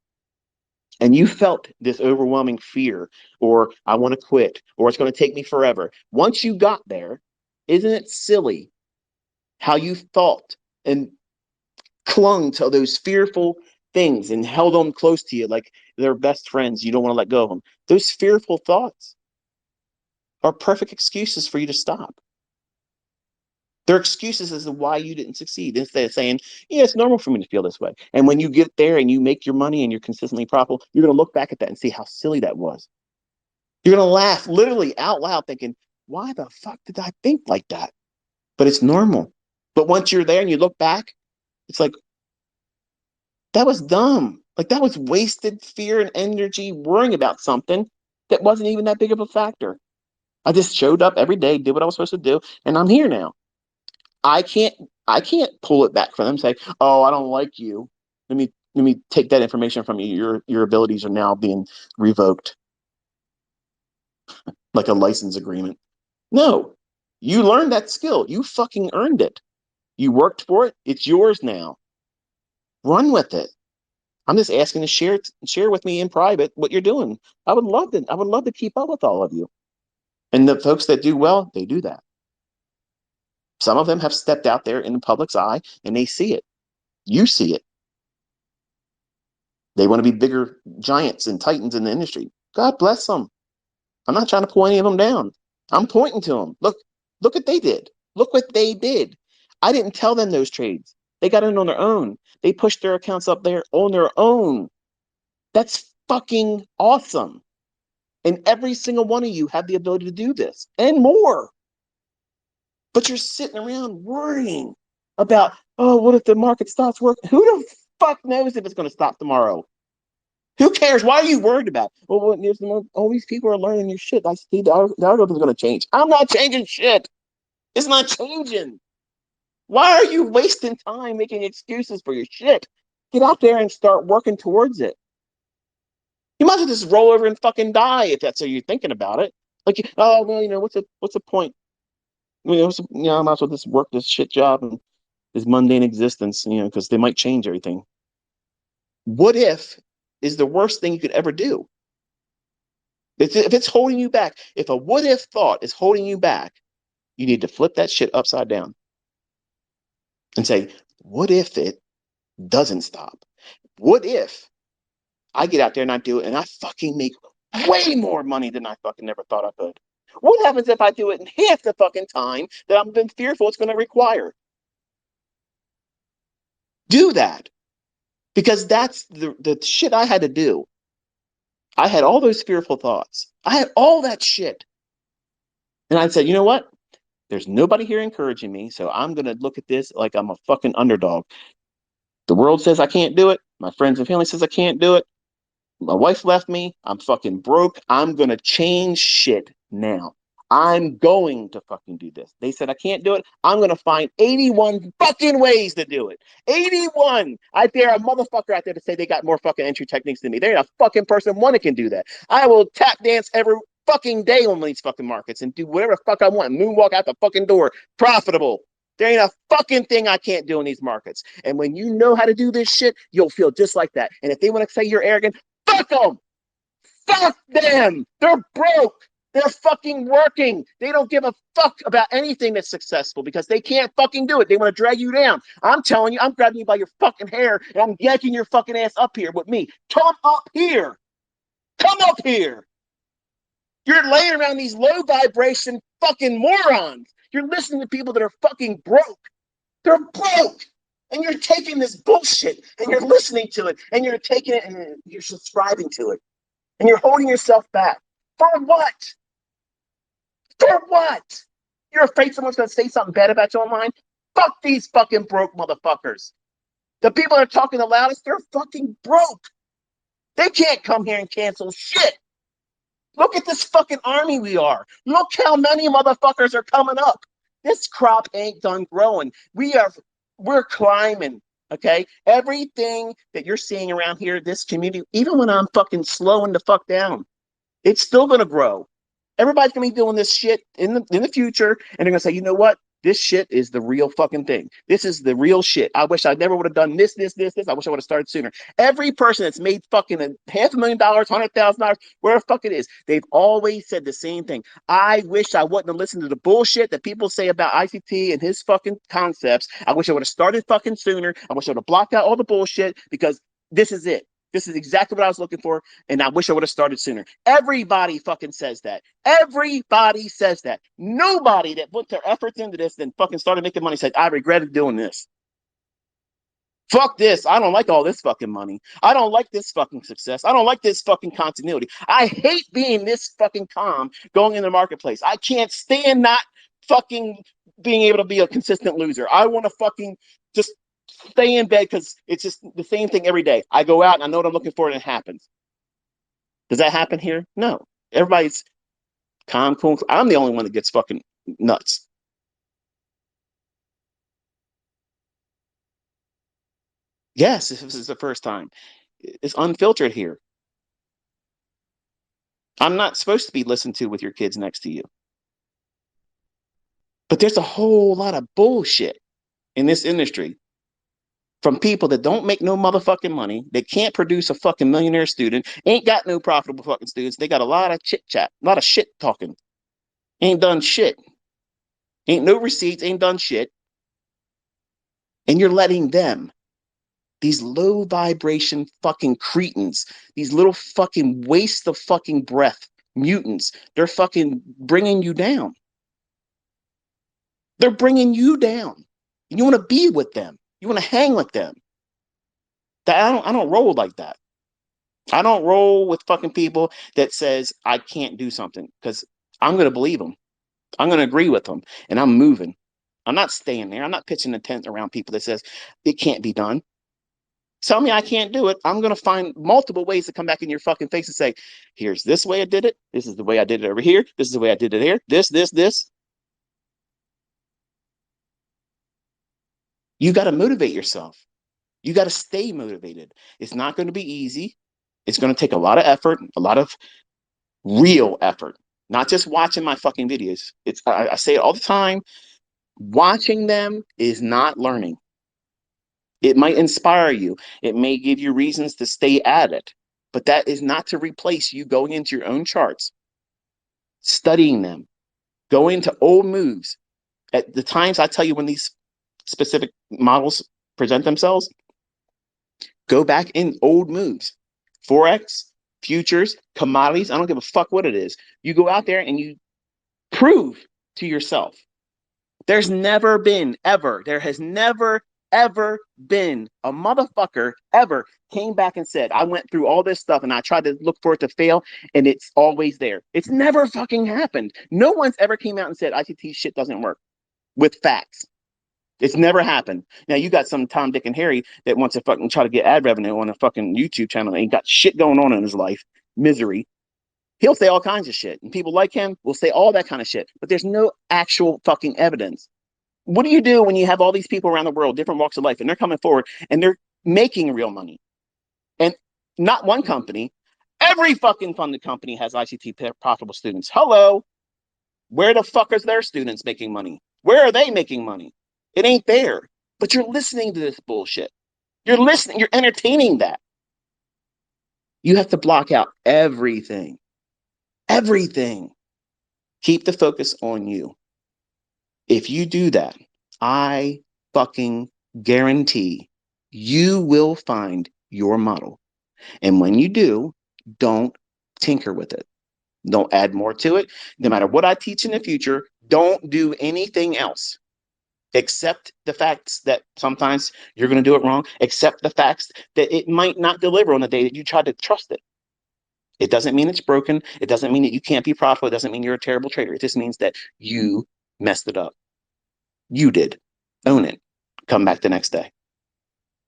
and you felt this overwhelming fear, or I want to quit, or it's going to take me forever. Once you got there, isn't it silly how you thought and clung to those fearful things and held them close to you like they're best friends? You don't want to let go of them. Those fearful thoughts are perfect excuses for you to stop. They're excuses as to why you didn't succeed instead of saying, yeah, it's normal for me to feel this way. And when you get there and you make your money and you're consistently profitable, you're going to look back at that and see how silly that was. You're going to laugh literally out loud thinking, why the fuck did I think like that? But it's normal. But once you're there and you look back, it's like, that was dumb. Like that was wasted fear and energy worrying about something that wasn't even that big of a factor. I just showed up every day, did what I was supposed to do, and I'm here now. I can't I can't pull it back from them and say, oh, I don't like you. Let me take that information from you. Your abilities are now being revoked, like a license agreement. No. You learned that skill. You fucking earned it. You worked for it. It's yours now. Run with it. I'm just asking to share with me in private what you're doing. I would love to keep up with all of you. And the folks that do well, they do that. Some of them have stepped out there in the public's eye and they see it. You see it. They want to be bigger giants and titans in the industry. God bless them. I'm not trying to pull any of them down. I'm pointing to them. Look what they did. Look what they did. I didn't tell them those trades. They got in on their own. They pushed their accounts up there on their own. That's fucking awesome. And every single one of you have the ability to do this and more. But you're sitting around worrying about, oh, what if the market stops working? Who the fuck knows if it's going to stop tomorrow? Who cares? Why are you worried about? Well, all these people are learning your shit. I see the algorithm's going to change. I'm not changing shit. It's not changing. Why are you wasting time making excuses for your shit? Get out there and start working towards it. You might as well just roll over and fucking die if that's how you're thinking about it. Like, oh well, what's the point? I might as well just work this shit job and this mundane existence, because they might change everything. What if is the worst thing you could ever do? If it's holding you back, if a what if thought is holding you back, you need to flip that shit upside down and say, what if it doesn't stop? What if I get out there and I do it and I fucking make way more money than I fucking never thought I could? What happens if I do it in half the fucking time that I've been fearful it's going to require? Do that. Because that's the shit I had to do. I had all those fearful thoughts. I had all that shit. And I said, you know what? There's nobody here encouraging me, so I'm going to look at this like I'm a fucking underdog. The world says I can't do it. My friends and family says I can't do it. My wife left me. I'm fucking broke. I'm going to change shit now. I'm going to fucking do this. They said I can't do it. I'm going to find 81 fucking ways to do it. 81. I dare a motherfucker out there to say they got more fucking entry techniques than me. There ain't a fucking person one that can do that. I will tap dance every fucking day on these fucking markets and do whatever the fuck I want. Moonwalk out the fucking door. Profitable. There ain't a fucking thing I can't do in these markets. And when you know how to do this shit, you'll feel just like that. And if they want to say you're arrogant, fuck them. Fuck them. They're broke. They're fucking working. They don't give a fuck about anything that's successful because they can't fucking do it. They want to drag you down. I'm telling you, I'm grabbing you by your fucking hair and I'm yanking your fucking ass up here with me. Come up here. Come up here. You're laying around these low vibration fucking morons. You're listening to people that are fucking broke. They're broke. And you're taking this bullshit and you're listening to it and you're taking it and you're subscribing to it. And you're holding yourself back. For what? For what? You're afraid someone's going to say something bad about you online? Fuck these fucking broke motherfuckers. The people that are talking the loudest, they're fucking broke. They can't come here and cancel shit. Look at this fucking army we are. Look how many motherfuckers are coming up. This crop ain't done growing. We're climbing. Okay. Everything that you're seeing around here, this community, even when I'm fucking slowing the fuck down, it's still gonna grow. Everybody's gonna be doing this shit in the future, and they're gonna say, you know what? This shit is the real fucking thing. This is the real shit. I wish I never would have done this. I wish I would have started sooner. Every person that's made fucking $500,000, $100,000, wherever the fuck it is, they've always said the same thing. I wish I wouldn't have listened to the bullshit that people say about ICT and his fucking concepts. I wish I would have started fucking sooner. I wish I would have blocked out all the bullshit because this is it. This is exactly what I was looking for, and I wish I would have started sooner. Everybody fucking says that. Everybody says that. Nobody that put their efforts into this then fucking started making money said, I regretted doing this. Fuck this. I don't like all this fucking money. I don't like this fucking success. I don't like this fucking continuity. I hate being this fucking calm going in the marketplace. I can't stand not fucking being able to be a consistent loser. I want to fucking just stay in bed because it's just the same thing every day. I go out and I know what I'm looking for and it happens. Does that happen here? No. Everybody's calm, cool. I'm the only one that gets fucking nuts. Yes, this is the first time. It's unfiltered here. I'm not supposed to be listened to with your kids next to you. But there's a whole lot of bullshit in this industry from people that don't make no motherfucking money. They can't produce a fucking millionaire student, ain't got no profitable fucking students. They got a lot of chit chat, a lot of shit talking. Ain't done shit. Ain't no receipts, ain't done shit. And you're letting them, these low vibration fucking cretins, these little fucking waste of fucking breath mutants, they're fucking bringing you down. They're bringing you down. You want to be with them. You want to hang with them. I don't roll like that. I don't roll with fucking people that says I can't do something because I'm going to believe them. I'm going to agree with them and I'm moving. I'm not staying there. I'm not pitching a tent around people that says it can't be done. Tell me I can't do it. I'm going to find multiple ways to come back in your fucking face and say, here's this way I did it. This is the way I did it over here. This is the way I did it here. This. You got to motivate yourself. You got to stay motivated. It's not going to be easy. It's going to take a lot of effort, a lot of real effort, not just watching my fucking videos. I say it all the time. Watching them is not learning. It might inspire you. It may give you reasons to stay at it, but that is not to replace you going into your own charts, studying them, going to old moves. At the times I tell you when these specific models present themselves, go back in old moves, Forex, futures, commodities. I don't give a fuck what it is. You go out there and you prove to yourself. There's never been, ever, there has never, ever been a motherfucker ever came back and said, I went through all this stuff and I tried to look for it to fail and it's always there. It's never fucking happened. No one's ever came out and said ICT shit doesn't work with facts. It's never happened. Now you got some Tom, Dick, and Harry that wants to fucking try to get ad revenue on a fucking YouTube channel and ain't got shit going on in his life. Misery. He'll say all kinds of shit. And people like him will say all that kind of shit. But there's no actual fucking evidence. What do you do when you have all these people around the world, different walks of life, and they're coming forward and they're making real money? And not one company, every fucking funded company has ICT profitable students. Hello. Where the fuck is their students making money? Where are they making money? It ain't there. But you're listening to this bullshit. You're listening. You're entertaining that. You have to block out everything. Everything. Keep the focus on you. If you do that, I fucking guarantee you will find your model. And when you do, don't tinker with it. Don't add more to it. No matter what I teach in the future, don't do anything else. Accept the facts that sometimes you're going to do it wrong. Accept the facts that it might not deliver on the day that you try to trust it. It doesn't mean it's broken. It doesn't mean that you can't be profitable. It doesn't mean you're a terrible trader. It just means that you messed it up. You did. Own it. Come back the next day,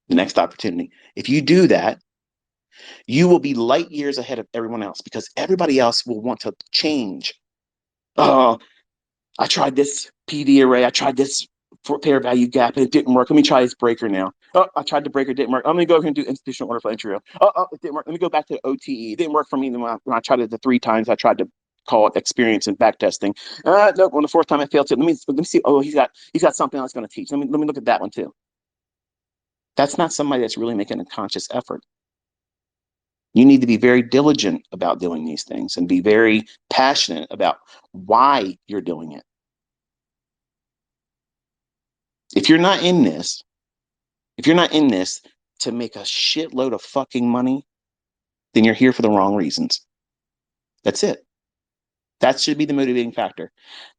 the next opportunity. If you do that, you will be light years ahead of everyone else because everybody else will want to change. Oh, I tried this PD array. I tried this for fair value gap and it didn't work. Let me try this breaker now. Oh, I tried the breaker, it didn't work. I'm going to go ahead and do institutional order flow entry. Oh, it didn't work. Let me go back to OTE. It didn't work for me when I tried it the 3 times. I tried to call it experience and back testing. Nope, on the 4th time I failed to. Let me see. Oh, he's got something else going to teach. Let me look at that one too. That's not somebody that's really making a conscious effort. You need to be very diligent about doing these things and be very passionate about why you're doing it. If you're not in this to make a shitload of fucking money, then you're here for the wrong reasons. That's it. That should be the motivating factor.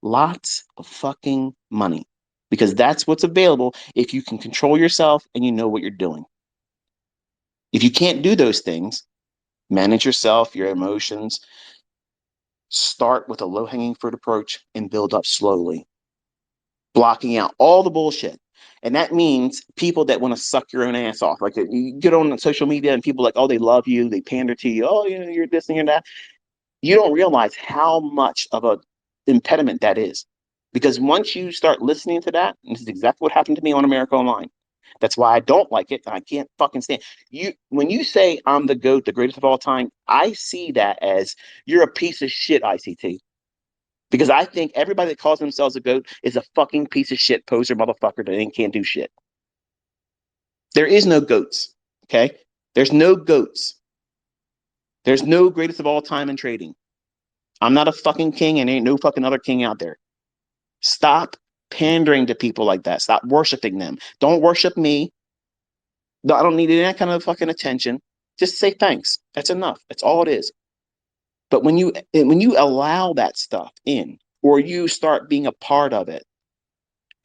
Lots of fucking money, because that's what's available if you can control yourself and you know what you're doing. If you can't do those things, manage yourself, your emotions, start with a low-hanging fruit approach and build up slowly, blocking out all the bullshit. And that means people that want to suck your own ass off. Like you get on social media and people like, oh, they love you, they pander to you, oh, you're this and you're that. You don't realize how much of a impediment that is. Because once you start listening to that, and this is exactly what happened to me on America Online. That's why I don't like it and I can't fucking stand you. When you say I'm the GOAT, the greatest of all time, I see that as you're a piece of shit, ICT. Because I think everybody that calls themselves a GOAT is a fucking piece of shit poser motherfucker that can't do shit. There is no GOATs, okay? There's no GOATs. There's no greatest of all time in trading. I'm not a fucking king and ain't no fucking other king out there. Stop pandering to people like that. Stop worshiping them. Don't worship me. I don't need any kind of fucking attention. Just say thanks. That's enough. That's all it is. But when you allow that stuff in, or you start being a part of it,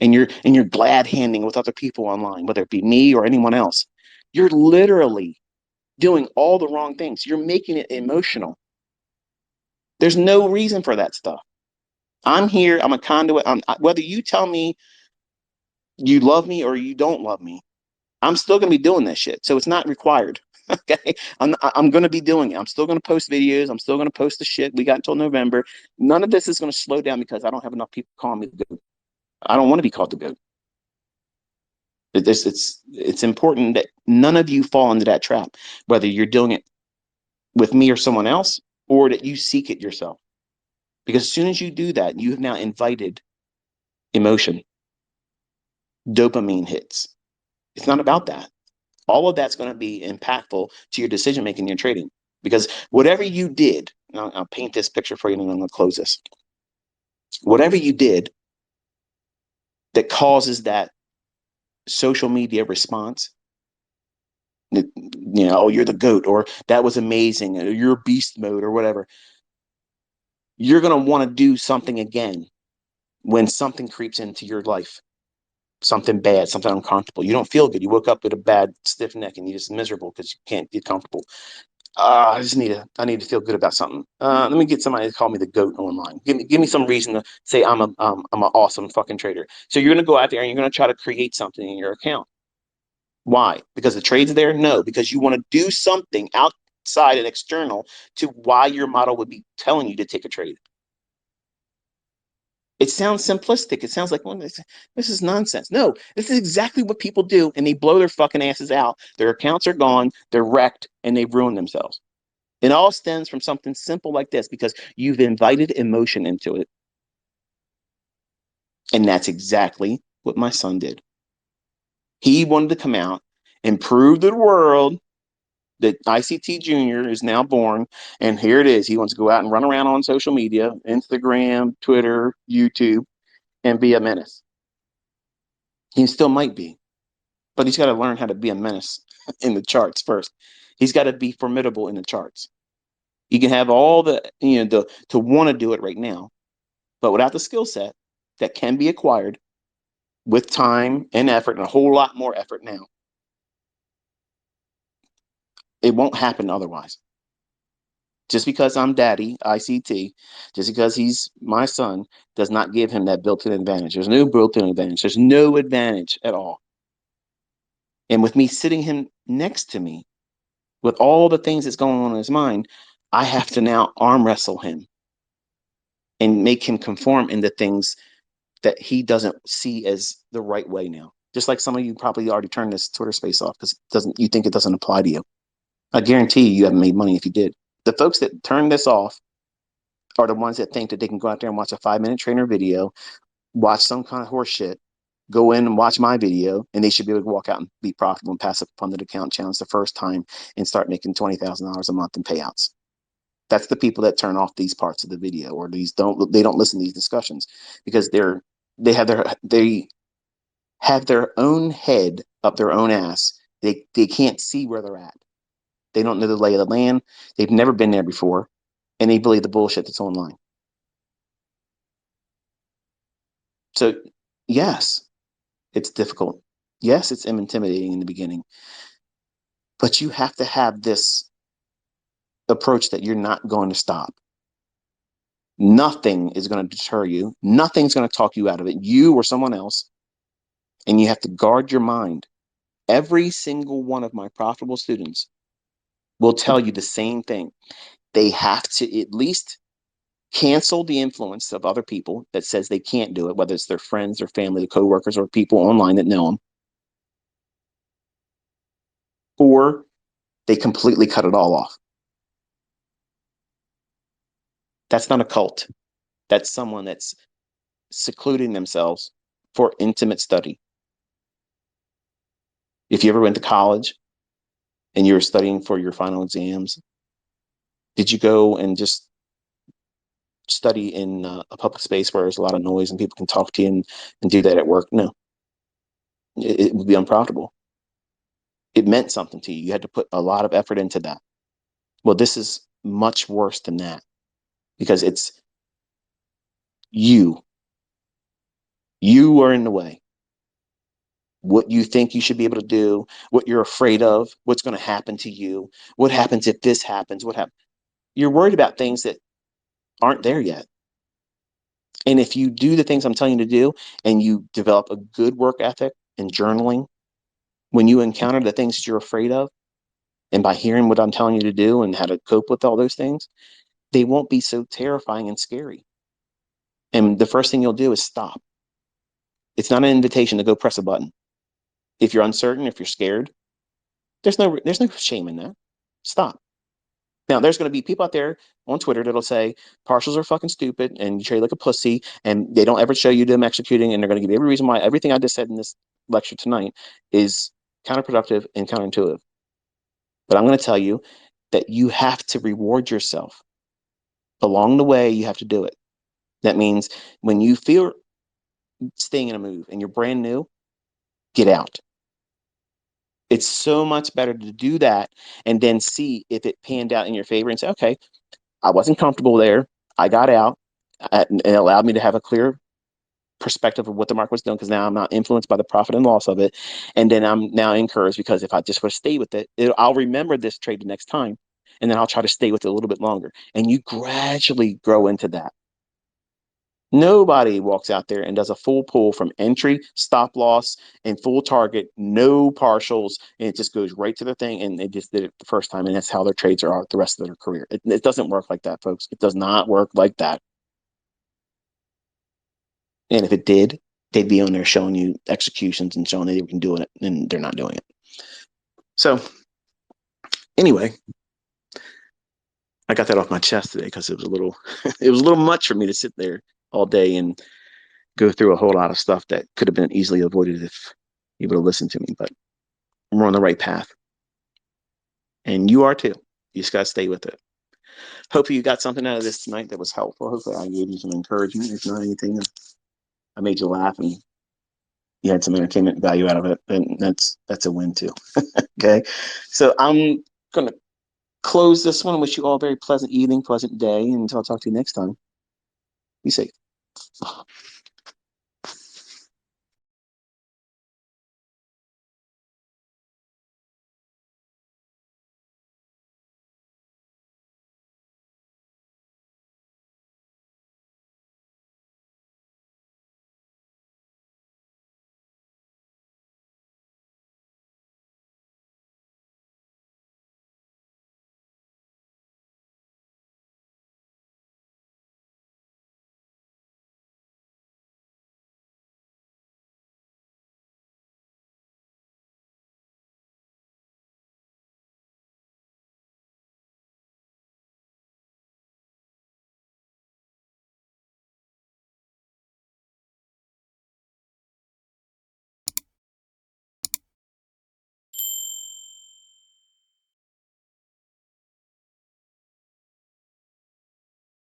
and you're glad handing with other people online, whether it be me or anyone else, you're literally doing all the wrong things. You're making it emotional. There's no reason for that stuff. I'm here. I'm a conduit. Whether you tell me you love me or you don't love me, I'm still going to be doing this shit. So it's not required. Okay. I'm going to be doing it. I'm still going to post videos. I'm still going to post the shit. We got until November. None of this is going to slow down because I don't have enough people calling me the GOAT. I don't want to be called the GOAT. It's important that none of you fall into that trap, whether you're doing it with me or someone else, or that you seek it yourself. Because as soon as you do that, you have now invited emotion, dopamine hits. It's not about that. All of that's going to be impactful to your decision making in trading. Because whatever you did, and I'll paint this picture for you and then I'm going to close this. Whatever you did that causes that social media response, oh, you're the GOAT, or that was amazing, or you're beast mode, or whatever, you're going to want to do something again when something creeps into your life, something bad, something uncomfortable. You don't feel good. You woke up with a bad stiff neck and you're just miserable because you can't get comfortable. I need to feel good about something. Let me get somebody to call me the GOAT online. Give me some reason to say I'm an awesome fucking trader. So you're going to go out there and you're going to try to create something in your account. Why? Because the trade's there? No, because you want to do something outside and external to why your model would be telling you to take a trade. It sounds simplistic. It sounds like, well, this is nonsense. No, this is exactly what people do, and they blow their fucking asses out. Their accounts are gone, they're wrecked, and they've ruined themselves. It all stems from something simple like this because you've invited emotion into it. And that's exactly what my son did. He wanted to come out and prove to the world that ICT Junior is now born, and here it is. He wants to go out and run around on social media, Instagram, Twitter, YouTube, and be a menace. He still might be, but he's got to learn how to be a menace in the charts first. He's got to be formidable in the charts. You can have all the, to want to do it right now, but without the skill set that can be acquired with time and effort, and a whole lot more effort now, it won't happen otherwise. Just because I'm daddy, ICT, just because he's my son, does not give him that built-in advantage. There's no built-in advantage. There's no advantage at all. And with me sitting him next to me, with all the things that's going on in his mind, I have to now arm wrestle him and make him conform in the things that he doesn't see as the right way now. Just like some of you probably already turned this Twitter space off because you think it doesn't apply to you. I guarantee you haven't made money if you did. The folks that turn this off are the ones that think that they can go out there and watch a 5-minute trainer video, watch some kind of horse shit, go in and watch my video, and they should be able to walk out and be profitable and pass a funded account challenge the first time and start making $20,000 a month in payouts. That's the people that turn off these parts of the video, or they don't listen to these discussions because they have their own head up their own ass. They can't see where they're at. They don't know the lay of the land. They've never been there before, and they believe the bullshit that's online. So, yes, it's difficult. Yes, it's intimidating in the beginning, but you have to have this approach that you're not going to stop. Nothing is going to deter you. Nothing's going to talk you out of it, you or someone else. And you have to guard your mind. Every single one of my profitable students will tell you the same thing. They have to at least cancel the influence of other people that says they can't do it, whether it's their friends or family, the coworkers, or people online that know them, or they completely cut it all off. That's not a cult. That's someone that's secluding themselves for intimate study. If you ever went to college and you were studying for your final exams, did you go and just study in a public space where there's a lot of noise and people can talk to you and do that at work? No, it would be unprofitable. It meant something to you. You had to put a lot of effort into that. Well, this is much worse than that because it's you. You are in the way. What you think you should be able to do, what you're afraid of, what's going to happen to you, what happens if this happens, what happens. You're worried about things that aren't there yet. And if you do the things I'm telling you to do and you develop a good work ethic and journaling, when you encounter the things that you're afraid of, and by hearing what I'm telling you to do and how to cope with all those things, they won't be so terrifying and scary. And the first thing you'll do is stop. It's not an invitation to go press a button. If you're uncertain, if you're scared, there's no shame in that. Stop. Now, there's going to be people out there on Twitter that'll say partials are fucking stupid and you trade like a pussy, and they don't ever show you them executing, and they're going to give you every reason why everything I just said in this lecture tonight is counterproductive and counterintuitive. But I'm going to tell you that you have to reward yourself. Along the way, you have to do it. That means when you feel staying in a move and you're brand new, get out. It's so much better to do that and then see if it panned out in your favor and say, okay, I wasn't comfortable there. I got out, and it allowed me to have a clear perspective of what the market was doing because now I'm not influenced by the profit and loss of it. And then I'm now encouraged because if I just would stay with it, I'll remember this trade the next time. And then I'll try to stay with it a little bit longer. And you gradually grow into that. Nobody walks out there and does a full pull from entry, stop loss, and full target, no partials, and it just goes right to the thing. And they just did it the first time, and that's how their trades are the rest of their career. It doesn't work like that, folks. It does not work like that. And if it did, they'd be on there showing you executions and showing that they can do it, and they're not doing it. So anyway, I got that off my chest today because it was a little much for me to sit there all day and go through a whole lot of stuff that could have been easily avoided if you would have listened to me. But we're on the right path, and you are too. You just got to stay with it. Hopefully you got something out of this tonight that was helpful. Hopefully I gave you some encouragement. If not anything, I made you laugh and you had some entertainment value out of it, and that's a win too. Okay, so I'm gonna close this one. Wish you all a very pleasant evening, pleasant day, and until I talk to you next time. Be safe.